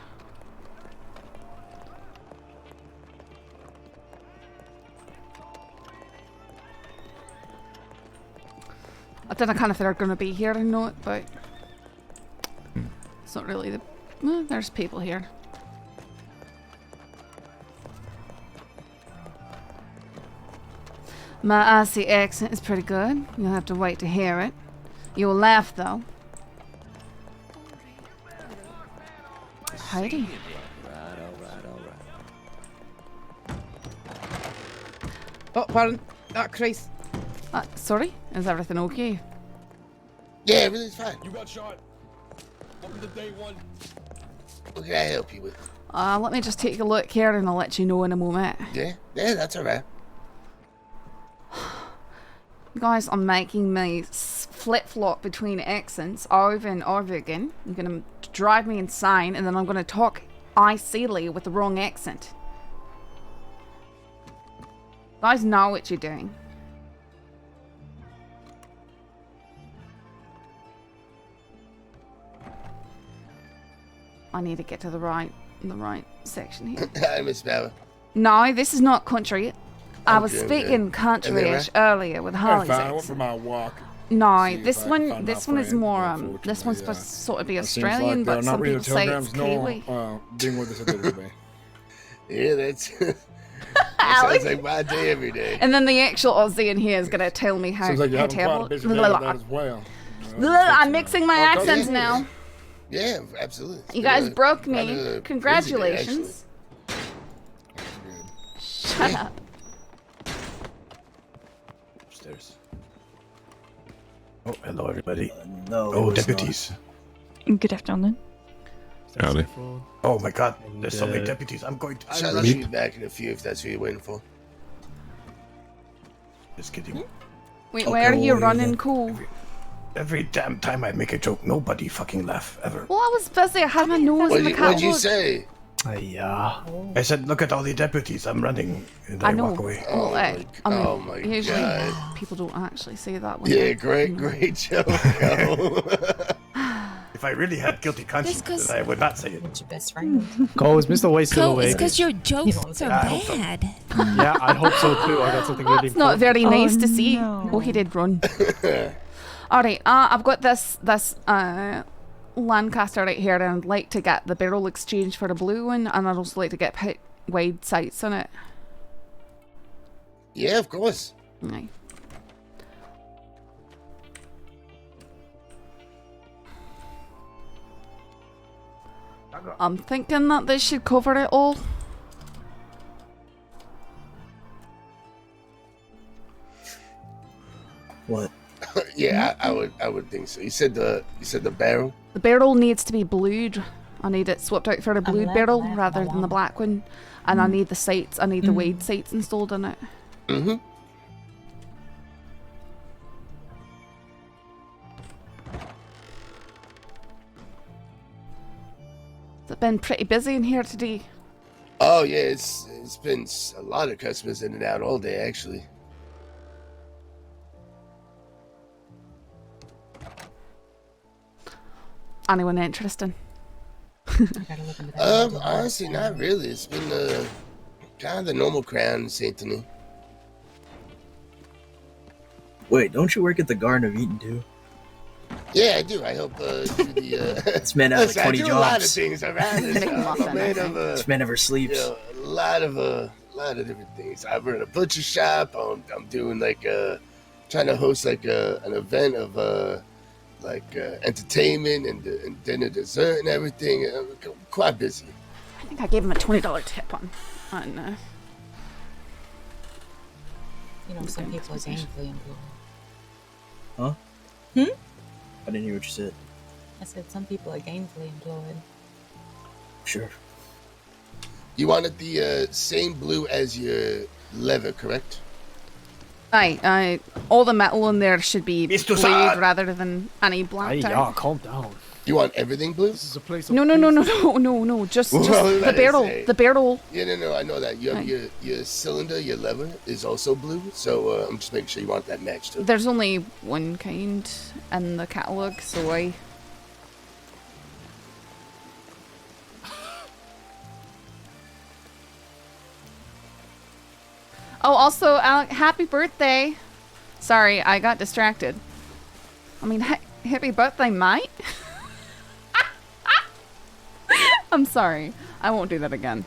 I didn't kind of think they're going to be here, I know it, but... It's not really the... Well, there's people here. My Aussie accent is pretty good. You'll have to wait to hear it. You'll laugh, though. Heidi.
Oh, pardon. Ah, Christ.
Sorry? Is everything okay?
Yeah, everything's fine.
You got shot. Welcome to day one.
What can I help you with?
Let me just take a look here and I'll let you know in a moment.
Yeah, that's alright.
You guys are making me flip-flop between accents over and over again. You're gonna drive me insane and then I'm gonna talk icily with the wrong accent. You guys know what you're doing. I need to get to the right section here.
Hi, Miss Bauer.
No, this is not country. I was
doing
speaking
good.
countryish earlier with Holly's
I went
accent.
for my walk.
No,
See if
this
I can
one
find
this
my
one is
friend,
more this one's supposed to sort of be
It seems
Australian,
like,
but
not
some
reading
people say it's
telegrams,
Kiwi.
being with us today.
Yeah, that's... that sounds like my day every day.
And then the actual Aussie in here is gonna tell me how,
Seems like you're
how
having quite
terrible.
a busy day with that as well.
I'm mixing my
Oh,
accents
yeah.
now.
Yeah, absolutely.
You guys broke
Quite
me.
a busy day,
Congratulations. Shut
Yeah.
up.
Upstairs. Oh, hello everybody.
No,
Oh,
it's
deputies.
Good afternoon.
Howdy.
Oh my god, there's so many deputies. I'm going to...
I'll let you back in a few if that's what you're waiting for.
Just kidding.
Wait,
Okay,
where are you
well,
running cool?
Every damn time I make a joke, nobody fucking laugh, ever.
Well, I was busy. I had my nose in the cat
What'd you
food.
say?
Yeah. I said, look at all the deputies. I'm running. And
I
I
know.
walk away.
Well,
oh my
usually
God.
people don't actually say that one.
Yeah, great joke.
If I really had guilty conscience, then I would not say it.
What's your best friend?
Cole, is Mr. Way still awake?
It's because your jokes are
I hope so.
bad.
Yeah, I hope so too. I got something really
It's not
important.
very nice to see. Oh, he did run. Alright, I've got this Lancaster right here, and I'd like to get the barrel exchanged for the blue one, and I'd also like to get put wide sights on it.
Yeah, of course.
Aye. I'm thinking that this should cover it all.
What?
Yeah, I would think so. You said the barrel.
The barrel needs to be blued. I need it swapped out for the blued barrel rather than the black one. And I need the sights. I need the wide sights installed in it.
Mm-hmm.
It's been pretty busy in here today.
Oh yeah, it's been a lot of customers in and out all day actually.
Anyone interesting?
Honestly, not really. It's been kind of the normal crowd in St. Denis.
Wait, don't you work at the Garden of Eden too?
Yeah, I do. I help do the.
This man has like 20
I do a lot of
jobs.
things around this. I'm a man of
This man never sleeps.
You know, a lot of different things. I run a butcher shop. I'm doing like trying to host like an event of entertainment and dinner, dessert, and everything. I'm quite busy.
I think I gave him a $20 tip on.
You know, some people are gainfully employed.
Huh? I didn't hear what you said.
I said some people are gainfully employed.
Sure.
You wanted the same blue as your leather, correct?
Aye, all the metal in there should be blued rather than any black.
Calm down.
You want everything blue?
This is a place.
No, just the barrel. The barrel.
Yeah, no, I know that. You have your cylinder, your lever is also blue, so I'm just making sure you want that matched too.
There's only one kind in the catalog, so I. Oh, also, Alec, happy birthday! Sorry, I got distracted. I mean, happy birthday, mate. I'm sorry. I won't do that again.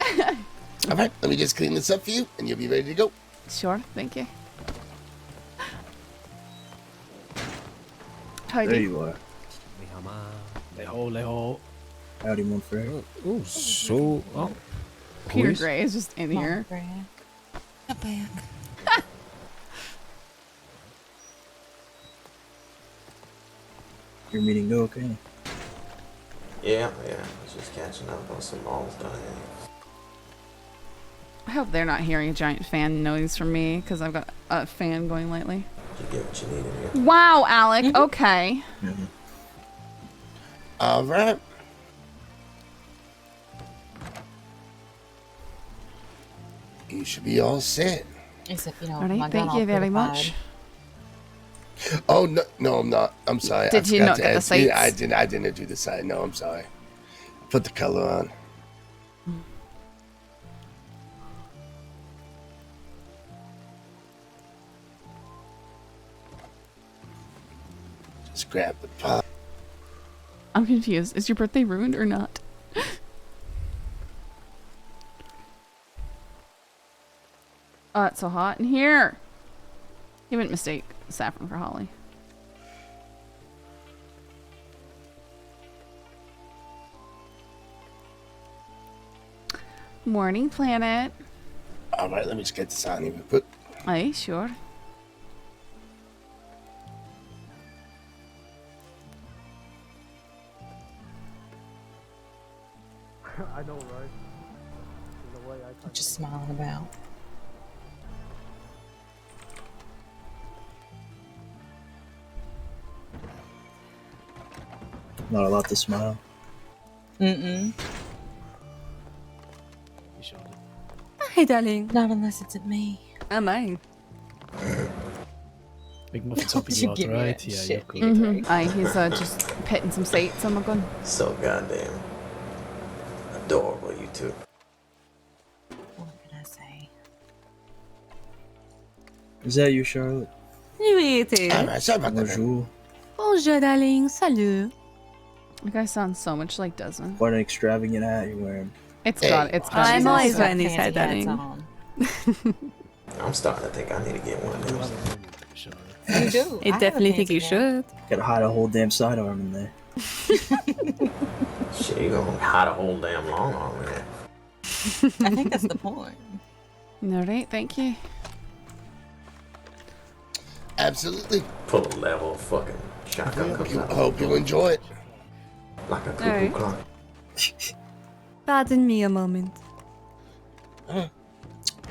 All right, let me just clean this up for you, and you'll be ready to go.
Sure, thank you.
There you are.
Leho.
Howdy, mon frere.
Oh, so. Oh.
Peter Gray is just in here.
Come back.
Your meeting go okay?
Yeah. I was just catching up on some old things.
I hope they're not hearing a giant fan noise from me, because I've got a fan going lately.
Did you get what you needed here?
Wow, Alec. Okay.
All right. You should be all set.
Except, you know,
All right,
my
thank
gun
you
all
very
purified.
much.
Oh no, I'm not. I'm sorry.
Did you not get the sights?
I didn't do the sight. No, I'm sorry. Put the color on. Just grab the pot.
I'm confused. Is your birthday ruined or not? Oh, it's so hot in here. You wouldn't mistake Saffron for Holly. Morning, planet.
All right, let me just get this on even quick.
Aye, sure.
I know, right?
I'm just smiling about.
Not a lot to smile.
Hi, darling. Not unless it's at me.
Am I?
Big muffin top
You
you
give me
right?
that
Yeah,
shit,
you're cool.
Aye, he's just pitting some sights on my gun.
So goddamn adorable, you two.
What can I say?
Is that you, Charlotte?
Oui, it
All right, sorry about that.
Bonjour.
Bonjour, darling. Salut.
You guys sound so much like Desmond.
What an extravagant hat you're wearing.
It's
Hey,
got it's got.
I'm
it's
always
got-
wearing these head, darling.
I'm starting to think I need to get one of those.
You do.
I definitely think you should.
Gotta hide a whole damn sidearm in there.
Shit, you gonna hide a whole damn long arm in there.
I think that's the point.
All right, thank you.
Absolutely.
Pull a level of fucking shotgun comes out.
Hope you enjoy it.
Like a cuckoo
Alright.
clock.
Pardon me a moment.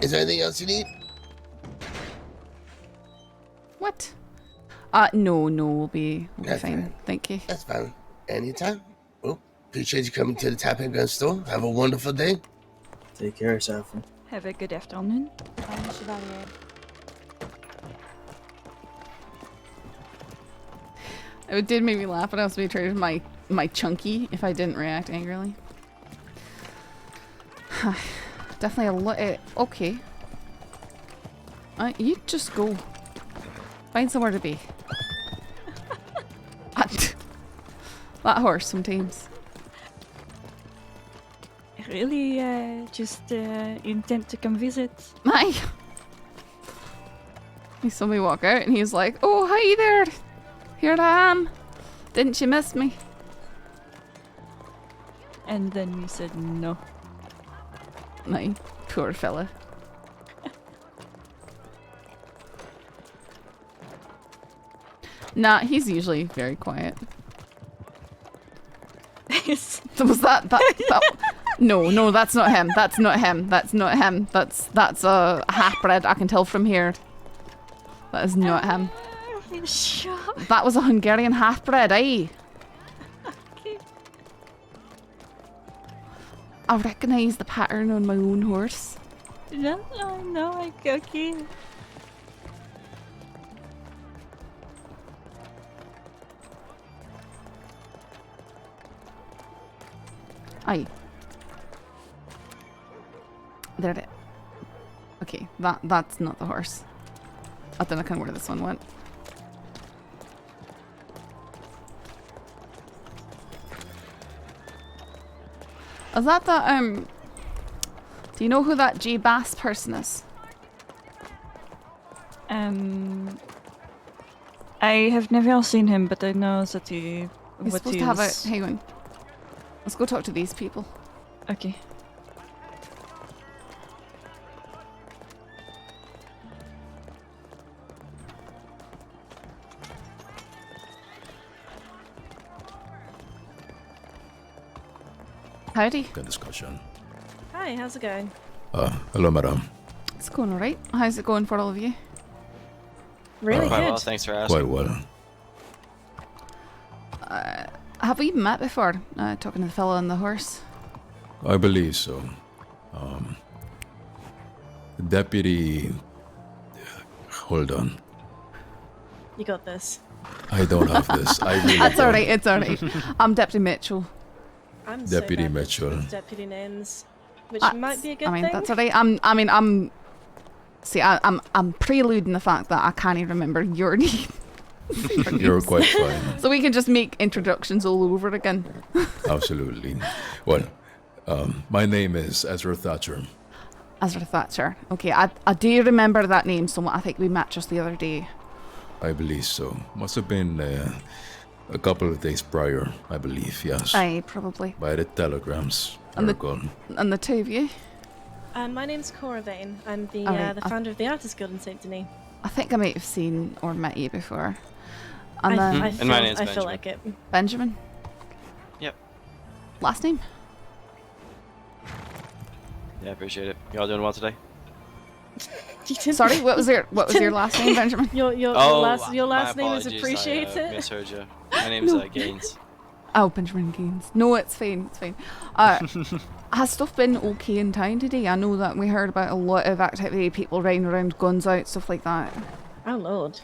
Is there anything else you need?
What? No, we'll be
That's
fine.
fine.
Thank you.
That's fine. Anytime. Well, appreciate you coming to the Tap Gun store. Have a wonderful day.
Take care, Saffron.
Have a good afternoon.
It did make me laugh, but I also betrayed my chunky if I didn't react angrily. Definitely a lot. Okay. You just go. Find somewhere to be. That horse sometimes.
Really, just intent to come visit.
Hi. He saw me walk out and he was like, "Oh, hi there. Here I am. Didn't you miss me?"
And then you said no.
My poor fella. Nah, he's usually very quiet. Was that No, that's not him. That's not him. That's not him. That's a half-bred. I can tell from here. That is not him. That was a Hungarian half-bred, eh?
Okay.
I recognise the pattern on my own horse.
No, okay.
Aye. There it is. Okay, that's not the horse. I don't know kind of where this one went. Is that the do you know who that G Bass person is?
I have never seen him, but I know that
He's supposed to have a hang on. Let's go talk to these people.
Okay.
Howdy.
Good discussion.
Hi, how's it going?
Hello, madam.
It's going alright. How's it going for all of you?
Really
Quite
good.
well,
Thanks
for asking. Quite well.
Have we met before? Talking to the fellow on the horse?
I believe so. Deputy... Hold on.
You got this.
I don't have this. I really
That's
don't.
alright, it's alright. I'm Deputy Mitchell.
I'm
Deputy
so bad
Mitchell.
with deputy names, which
That's-
might be a good
I mean,
thing.
that's alright. I'm preluding the fact that I can't even remember your name.
You're quite fine.
So we can just make introductions all over again.
Absolutely. Well, my name is Ezra Thatcher.
Ezra Thatcher. Okay, I do remember that name somewhat. I think we met just the other day.
I believe so. Must have been a couple of days prior, I believe, yes.
Aye, probably.
By the telegrams.
And
Gone.
And the two of you?
My name's Cora Vane. I'm the
Alright,
the founder of the Artists Guild in St. Denis.
I think I might have seen or met you before. And
I,
then
I, feel,
And my name's
I feel
Benjamin.
like it.
Benjamin?
Yep.
Last name?
Yeah, appreciate it. Y'all doing well today?
Sorry, what was your last name, Benjamin?
Your
Oh,
last
my
name is
apologies,
appreciate
I
it.
misheard you. My name's
No.
Gaines.
Oh, Benjamin Gaines. No, it's fine. It's fine. Has stuff been okay in town today? I know that we heard about a lot of activity, people riding around, guns out, stuff like that.
Oh lord.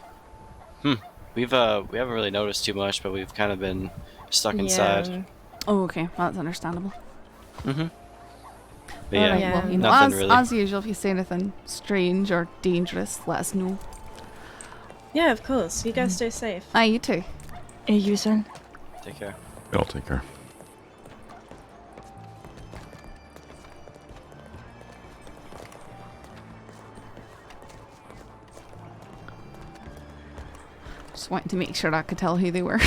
We haven't really noticed too much, but we've kind of been stuck inside.
Oh, okay. That's understandable.
Mm-hmm. But yeah,
Alright, well, you know,
nothing really.
as usual, if you see anything strange or dangerous, let us know.
Yeah, of course. You guys stay safe.
Aye, you too.
Hey, you, son.
Take care.
I'll take care.
Just wanted to make sure I could tell who they were.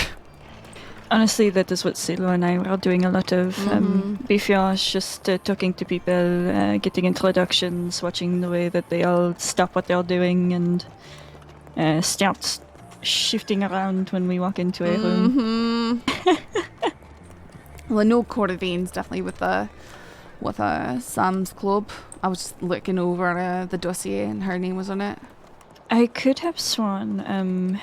Honestly, that is what Silo and I were doing a lot of. Before, just talking to people, getting introductions, watching the way that they all stop what they're doing and start shifting around when we walk into a room.
Well, I know Cora Vane's definitely with Sam's Club. I was just looking over the dossier and her name was on it.
I could have sworn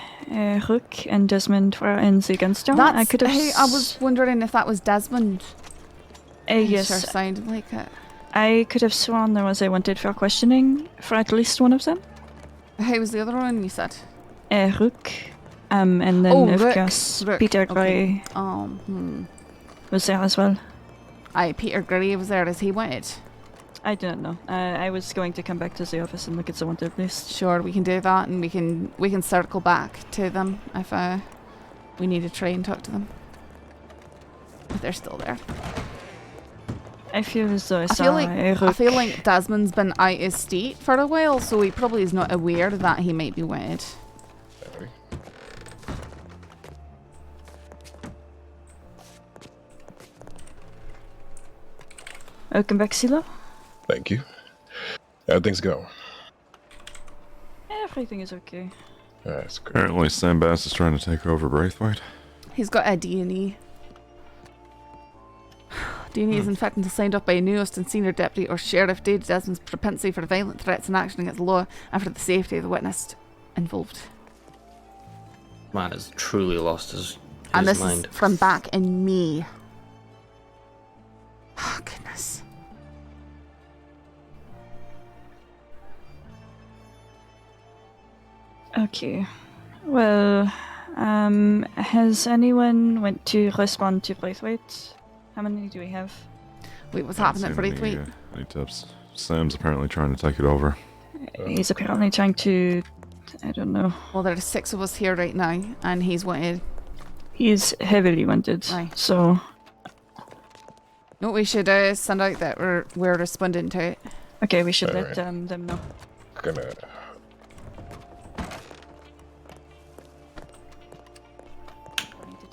Rook and Desmond were in the gunstone.
That's,
I could have.
I was wondering if that was Desmond.
Yes.
Sure sounded like it.
I could have sworn there was a wanted for questioning for at least one of them.
Who was the other one you said?
Rook. And then of
Rook.
course
Rook.
Peter
Okay.
Gray was there as well.
Aye, Peter Gray was there as he wanted.
I don't know. I was going to come back to the office and look at the wanted list.
Sure, we can do that, and we can circle back to them if we need to try and talk to them. If they're still there.
I feel as though I
feel like Desmond's been out of state for a while, so he probably is not aware that he might be wanted.
Welcome back, Silo.
Thank you. How things go?
Everything is okay.
That's great.
Apparently Sam Bass is trying to take over Braithwaite.
He's got a D&E. D&E is in fact signed up by a newest and senior deputy or sheriff due to Desmond's propensity for violent threats and action against the law and for the safety of the witness involved.
Man has truly lost his
And this
mind.
is from back in May. Oh, goodness.
Okay. Well, has anyone went to respond to Braithwaite? How many do we have?
Wait, what's
Haven't
happening at
seen
Braithwaite?
any tips. Sam's apparently trying to take it over.
He's apparently trying to... I don't know.
Well, there's 6 of us here right now, and he's wanted.
He's heavily wounded, so...
No, we should send out that we're responding to it.
Okay, we should
Alright.
let them know.
Gonna...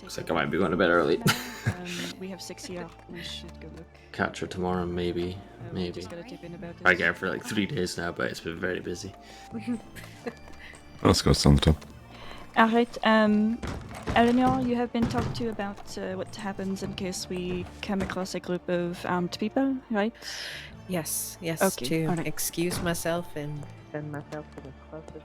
Looks like I might be going to bed early.
We have 6 here. We should go look.
Catch her tomorrow, maybe. Maybe.
Just gotta tip in about
I
it.
get her for like 3 days now, but it's been very busy.
Let's go send the tip.
Alright, Eleanor, you have been talked to about what happens in case we come across a group of armed people, right?
Yes, yes,
Okay,
to
alright.
excuse myself and send myself to the closest.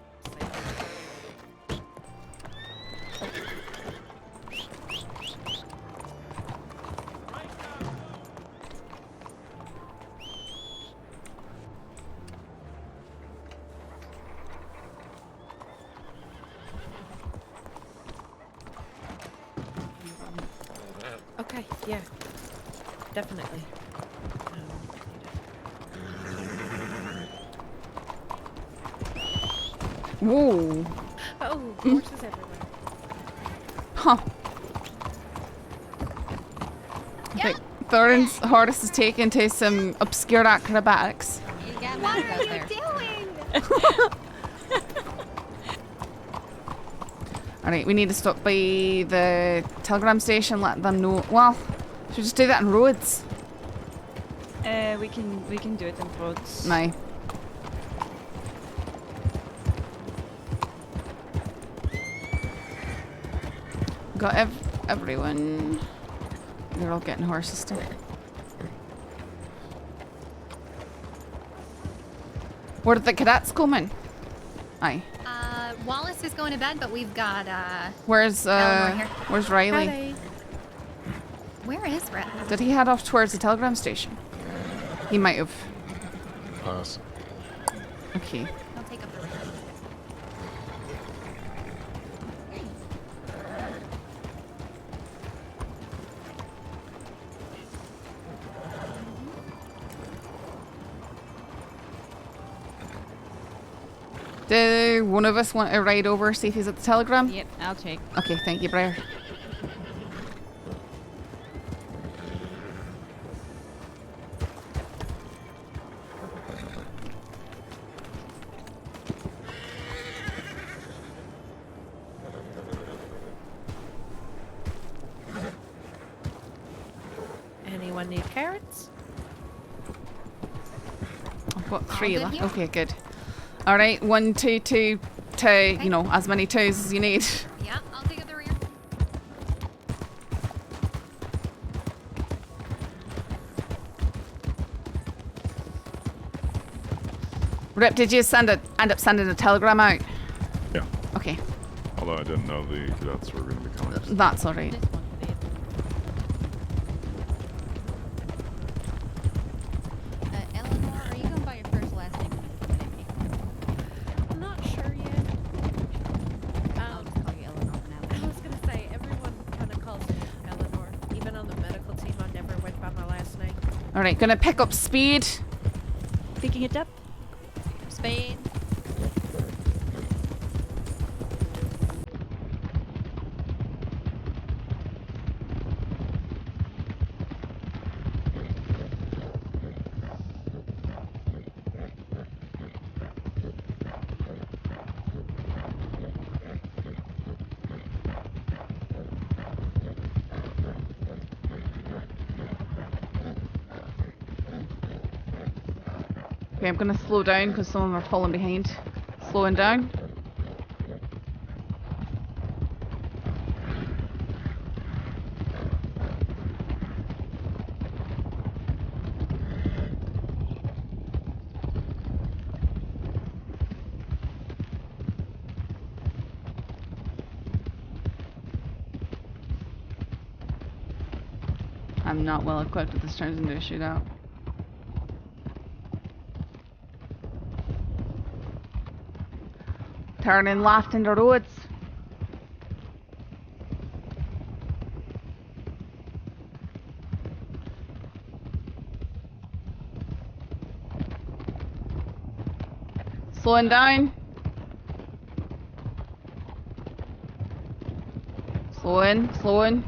Okay, yeah, definitely.
Whoa.
Oh, horses everywhere.
Huh. Okay, Thorin's horse is taken to some obscure acrobatics.
What are you doing?
Alright, we need to stop by the telegram station, let them know. Well, should we just do that in roads?
We can do it in roads.
No. Got everyone. They're all getting horses still. Where did the cadets come in? Aye.
Wallace is going to bed, but we've got
Where's
Eleanor here.
where's Riley?
Howdy. Where is Red?
Did he head off towards the telegram station? He might have.
Possible.
I'll
Okay.
take up the record.
Do one of us want to ride over, see if he's at the telegram?
Yep, I'll check.
Okay, thank you, Briar.
Anyone need carrots?
I've got
All
3
good
left.
here.
Okay, good. All right, 1, 2, 2, 2. You know, as many 2s as you need.
Yeah, I'll take up the rear.
Rip, did you end up sending a telegram out?
Yeah.
Okay,
Although I didn't know the cadets were going to be coming.
that's all right.
Eleanor, are you going by your first last name?
I'm not sure yet.
I'll just call you Eleanor for now.
I was gonna say, everyone kind of calls me Eleanor. Even on the medical team, I never went by my last name.
All right, gonna pick up speed.
Picking it up.
Spade.
Okay, I'm gonna slow down because some of them are falling behind. Slowing down. I'm not well equipped if this turns into a shootout. Turning left into roads. Slowing down. Slowing.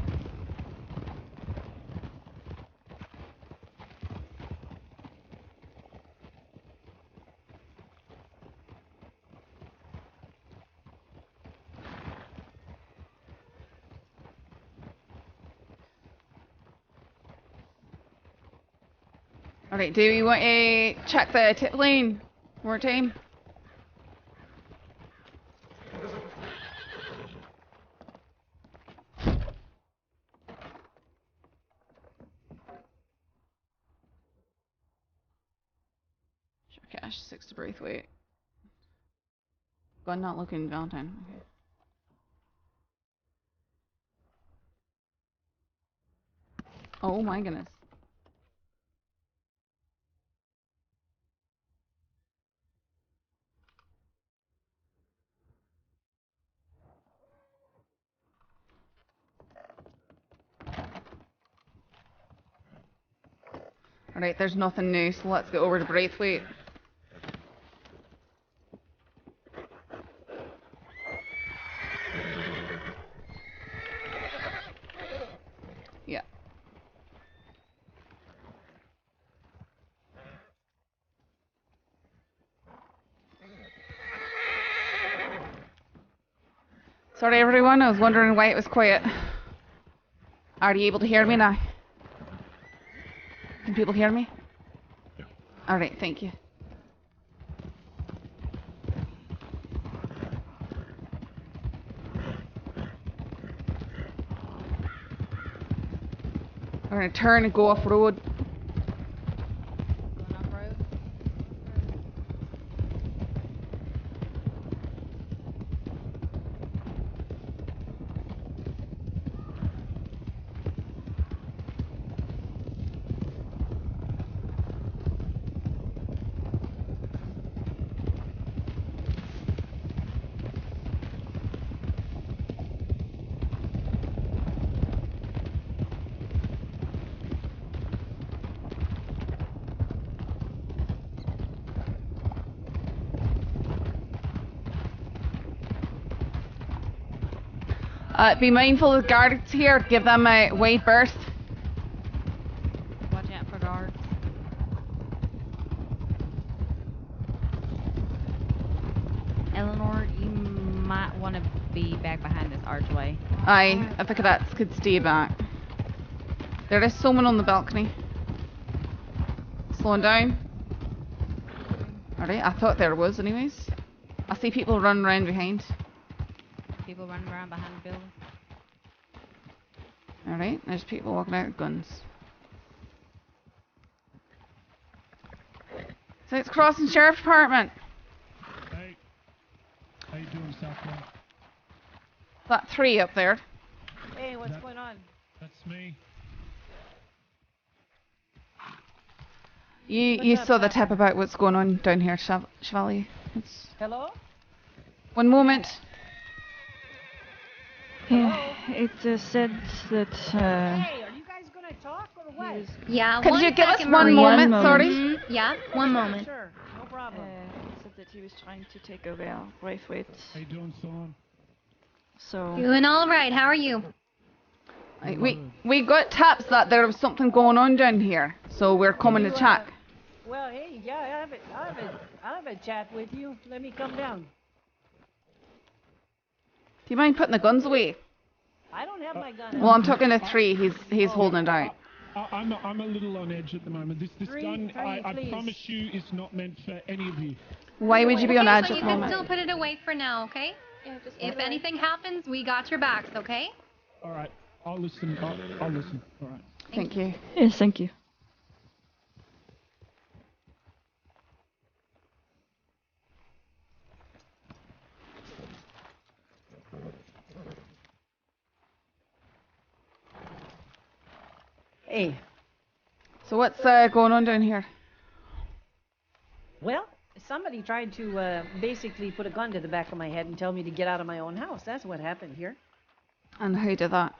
Alright, do we want to check the tip lane one more time? Sure cash, 6 to Braithwaite. Gun not looking Valentine. Okay. Oh my goodness. Alright, there's nothing new, so let's go over to Braithwaite. Yeah. Sorry everyone, I was wondering why it was quiet. Are you able to hear me now? Can people hear me?
Yeah.
Alright, thank you. We're gonna turn and go off road.
Going off road.
Be mindful of guards here. Give them a wide berth.
Watch out for guards. Eleanor, you might want to be back behind this archway.
Aye, if the cadets could stay back. There is someone on the balcony. Slowing down. Alright, I thought there was anyways. I see people running around behind.
People running around behind the building.
Alright, there's people walking out with guns. So it's crossing Sheriff's Department.
Hey. How you doing, Saffron?
That 3 up there.
Hey, what's going on?
That's me.
You
What's up,
saw the
Saffron?
tip about what's going on down here, Chevalier.
Hello?
One moment.
Yeah, it said that.
Hey, are you guys gonna talk or what?
Yeah,
Could
one
you give us
second,
one
Maria.
moment, sorry?
Mhm, yeah, one moment.
Sure, no problem.
He said that he was trying to take over Braithwaite.
How you doing, son?
So.
Doing all right. How are you?
We got taps that there was something going on down here, so we're coming to check.
Well, hey, yeah, I'll have a chat with you. Let me come down.
Do you mind putting the guns away?
I don't have my gun.
Well, I'm talking to 3. He's holding it out.
I'm a little on edge at the moment. This gun, I
please.
promise you, is not meant for any of you.
Why would you be on edge
but
at
you
the
can
moment?
still put it away for now, okay?
Yeah, just
If anything happens, we got your backs, okay?
All right, I'll listen. I'll listen. All right.
Thank you.
Yes, thank you.
Hey.
So what's going on down here?
Well, somebody tried to basically put a gun to the back of my head and tell me to get out of my own house. That's what happened here.
And who did that?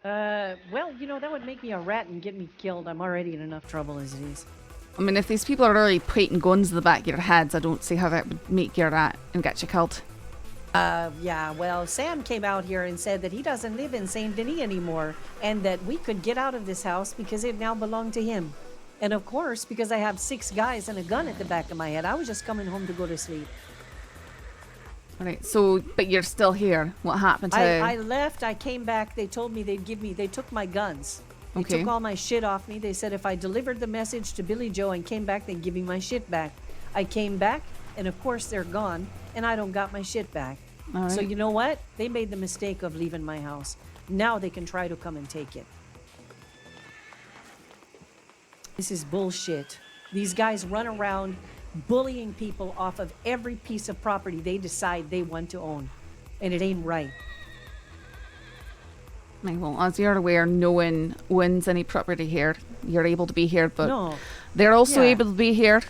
Well, you know, that would make me a rat and get me killed. I'm already in enough trouble as it is.
I mean, if these people are already pointing guns to the back of your heads, I don't see how that would make you a rat and get you killed.
Yeah, well, Sam came out here and said that he doesn't live in Saint Denis anymore and that we could get out of this house because it now belonged to him. And of course, because I have 6 guys and a gun at the back of my head, I was just coming home to go to sleep.
Alright, so, but you're still here. What happened to...
I left, I came back, they told me they took my guns. They
Okay.
took all my shit off me. They said if I delivered the message to Billy Joe and came back, they'd give me my shit back. I came back, and of course they're gone, and I don't got my shit back.
All
So
right.
you know what? They made the mistake of leaving my house. Now they can try to come and take it. This is bullshit. These guys run around bullying people off of every piece of property they decide they want to own. And it ain't right.
Right, well, as you're aware, no one owns any property here. You're able to be here, but
No.
they're also
Yeah.
able to be here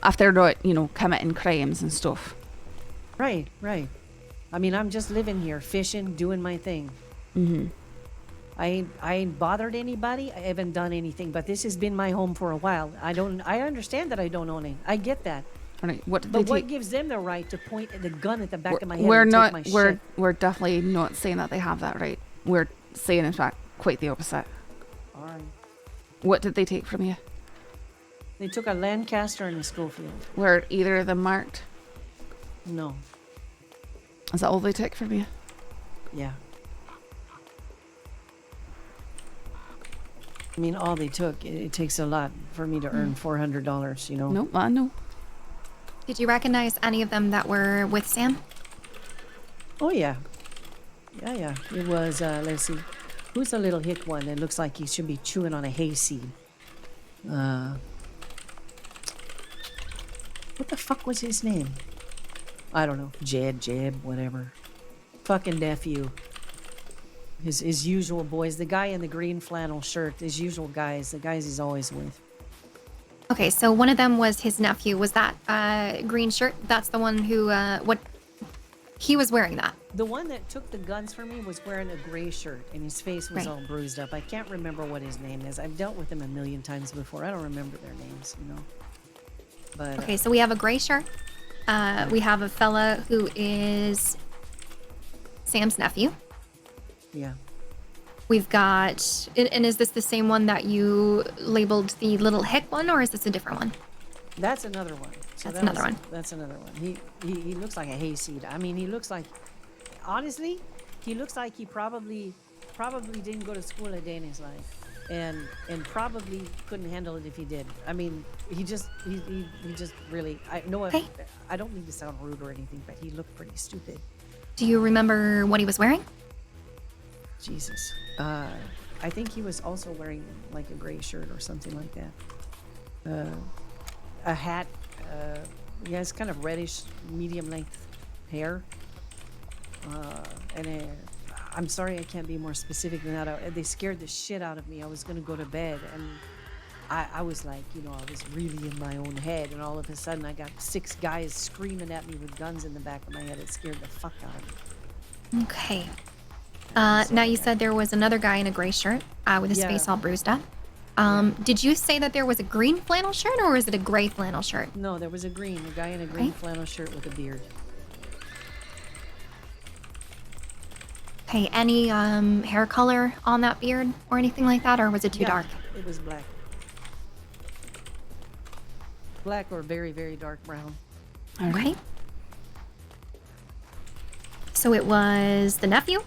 if they're not, you know, committing crimes and stuff.
Right, right. I mean, I'm just living here, fishing, doing my thing.
Mm-hmm.
I ain't bothered anybody. I haven't done anything, but this has been my home for a while. I understand that I don't own it. I get that.
All right, what did
But
they
what
take?
gives them the right to point the gun at the back of my head
We're
and
not.
take my shit?
We're definitely not saying that they have that right. We're saying, in fact, quite the opposite.
All right.
What did they take from you?
They took a Lancaster and a Schofield.
Were either of them marked?
No.
Is that all they took from you?
Yeah. I mean, all they took, it takes a lot for me to earn $400, you know?
No, I know.
Did you recognize any of them that were with Sam?
Oh, yeah. Yeah. It was, let's see. Who's the little hick one that looks like he should be chewing on a hayseed? What the fuck was his name? I don't know. Jeb, whatever. Fucking nephew. His usual boys. The guy in the green flannel shirt. His usual guys. The guys he's always with.
Okay, so one of them was his nephew. Was that green shirt? That's the one who, what? He was wearing that.
The one that took the guns from me was wearing a gray shirt, and his face was
Right.
all bruised up. I can't remember what his name is. I've dealt with them a million times before. I don't remember their names, you know. But
Okay, so we have a gray shirt. We have a fella who is Sam's nephew.
yeah.
We've got, and is this the same one that you labeled the little hick one, or is this a different one?
That's another one. So
That's another one.
That's another one. He looks like a hayseed. I mean, he looks like, honestly, he looks like he probably didn't go to school a day in his life, and probably couldn't handle it if he did. I mean, he just really. I know. I don't mean to sound rude or anything, but he looked pretty stupid.
Do you remember what he was wearing?
Jesus. I think he was also wearing like a gray shirt or something like that. A hat. He has kind of reddish, medium length hair. And I'm sorry I can't be more specific than that. They scared the shit out of me. I was going to go to bed, and I was like, you know, I was really in my own head, and all of a sudden I got 6 guys screaming at me with guns in the back of my head. It scared the fuck out of me.
Okay. Now you said there was another guy in a gray shirt with his
Yeah.
face all bruised up. Did you say that there was a green flannel shirt, or was it a gray flannel shirt?
No, there was a guy in a green flannel shirt with a beard.
Okay, any hair color on that beard or anything like that, or was it too
Yeah,
dark?
It was black. Black or very, very dark brown.
Okay. So it was the nephew,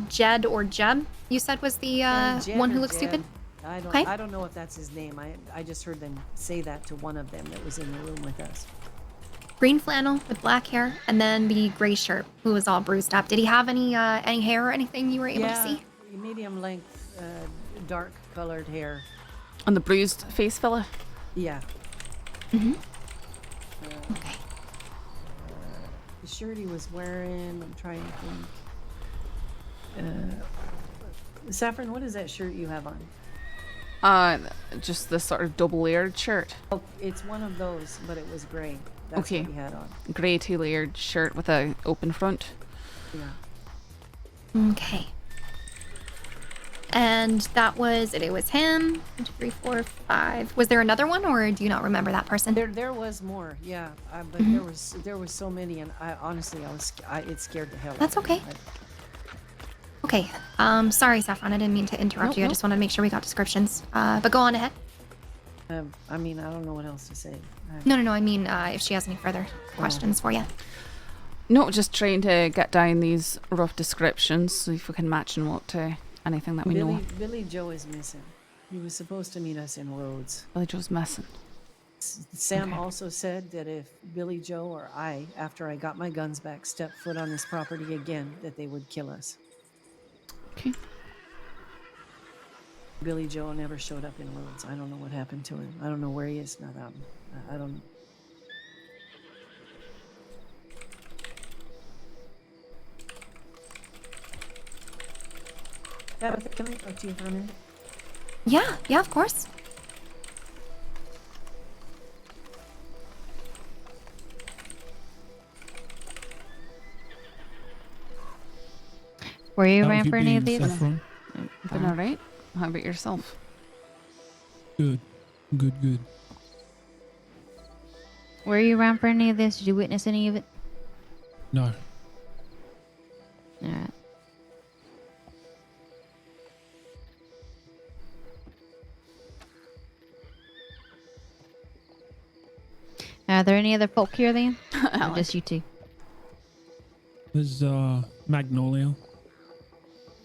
Jed or Jeb, you said was the
Jed
one
or
who looks
Jed.
stupid?
I don't know if that's his name. I just heard them say that to one of them that was in the room with us.
Green flannel with black hair, and then the gray shirt who was all bruised up. Did he have any hair or anything you were able to see?
Medium length, dark colored hair.
And the bruised face fella?
Yeah.
Mm-hmm.
Okay. The shirt he was wearing, I'm trying to think. Saffron, what is that shirt you have on?
Just this sort of double-layered shirt.
Oh, it's one of those, but it was gray. That's
Okay.
what he had on.
Grey two-layered shirt with a open front.
Yeah.
Okay. And that was it. It was him. 1, 2, 3, 4, 5. Was there another one, or do you not remember that person?
There was more, yeah. But there was so many, and I honestly, it scared the hell out of me.
That's okay. Okay. Sorry, Saffron. I didn't mean to interrupt you. I just wanted to make sure we got descriptions. But go on ahead.
I mean, I don't know what else to say.
No. I mean, if she has any further questions for you.
No, just trying to get down these rough descriptions, see if we can match them up to anything that we know.
Billy Joe is missing. He was supposed to meet us in Rhodes.
Billy Joe's missing.
Sam also said that if Billy Joe or I, after I got my guns back, stepped foot on this property again, that they would kill us.
Okay.
Billy Joe never showed up in Rhodes. I don't know what happened to him. I don't know where he is now. I don't know. Tabitha, can I talk to you for a minute?
Yeah, of course.
Were you around for any of these?
Been alright? How about yourself?
Good.
Were you around for any of this? Did you witness any of it?
No.
Alright. Are there any other folk here then? Or just you two?
There's Magnolia.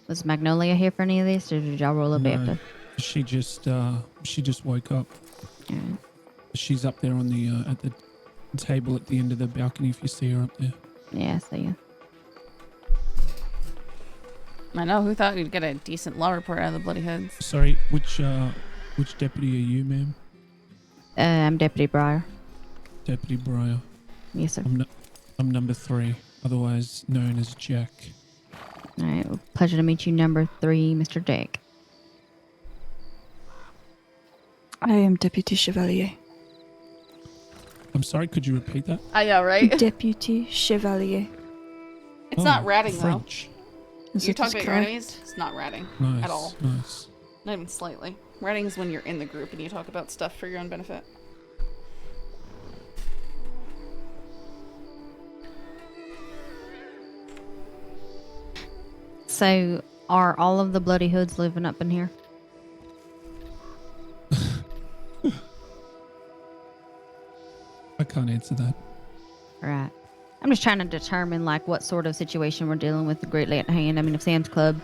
Was Magnolia here for any of this, or did y'all roll up after?
She just woke up.
Alright.
She's up there on the at the table at the end of the balcony. If you see her up there.
Yeah, I see you.
I know. Who thought we'd get a decent law report out of the bloody hoods?
Sorry, which deputy are you, ma'am?
I'm Deputy Briar.
Deputy Briar.
Yes, sir.
I'm number 3, otherwise known as Jack.
All right. Well, pleasure to meet you, number 3, Mr. Jack.
I am Deputy Chevalier.
I'm sorry, could you repeat that?
Yeah, right?
Deputy Chevalier.
It's not ratting,
French.
though. You talk about your enemies, it's not ratting
Nice,
at all.
nice.
Not even slightly. Ratting is when you're in the group and you talk about stuff for your own benefit.
So, are all of the bloody hoods living up in here?
I can't answer that.
Right. I'm just trying to determine, like, what sort of situation we're dealing with the greatly at hand. I mean, if Sam's Club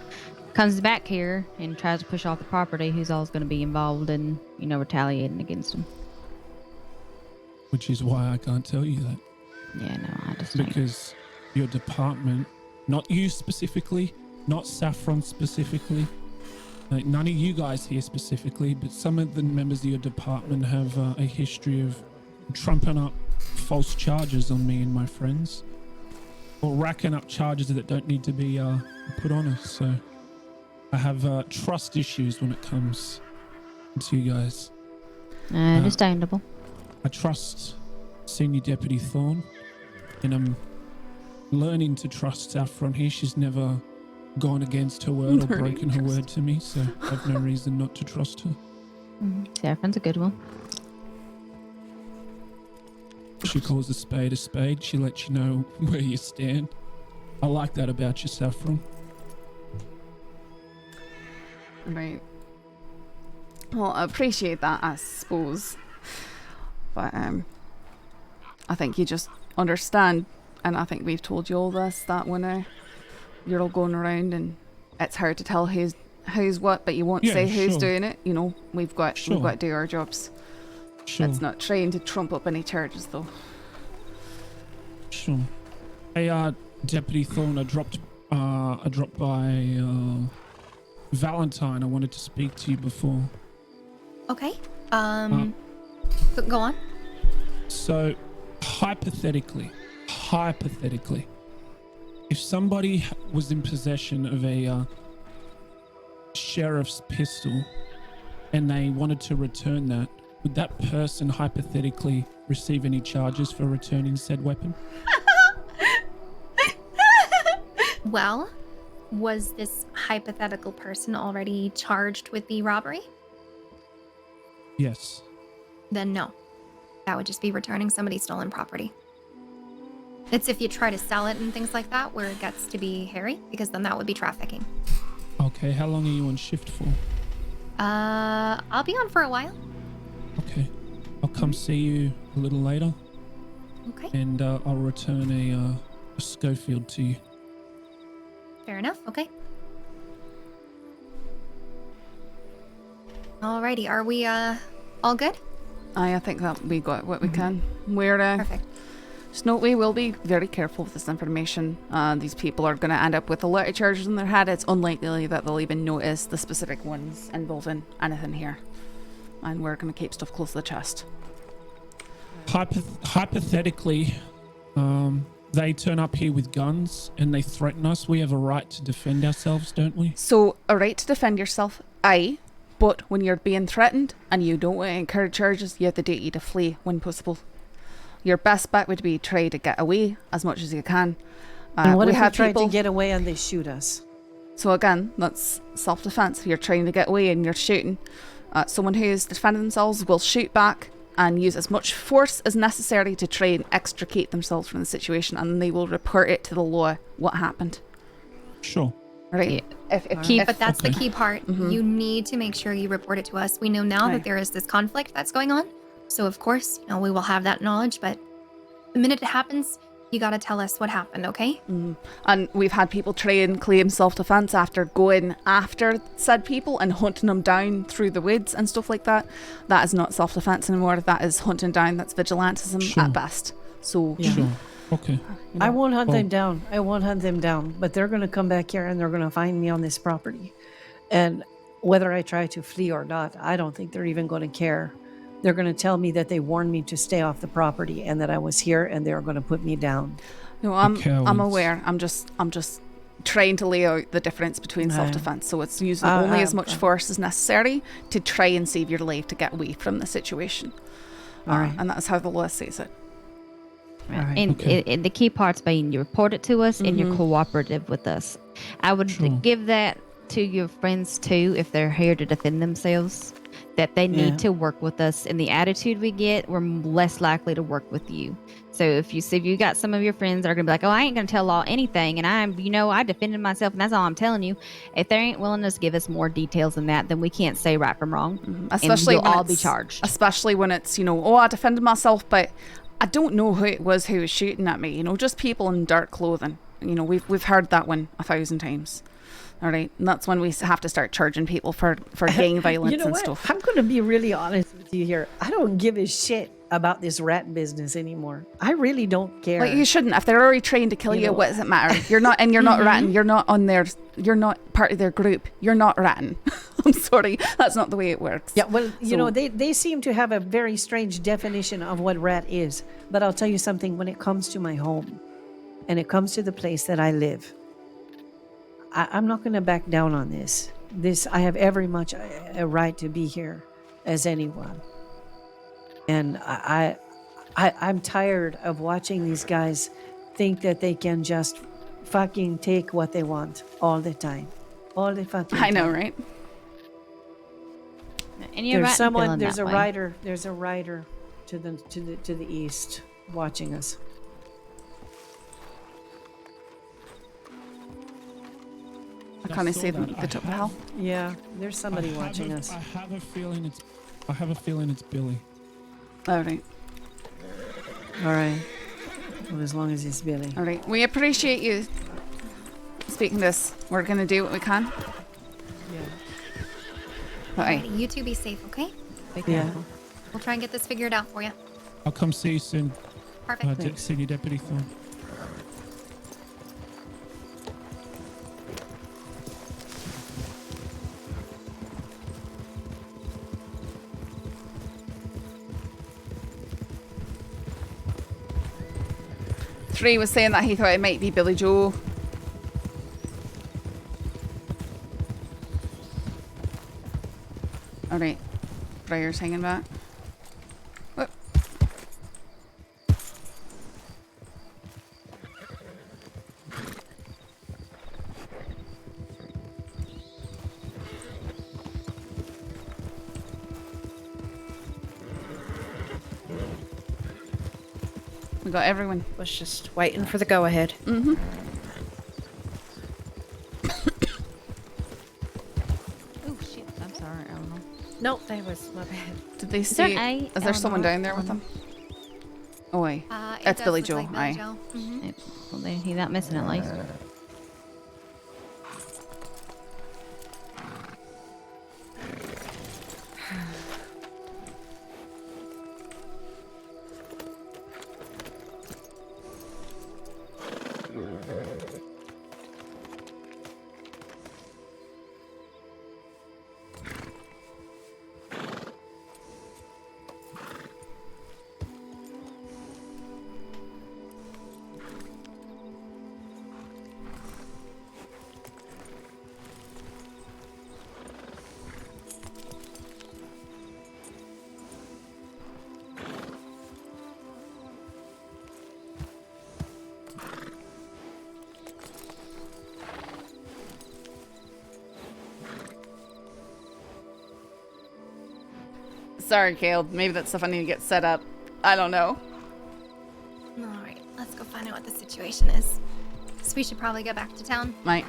comes back here and tries to push off the property, who's all's going to be involved in, you know, retaliating against him?
Which is why I can't tell you that.
Yeah, no, I just
Because your department, not you specifically, not Saffron specifically, like none of you guys here specifically, but some of the members of your department have a history of trumping up false charges on me and my friends, or racking up charges that don't need to be put on us. So I have trust issues when it comes to you guys.
Understandable.
I trust Senior Deputy Thorne, and I'm learning to trust Saffron here. She's never gone against her word or broken her word to me, so I have no reason not to trust her.
Saffron's a good one.
She calls a spade. She lets you know where you stand. I like that about you, Saffron.
Right. Well, I appreciate that, I suppose. But I think you just understand, and I think we've told you all this, that when you're all going around and it's hard to tell who's who's what, but you won't
Yeah,
say who's
sure.
doing it. You know, we've got
Sure.
to do our jobs.
Sure.
It's not trying to trump up any charges, though.
Sure. Hey, Deputy Thorne, I dropped by Valentine. I wanted to speak to you before.
Okay. Go on.
So, hypothetically, if somebody was in possession of a sheriff's pistol and they wanted to return that, would that person hypothetically receive any charges for returning said weapon?
Well, was this hypothetical person already charged with the robbery?
Yes.
Then no. That would just be returning somebody's stolen property. It's if you try to sell it and things like that where it gets to be hairy, because then that would be trafficking.
Okay, how long are you on shift for?
I'll be on for a while.
Okay. I'll come see you a little later.
Okay.
And I'll return a Schofield to you.
Fair enough. Okay. Alrighty. Are we all good?
I think that we got what we can. We're
Perfect.
Snow, we will be very careful with this information. These people are going to end up with a lot of charges in their head. It's unlikely that they'll even notice the specific ones involving anything here. And we're going to keep stuff close to the chest.
Hypothetically, they turn up here with guns and they threaten us. We have a right to defend ourselves, don't we?
So, a right to defend yourself, aye. But when you're being threatened and you don't want to incur charges, you have the duty to flee when possible. Your best bet would be try to get away as much as you can.
And what if we try to get away and they shoot us?
So again, that's self-defense. You're trying to get away and you're shooting. Someone who is defending themselves will shoot back and use as much force as necessary to try and extricate themselves from the situation, and they will report it to the law what happened.
Sure.
Right.
Yeah. But that's the key part.
Mhm.
You need to make sure you report it to us. We know now that there is this conflict that's going on. So of course, we will have that knowledge, but the minute it happens, you got to tell us what happened, okay?
And we've had people try and claim self-defense after going after said people and hunting them down through the woods and stuff like that. That is not self-defense anymore. That is hunting down. That's vigilantism at best. So
Sure. Okay.
I won't hunt them down. I won't hunt them down. But they're going to come back here and they're going to find me on this property. And whether I try to flee or not, I don't think they're even going to care. They're going to tell me that they warned me to stay off the property and that I was here and they were going to put me down.
No, I'm aware. I'm just trying to lay out the difference between self-defense. So it's using only as much force as necessary to try and save your life to get away from the situation.
All right.
And that's how the law says it.
Right. And the key part's being you report it to us and you're cooperative with us. I would give that to your friends too if they're here to defend themselves, that they need to work with us. And the attitude we get, we're less likely to work with you. So if you got some of your friends that are gonna be like, oh, I ain't gonna tell law anything, and I defended myself, and that's all I'm telling you. If they ain't willing to give us more details than that, then we can't say right from wrong.
Especially
and
when
you'll all be
it's-
charged.
Especially when it's, oh, I defended myself, but I don't know who it was who was shooting at me. Just people in dark clothing. We've heard that one 1,000 times. All right, and that's when we have to start charging people for gang violence
You know
and
what?
stuff.
I'm going to be really honest with you here. I don't give a shit about this rat business anymore. I really don't care.
Like, you shouldn't. If they're already trying to kill you, what does it matter? You're not, and you're not ratting. You're not on their. You're not part of their group. You're not ratting. I'm sorry, that's not the way it works.
Yeah, well, they seem to have a very strange definition of what rat is. But I'll tell you something. When it comes to my home, and it comes to the place that I live, I'm not going to back down on this. I have every much a right to be here as anyone. And I'm tired of watching these guys think that they can just fucking take what they want all the time. All the fucking time.
I know, right?
And you're
there's a
way.
rider. There's a rider to the east watching us.
I can't see the top hill.
Yeah, there's somebody watching us.
I have a feeling it's Billy.
All right.
All right. Well, as long as it's Billy.
All right. We appreciate you speaking this. We're going to do what we can.
Yeah.
Bye.
Alrighty, you two be safe, okay?
Yeah.
We'll try and get this figured out for you.
I'll come see you soon.
Perfect.
Senior Deputy Thorne.
Trey was saying that he thought it might be Billy Joe. Alright. Briar's hanging back. Whoop. We got everyone.
Was just waiting for the go ahead.
Mm-hmm.
Oh shit! I'm sorry, Eleanor.
No, that was my bad.
Did they
Is there
see?
an A,
Is there someone
Eleanor,
down there with
on-
them? Oh, aye.
It
That's
does
Billy
look
Joe.
like Billy
Aye.
Joe. Mhm.
Yep. Well, then he's not missing at least.
Sorry, Caleb. Maybe that's stuff I need to get set up. I don't know.
Alright, let's go find out what the situation is. So we should probably go back to town.
Might.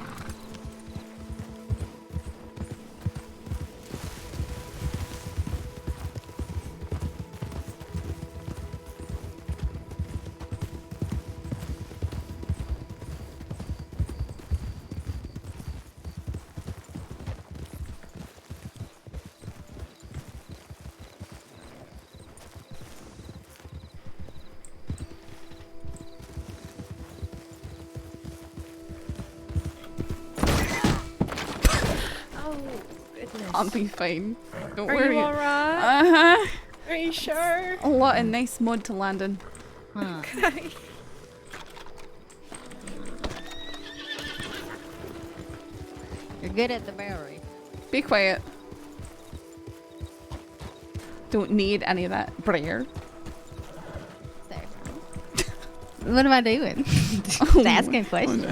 I'll be fine. Don't
Are
worry.
you alright?
Uh-huh.
Are you sure?
A lot of nice mud to land in.
Okay.
You're good at the berry.
Be quiet. Don't need any of that. Briar.
What am I doing? Just asking questions.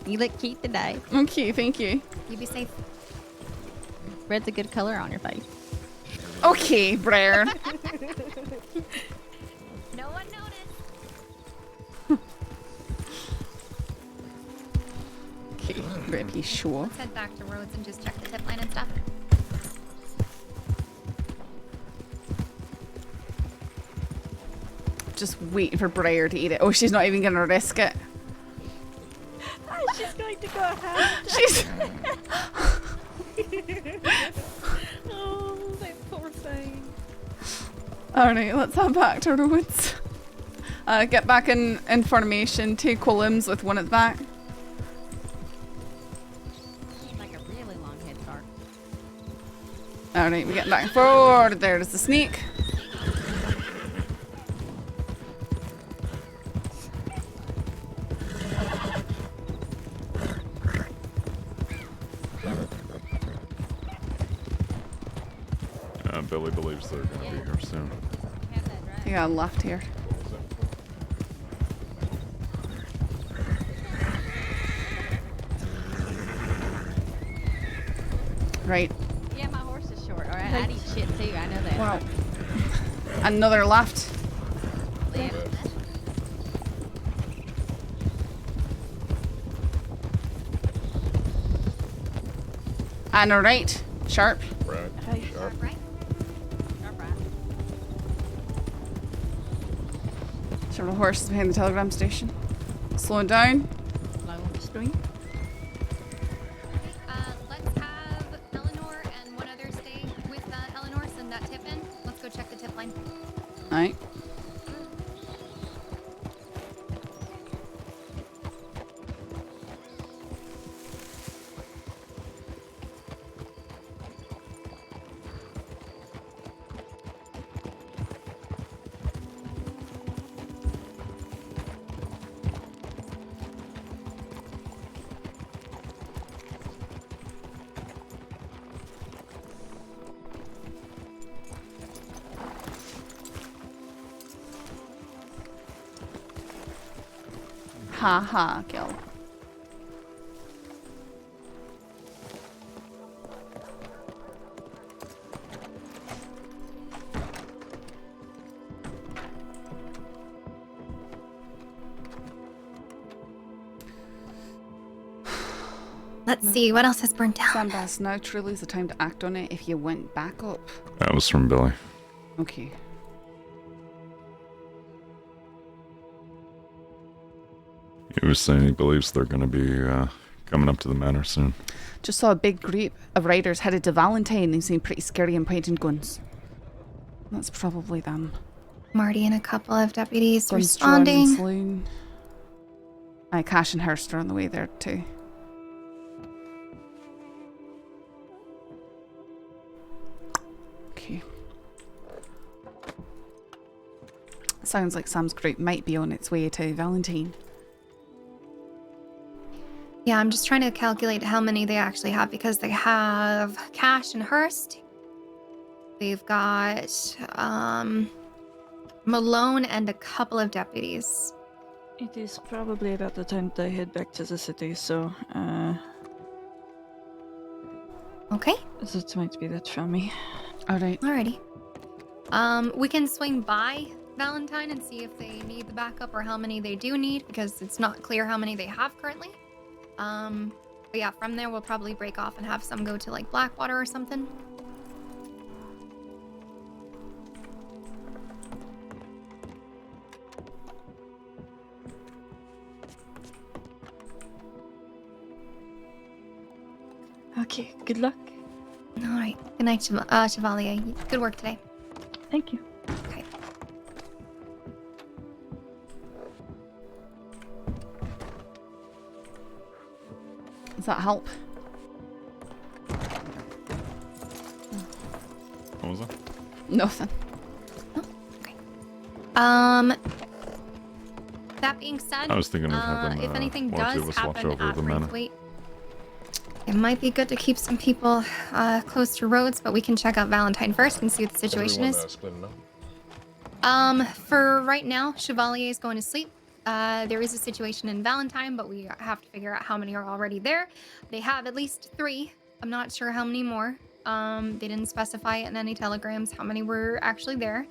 You look cute today.
Okay, thank you.
You be safe.
Red's a good color on your face.
Okay, Briar.
No one noticed.
Okay, Red, you sure?
Let's head back to Rhodes and just check the tip line and stuff.
Just waiting for Briar to eat it. Oh, she's not even gonna risk it.
She's going to go ahead.
She's.
Oh, that poor thing.
Alright, let's head back to Rhodes. Get back in formation. 2 columns with one at the back.
Like a really long head start.
Alright, we get back forward. There's the sneak.
Billy believes they're going to be here soon.
I think I left here. Right.
Yeah, my horse is short. Alright, I eat shit too. I know that.
Wow. Another left.
Yeah.
And a right. Sharp.
Right. Sharp.
Several horses behind the telegram station. Slowing down.
doing.
Let's have Eleanor and one other stay with Eleanor. Send that tip in. Let's go check the tip line.
All right. Ha ha, kill.
Let's see, what else has burnt down?
Sandbass, now truly is the time to act on it if you went back up.
That was from Billy.
Okay.
He was saying he believes they're going to be coming up to the manor soon.
Just saw a big group of riders headed to Valentine. They seem pretty scary and pointing guns. That's probably them.
Marty and a couple of deputies
Guns drawn in
responding.
saloon. Cash and Hurst are on the way there too. Okay. Sounds like Sam's group might be on its way to Valentine.
Yeah, I'm just trying to calculate how many they actually have because they have Cash and Hurst. They've got Malone and a couple of deputies.
It is probably about the time they head back to the city, so
okay.
That might be that for me.
Alright.
Alrighty. We can swing by Valentine and see if they need the backup or how many they do need because it's not clear how many they have currently. But yeah, from there we'll probably break off and have some go to like Blackwater or something.
Okay, good luck.
Alright. Good night, Chevalier. Good work today.
Thank you.
Okay.
Does that help?
What was that?
Nothing.
That being said,
I was thinking of having
if anything
one or two
does
of us watch
happen
over
at
the manor.
Braithwaite, it might be good to keep some people close to roads, but we can check out Valentine first and see what the situation
Everyone,
is.
splitting up?
For right now, Chevalier is going to sleep. There is a situation in Valentine, but we have to figure out how many are already there. They have at least 3. I'm not sure how many more. They didn't specify in any telegrams how many were actually there.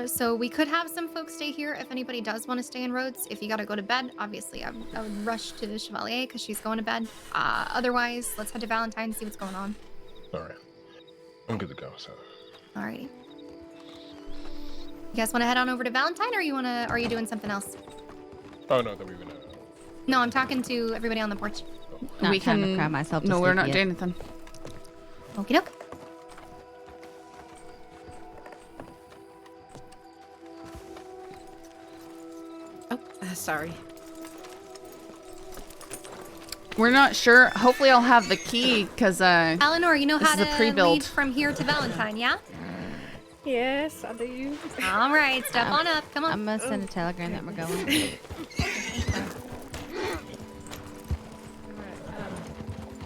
So we could have some folks stay here if anybody does want to stay in Rhodes. If you gotta go to bed, obviously I would rush to Chevalier because she's going to bed. Otherwise, let's head to Valentine and see what's going on.
Alright. I'm good to go, so.
Alrighty. You guys want to head on over to Valentine, or are you doing something else?
Oh, no, that we were gonna.
No, I'm talking to everybody on the porch.
Not
we
trying
can
to cry myself to
No, we're
sleep
not
yet.
doing anything.
Okie doke.
Oh, sorry.
We're not sure. Hopefully I'll have the key because
Eleanor, you know
this
how
is a
to
pre-build.
lead from here to Valentine, yeah?
Yes, I do.
All right, step on up. Come on.
I'm gonna send a telegram that we're going.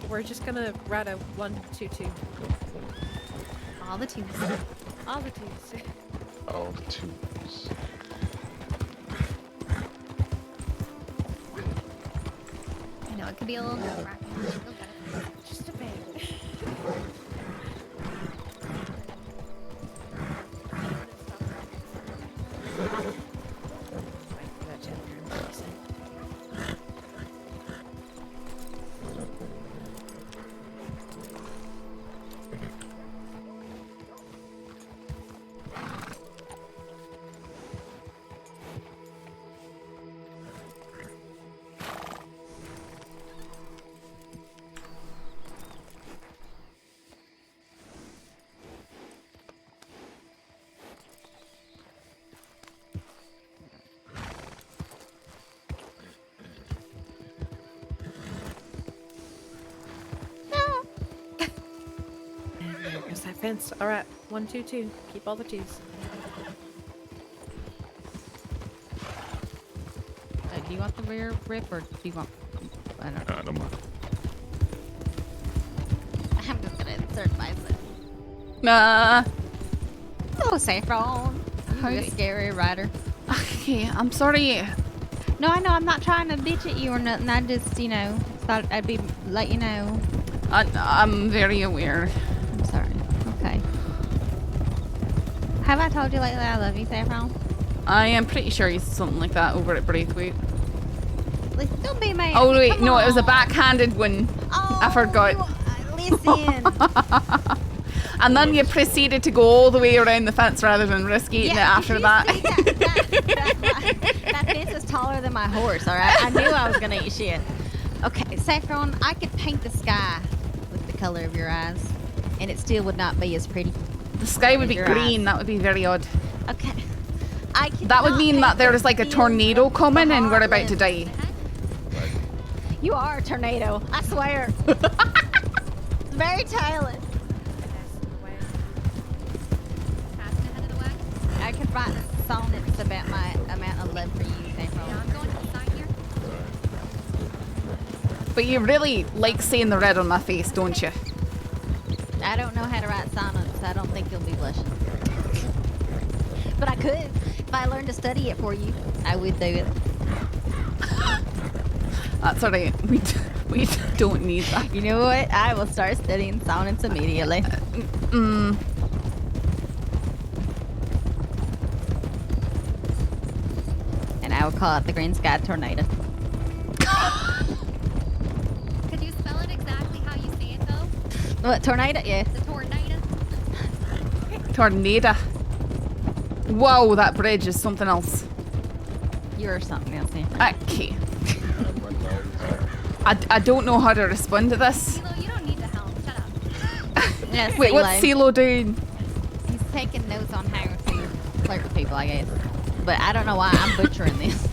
We're just gonna ride a 1-2-2.
All the twos.
All the twos.
All the twos.
I know, it could be a little nerve-wracking. You'll get it.
Just a bit. There's that fence. All right, 1, 2, 2. Keep all the 2s.
Do you want the rear rip or do you want? I don't know.
I don't mind.
I'm just gonna insert myself.
Nah.
Oh, Saffron. You're a scary rider.
Okay, I'm sorry.
No, I know. I'm not trying to bitch at you or nothing. I just, you know, thought I'd be let you know.
I'm very aware.
I'm sorry. Okay. Have I told you lately I love you, Saffron?
I am pretty sure you said something like that over at Braithwaite.
Listen, don't be mad.
Oh wait,
Come
no,
on.
it was a backhanded one.
Oh,
I forgot.
Listen.
And then you proceeded to go all the way around the fence rather than risk eating it after that.
That fence is taller than my horse, alright? I knew I was gonna eat shit. Okay, Saffron, I could paint the sky with the color of your eyes, and it still would not be as pretty.
The sky would be
your
green.
eyes.
That would be very odd.
Okay.
That would mean that there is like a tornado coming and we're about to die.
You are a tornado, I swear. It's very talented. I could write sonnets about my amount of love for you, Saffron. I'm going to the side here.
But you really like seeing the red on my face, don't you?
I don't know how to write sonnets. I don't think you'll be blushing. But I could. If I learned to study it for you, I would do it.
That's alright. We don't need that.
You know what? I will start studying sonnets immediately. And I will call it the Green Sky Tornado.
Could you spell it exactly how you say it, though?
What, tornado? Yeah.
The tornado?
Tornado. Whoa, that bridge is something else.
You're something else,
Okay. I don't know how to respond to this.
CeeLo, you don't need the help. Shut up.
Yes,
Wait, what's CeeLo doing?
He's taking notes on how to flirt with people, I guess. But I don't know why I'm butchering this.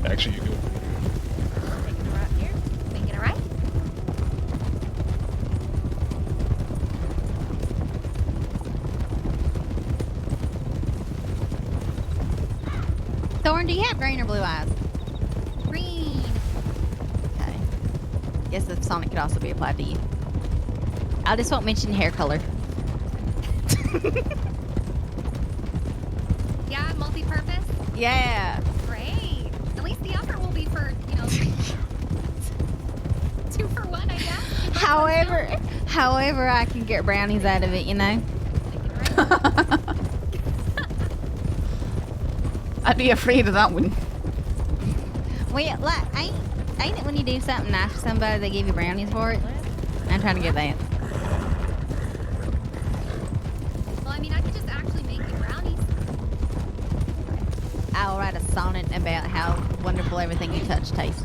Actually, you do.
Making it right here. Making it right.
Thorn, do you have green or blue eyes?
Green.
Okay. Guess the sonnet could also be applied to you. I just won't mention hair color.
Yeah, multi-purpose.
Yeah.
Great. At least the upper will be for, you know, 2 for 1, I guess.
However, I can get brownies out of it, you know.
I'd be afraid of that one.
Well, like, ain't it when you do something nice for somebody, they give you brownies for it? I'm trying to get that.
Well, I mean, I could just actually make you brownies.
I'll write a sonnet about how wonderful everything you touch tastes.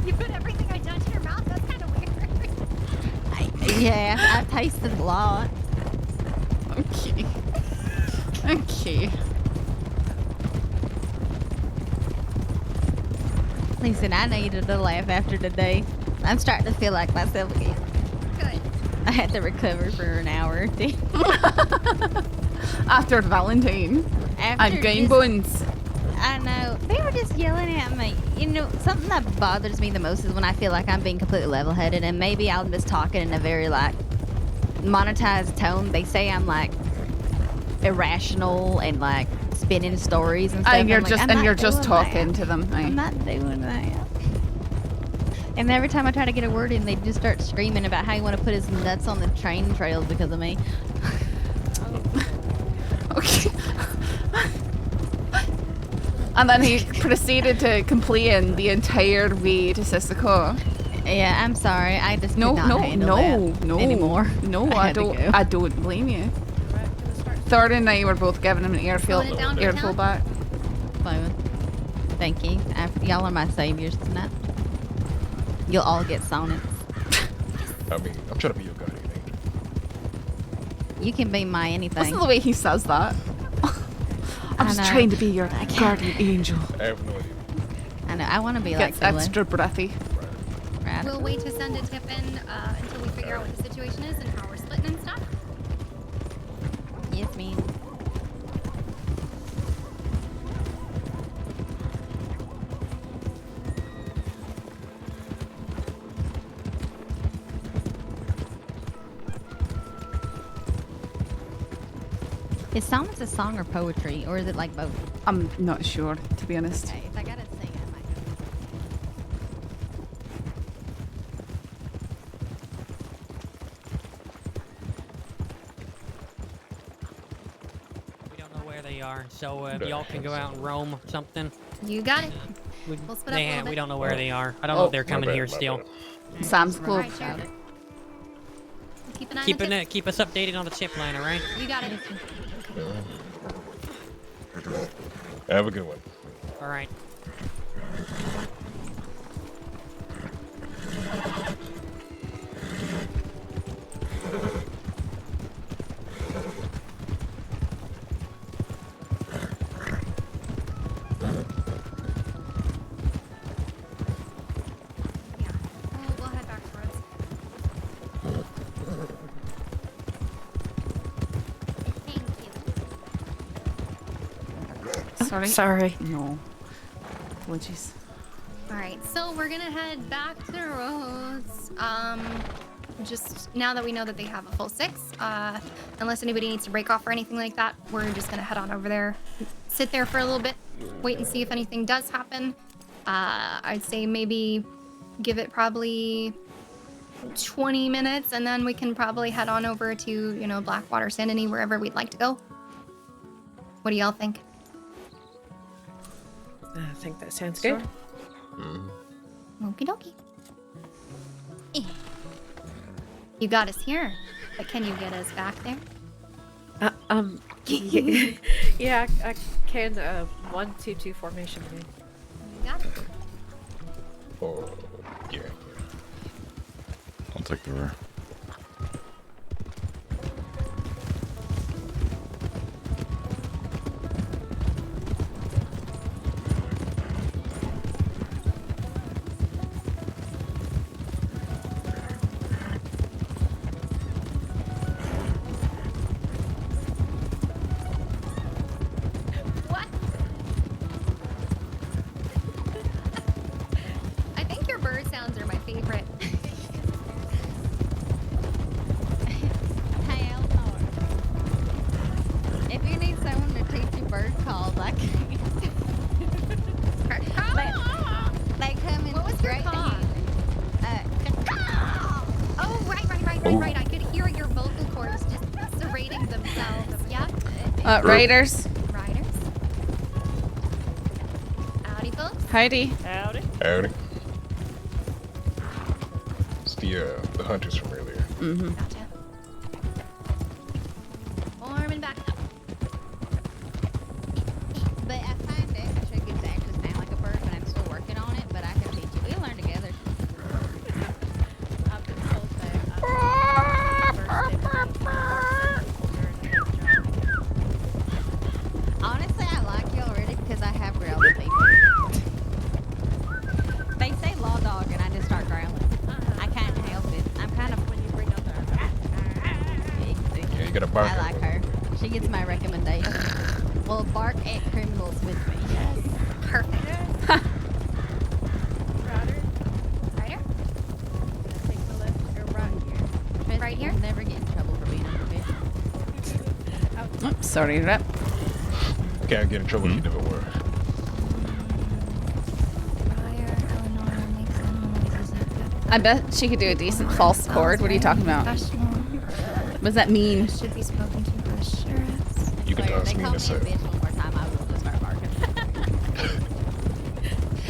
You put everything I touch in your mouth? That's kind of weird.
Yeah, I've tasted a lot.
Okay. Okay.
Listen, I needed a laugh after today. I'm starting to feel like myself again.
Good.
I had to recover for an hour or two.
After Valentine. And Gain Bones.
I know. They were just yelling at me. You know, something that bothers me the most is when I feel like I'm being completely level-headed and maybe I'm just talking in a very, like, monetized tone. They say I'm, like, irrational and, like, spinning stories and stuff.
And you're
I'm
just
like, I'm not doing
talking
that.
to them.
I'm not doing that. And every time I try to get a word in, they just start screaming about how you want to put his nuts on the train trails because of me.
Okay. And then he proceeded to complain the entire way to Sisika.
Yeah, I'm sorry. I just could not handle that anymore.
No,
I
I
had to
don't.
go.
I don't blame you. Third and I were both giving him an earful back.
Fine. Thank you. Y'all are my saviors tonight. You'll all get sonnets.
I mean, I'm trying to be your guardian angel.
You can be my anything.
Listen to the way he says that. I'm just trying to be your guardian angel.
I have no idea.
I know. I want to be like
Gets extra breathy.
Right.
We'll wait to send a tip in until we figure out what the situation situation is and how we're splitting and stuff?
Yes, ma'am. Is sonnets a song or poetry, or is it like both?
I'm not sure, to be honest.
Okay, if I gotta sing it, I might
We don't know where they are, so y'all can go out and roam something.
You got it. We'll split up a little bit.
We don't know where they are. I don't know if they're coming here still.
Sam's Club.
Alright, sure. Keep an eye on the tip.
Keep us updated on the tip line, alright?
You got it.
Have a good one.
Alright.
We'll head back towards.
Sorry?
Sorry.
No. Apologies.
Alright, so we're gonna head back to the roads. Just now that we know that they have a full 6, unless anybody needs to break off or anything like that, we're just gonna head on over there, sit there for a little bit, wait and see if anything does happen. I'd say maybe give it probably 20 minutes, and then we can probably head on over to, you know, Blackwater, Sanity, wherever we'd like to go. What do y'all think?
I think that sounds good.
Okie dokie. You got us here, but can you get us back there?
Yeah, I can. 1-2-2 formation. Man.
You got it.
Oh, yeah.
I'll take the rear.
I think your bird sounds are my favorite.
Hey, Eleanor. If you need someone to teach you bird calls, I can. They come in.
What was your
great
call? Oh, right. I could hear your vocal cords just serrating themselves. Yeah.
Riders.
Riders. Howdy, folks.
Heidi.
Howdy.
Howdy. It's the hunters from earlier.
Mm-hmm.
Gotcha. Warming back up.
But I find it, I should get to actually sound like a bird, but I'm still working on it. But I can teach you. We learn together.
I've been told that
Honestly, I like you already because I have growled at people. They say law dog, and I just start growling. I can't help it. I'm kind of
when you bring up the.
Yeah, you gotta bark.
I like her. She gets my recommendation. Well, bark at criminals with me. Yes.
Perfect.
Ryder? Take the left or right here.
Right here?
You'll never get in trouble for being unprofessional.
Oops, sorry, Rep.
Can't get in trouble if you never were.
I bet she could do a decent false chord. What are you talking about? What does that mean?
Should be spoken to for assurance.
You can ask
They
me
call
in
me
a
a
sec.
bitch one more time, I will just start barking.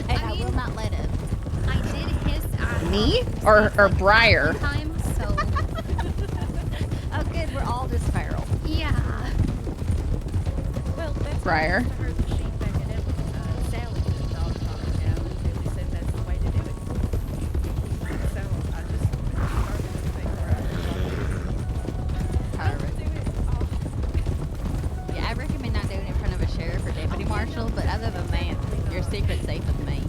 And I will not let it.
I did hiss at
Me? Or Briar?
one time, so
Oh, good. We're all just feral.
yeah.
Well, that's
Briar.
I heard the sheep back in Sally did a dog talk now. They said that's the way to do it. So I just started to think
Yeah, I recommend not doing it in front of a sheriff or deputy marshal, but other than that, your secret's safe with me.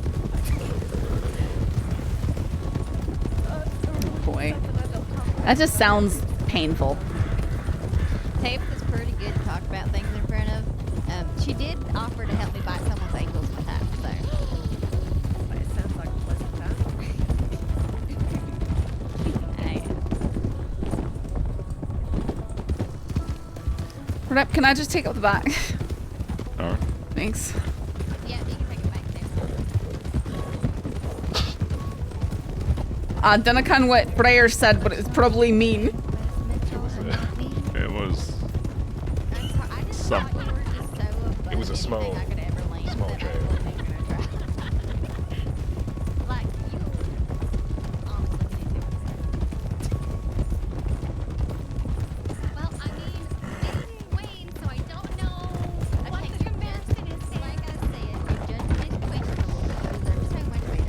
Oh boy. That just sounds painful.
Tape is pretty good to talk about things in front of. She did offer to help me bite someone's ankles one time, so.
But it sounds like a pleasant time.
Rep, can I just take up the back?
Alright.
Thanks.
Yeah, you can take it back now.
I don't know what Briar said, but it's probably mean.
It was something.
It was a small change.
Well, I mean, maybe Wayne, so I don't know what the comparison is.
Like I said, your judgment is questionable because every time Wayne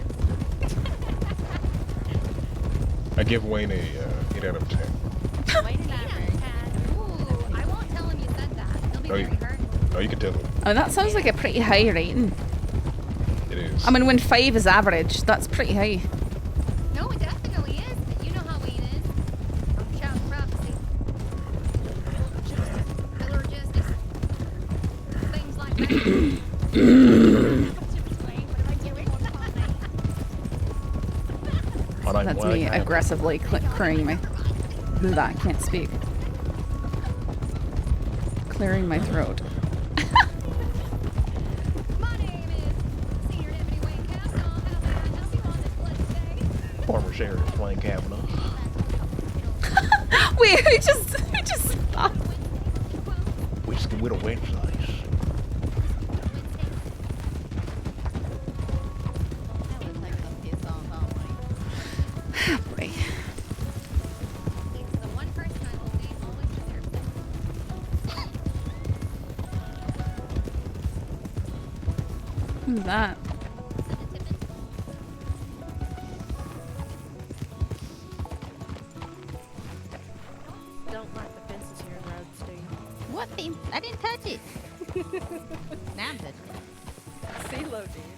I give Wayne a 8 out of 10.
Wayne and I
Ooh, I won't tell him you said that. He'll be
Oh,
very hurt.
Oh, you can tell him.
Oh, that sounds like a pretty high rating.
It is.
I mean, when 5 is average, that's pretty high.
No, it definitely is, but you know how Wayne is. I'm shouting prophecy. Pillar of justice. Things like that.
That's me aggressively clearing my... I can't speak. Clearing my throat.
Former Sheriff Wayne Kavanaugh.
Wait, we just stopped.
Whiskey with a wet face.
Boy.
He's the one person I will say always deserves it.
Who's that?
Don't like the fences here in roads, do you?
What fence? I didn't touch it. Now I'm touching it.
CeeLo did.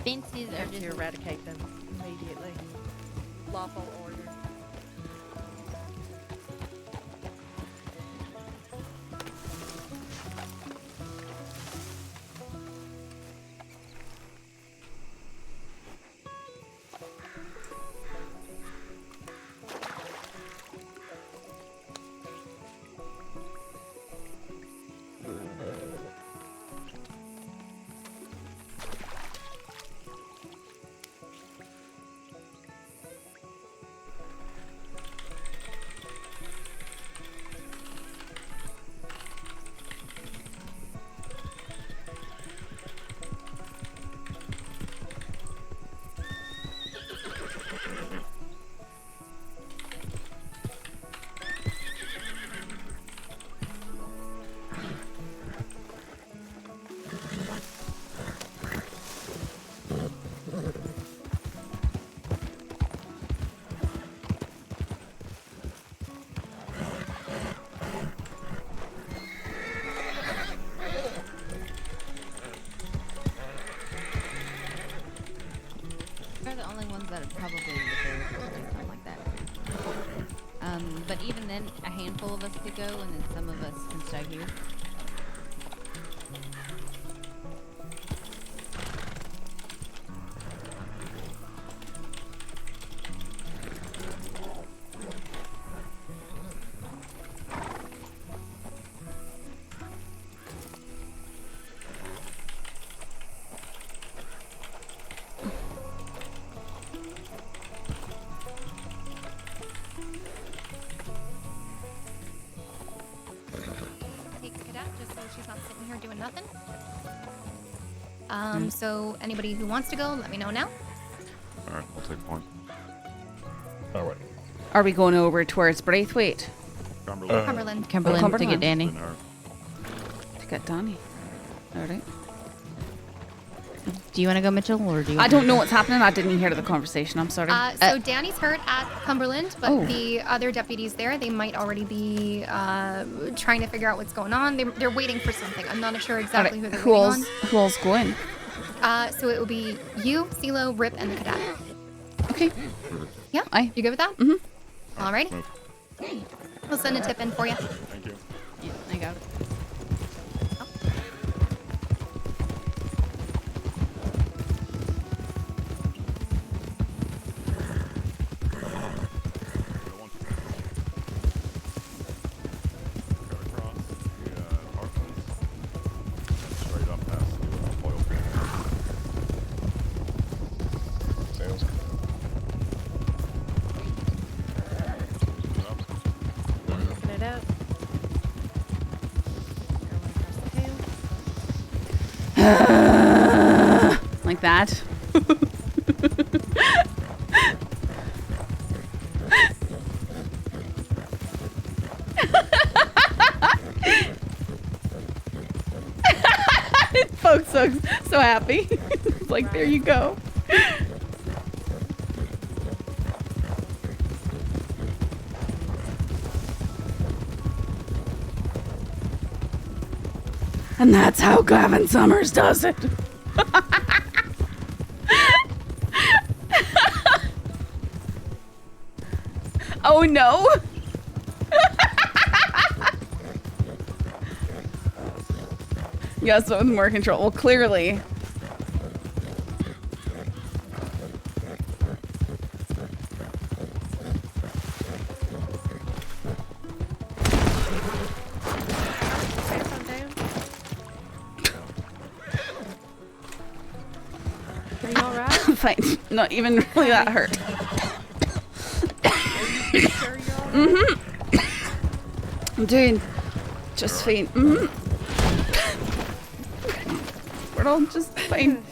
Fences are
Have
just
to eradicate them immediately. Lawful order.
That are probably available to do something like that. But even then, a handful of us could go, and then some of us can stay here.
She's not sitting here doing nothing. So anybody who wants to go, let me know now.
Alright, I'll take point.
Alright.
Are we going over towards Braithwaite?
Cumberland.
Cumberland to get Danni.
To get Danni. Alright.
Do you want to go, Mitchell, or do you?
I don't know what's happening. I didn't hear the conversation. I'm sorry.
So Danny's hurt at Cumberland, but the other deputies there, they might already be trying to figure out what's going on. They're waiting for something. I'm not sure exactly who they're waiting on.
Who all's going?
So it will be you, CeeLo, Rip, and the cadet.
Okay.
Yeah.
Aye.
You good with that?
Mm-hmm.
Alrighty. I'll send a tip in for you.
Thank you.
Yeah, I got it.
Open it up.
Like that. Folks so happy. It's like, there you go. And that's how Gavin Summers does it. Oh no. Yes, with more control. Well, clearly.
Are you alright?
Fine. Not even really that hurt.
Sure you're alright?
I'm doing just fine. We're all just fine.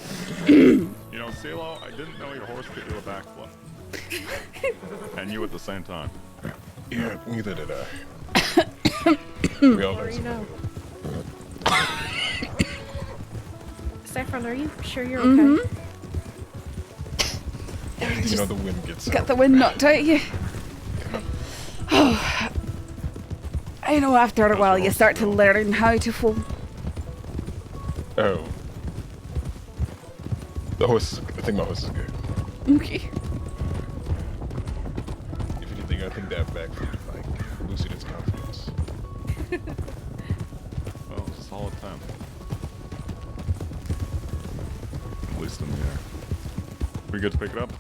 You know, CeeLo, I didn't know your horse could do a backflip. And you at the same time.
Yeah, neither did I. We all
Or you know. Saffron, are you sure you're okay?
You know, the wind gets
Got the wind knocked out of you. Oh. I know after a while you start to learn how to fall.
Oh. The horse, I think my horse is good.
Okay.
If anything, I think that backflip, like, boosted its confidence.
Well, it's a solid 10. At least in the air. We good to pick it up?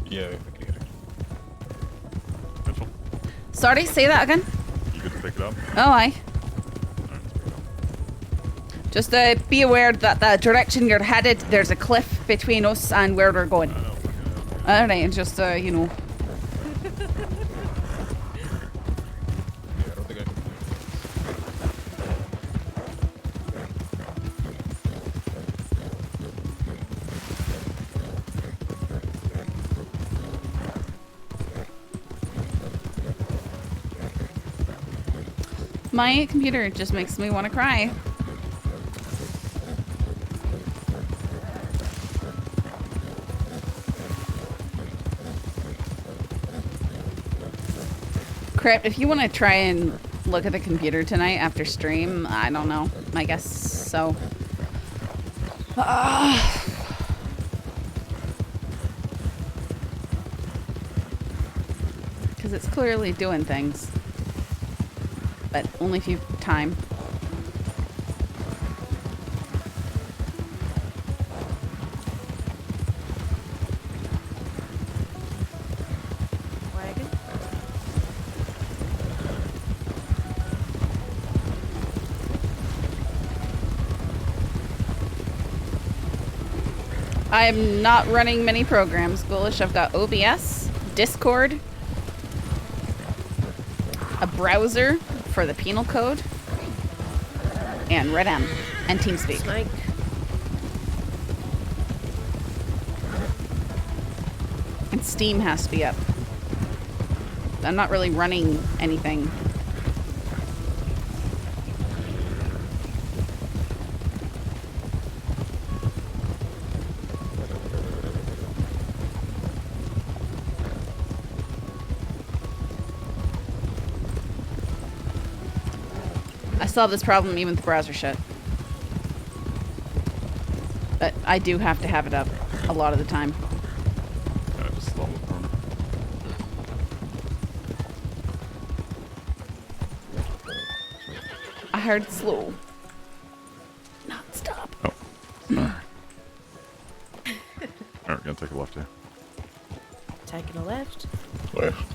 Yeah, I can get it.
Mitchell,
Sorry, say that again.
you good to pick it up?
Oh, aye. Just be aware that the direction you're headed, there's a cliff between us and where we're going. Alright, just, you know. My computer just makes me want to cry. Crap, if you want to try and look at the computer tonight after stream, I don't know. I guess so. Because it's clearly doing things. But only if you have time.
Wagon?
I am not running many programs, Ghoulish. I've got OBS, Discord, a browser for the penal code, and RedM, and TeamSpeak.
Snake.
And Steam has to be up. I'm not really running anything. I still have this problem even with the browser shut. But I do have to have it up a lot of the time.
Yeah, just
hard slow. Not stop.
Oh. Sorry. Alright, gonna take a left here.
Taking a left.
Left.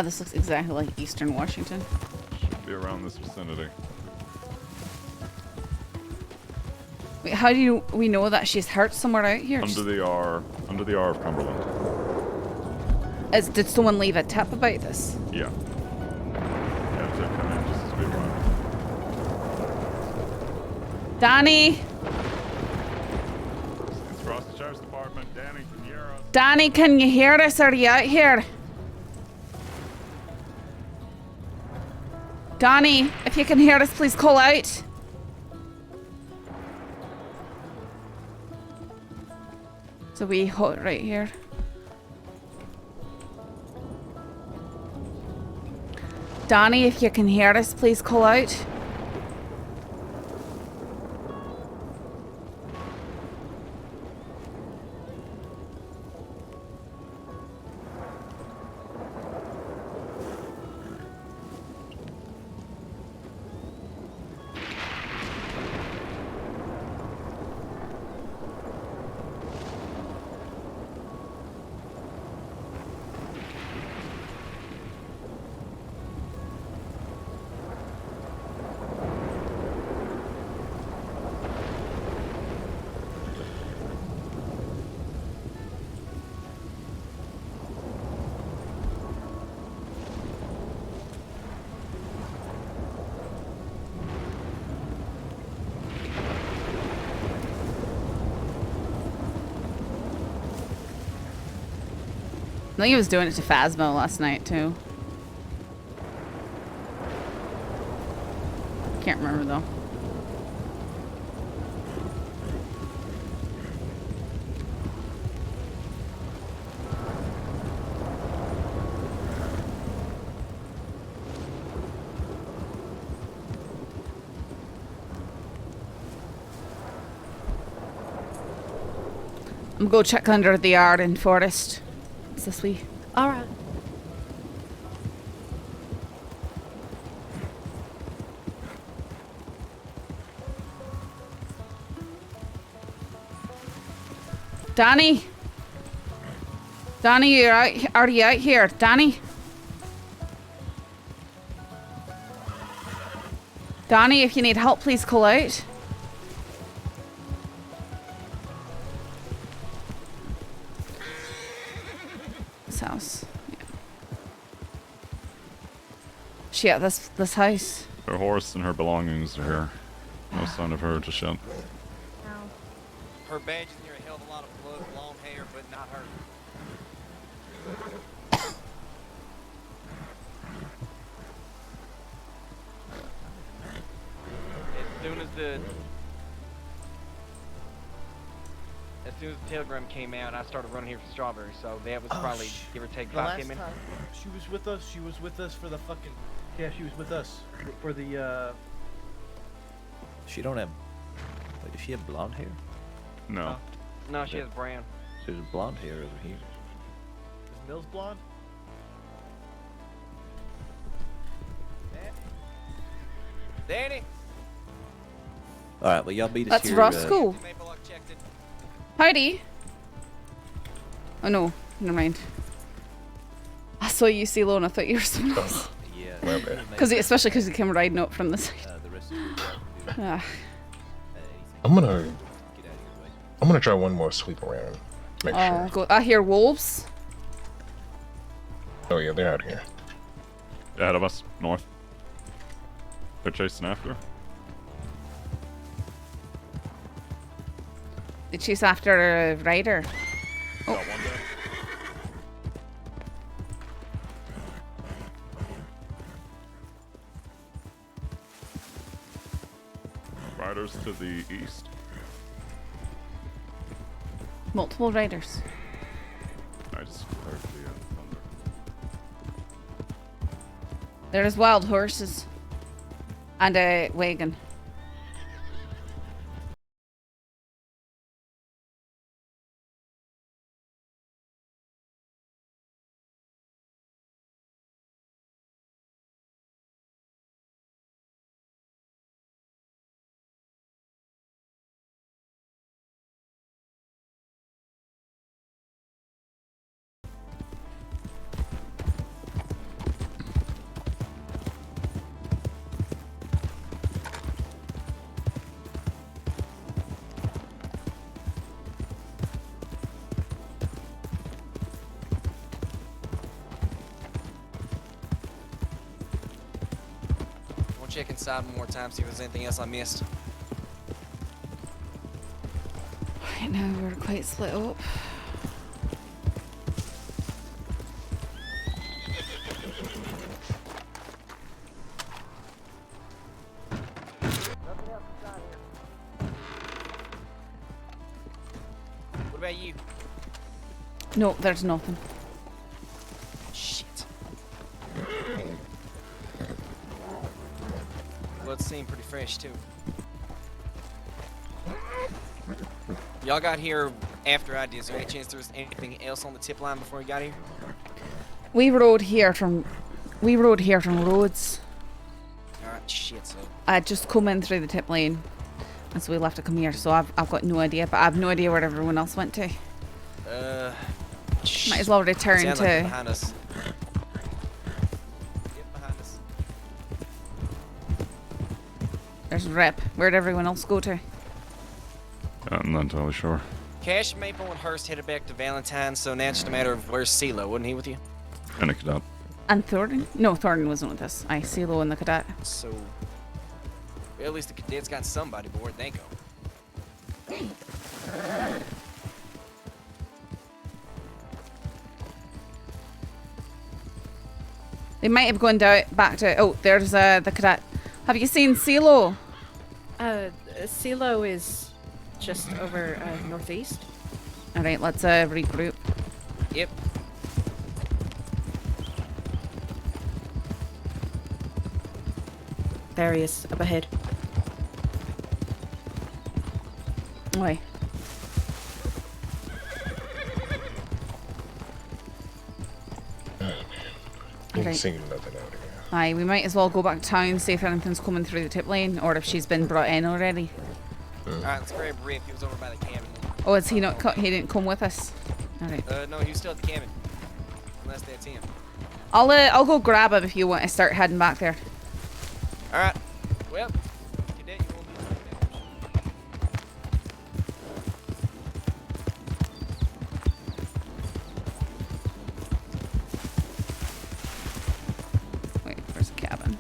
This looks exactly like Eastern Washington.
Should be around this vicinity.
Wait, how do we know that she's hurt somewhere out here?
Under the R of Cumberland.
Did someone leave a tip about this?
Yeah. Yeah, so come in just as we arrived.
Danni!
It's across the Sheriff's Department. Danni, can you hear us?
Danni, can you hear us? Are you out here? Danni, if you can hear us, please call out. So we hold right here. Danni, if you can hear us, please call out. I think he was doing it to Phasmo last night, too. Can't remember, though. I'm gonna go check under the yard in Forest. It's this way.
All right.
Danni? Danni, you're out. Are you out here? Danni? Danni, if you need help, please call out. This house. Yeah. She at this house.
Her horse and her belongings are here. No sign of her just yet.
Her badge is near a hell of a lot of blood, long hair, but not her. As soon as the telegram came out, I started running here for Strawberry, so that was probably give or take
The
5-10
last
minutes.
time she was with us. She was with us for the fucking. Yeah, she was with us for the.
She don't have. Wait, does she have blonde hair?
No.
No, she has brown.
She has blonde hair over here.
Is Mills blonde?
Danni.
All right, well y'all beat us
That's
here.
Roscoe. Howdy. Oh no, never mind. I saw you, CeeLo, and I thought you were someone else.
Yeah.
Especially because you came riding up from the side.
The rest of you
Ah.
I'm gonna try one more sweep around. Make
Oh,
sure.
I hear wolves.
Oh yeah, they're out here.
Ahead of us, north. They're chasing after her.
They chase after a rider. Oh.
Got one there. Riders to the east.
Multiple riders.
I just heard the thunder.
There's wild horses. And a wagon.
Check inside one more time, see if there's anything else I missed.
Right now we're quite split up.
What about you?
No, there's nothing.
Shit. Blood seemed pretty fresh too. Y'all got here after I did. Is there any chance there was anything else on the tip line before you got here?
We rode here from Rhodes.
Alright, shit, so.
I just come in through the tip lane. And so we left to come here, so I've got no idea, but I have no idea where everyone else went to. Might as well return
sounds
to
like behind us. Yep, behind us.
There's Rep. Where'd everyone else go to?
I'm not entirely sure.
Cash, Maple, and Hurst headed back to Valentine, so now it's just a matter of where's CeeLo, wasn't he with you?
And a cadet.
And Thornton? No, Thornton wasn't with us. CeeLo and the cadet.
So, well, at least the cadets got somebody, but where'd they go?
They might have gone down back to. Oh, there's the cadet. Have you seen CeeLo?
CeeLo is just over northeast.
All right, let's regroup.
Yep.
There he is, up ahead.
Oi.
Ain't
Right.
seen nothing out here.
Aye, we might as well go back to town, see if anything's coming through the tip lane, or if she's been brought in already.
Alright, let's grab Rip. He was over by the cabin.
Oh, is he not? He didn't come with us. All right.
No, he was still at the cabin. Unless that's him.
I'll go grab him if you want to start heading back there.
Alright. Well, cadet, you won't be
Wait, where's the cabin?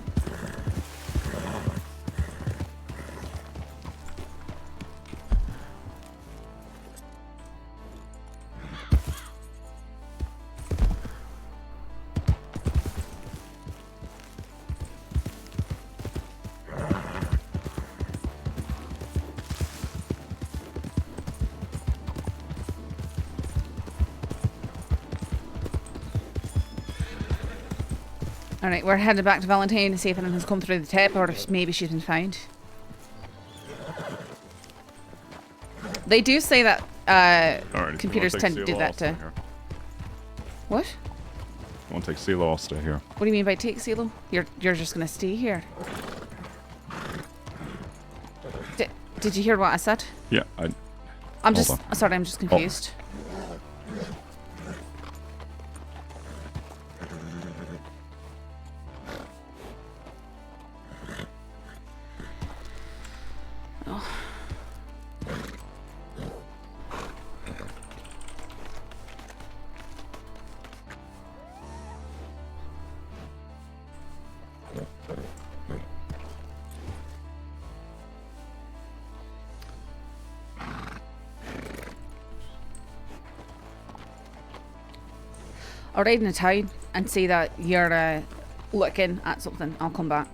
Alright, we're headed back to Valentine to see if anything's come through the tip or if maybe she's been found. They do say that
Alright,
computers tend to do that to... What?
I won't take CeeLo, I'll stay here.
What do you mean by take CeeLo? You're just gonna stay here. Did you hear what I said?
Yeah,
I'm just sorry, I'm just confused. Oh. I'll ride in the town and see that you're looking at something. I'll come back.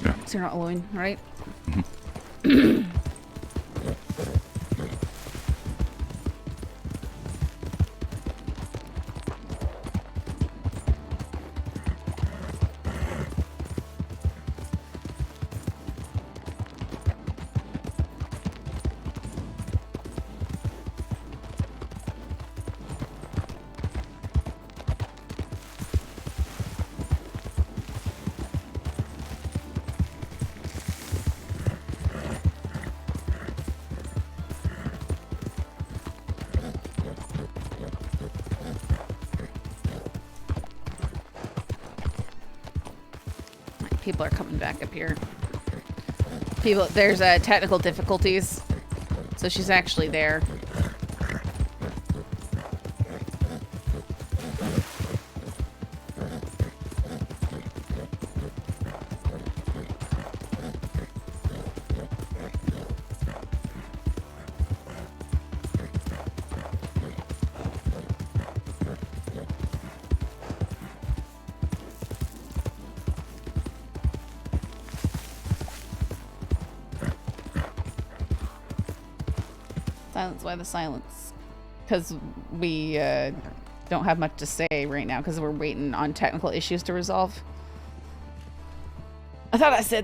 Yeah.
So you're not alone, right? People are coming back up here. There's technical difficulties, so she's actually there. Silence, why the silence? Because we don't have much to say right now because we're waiting on technical issues to resolve. I thought I said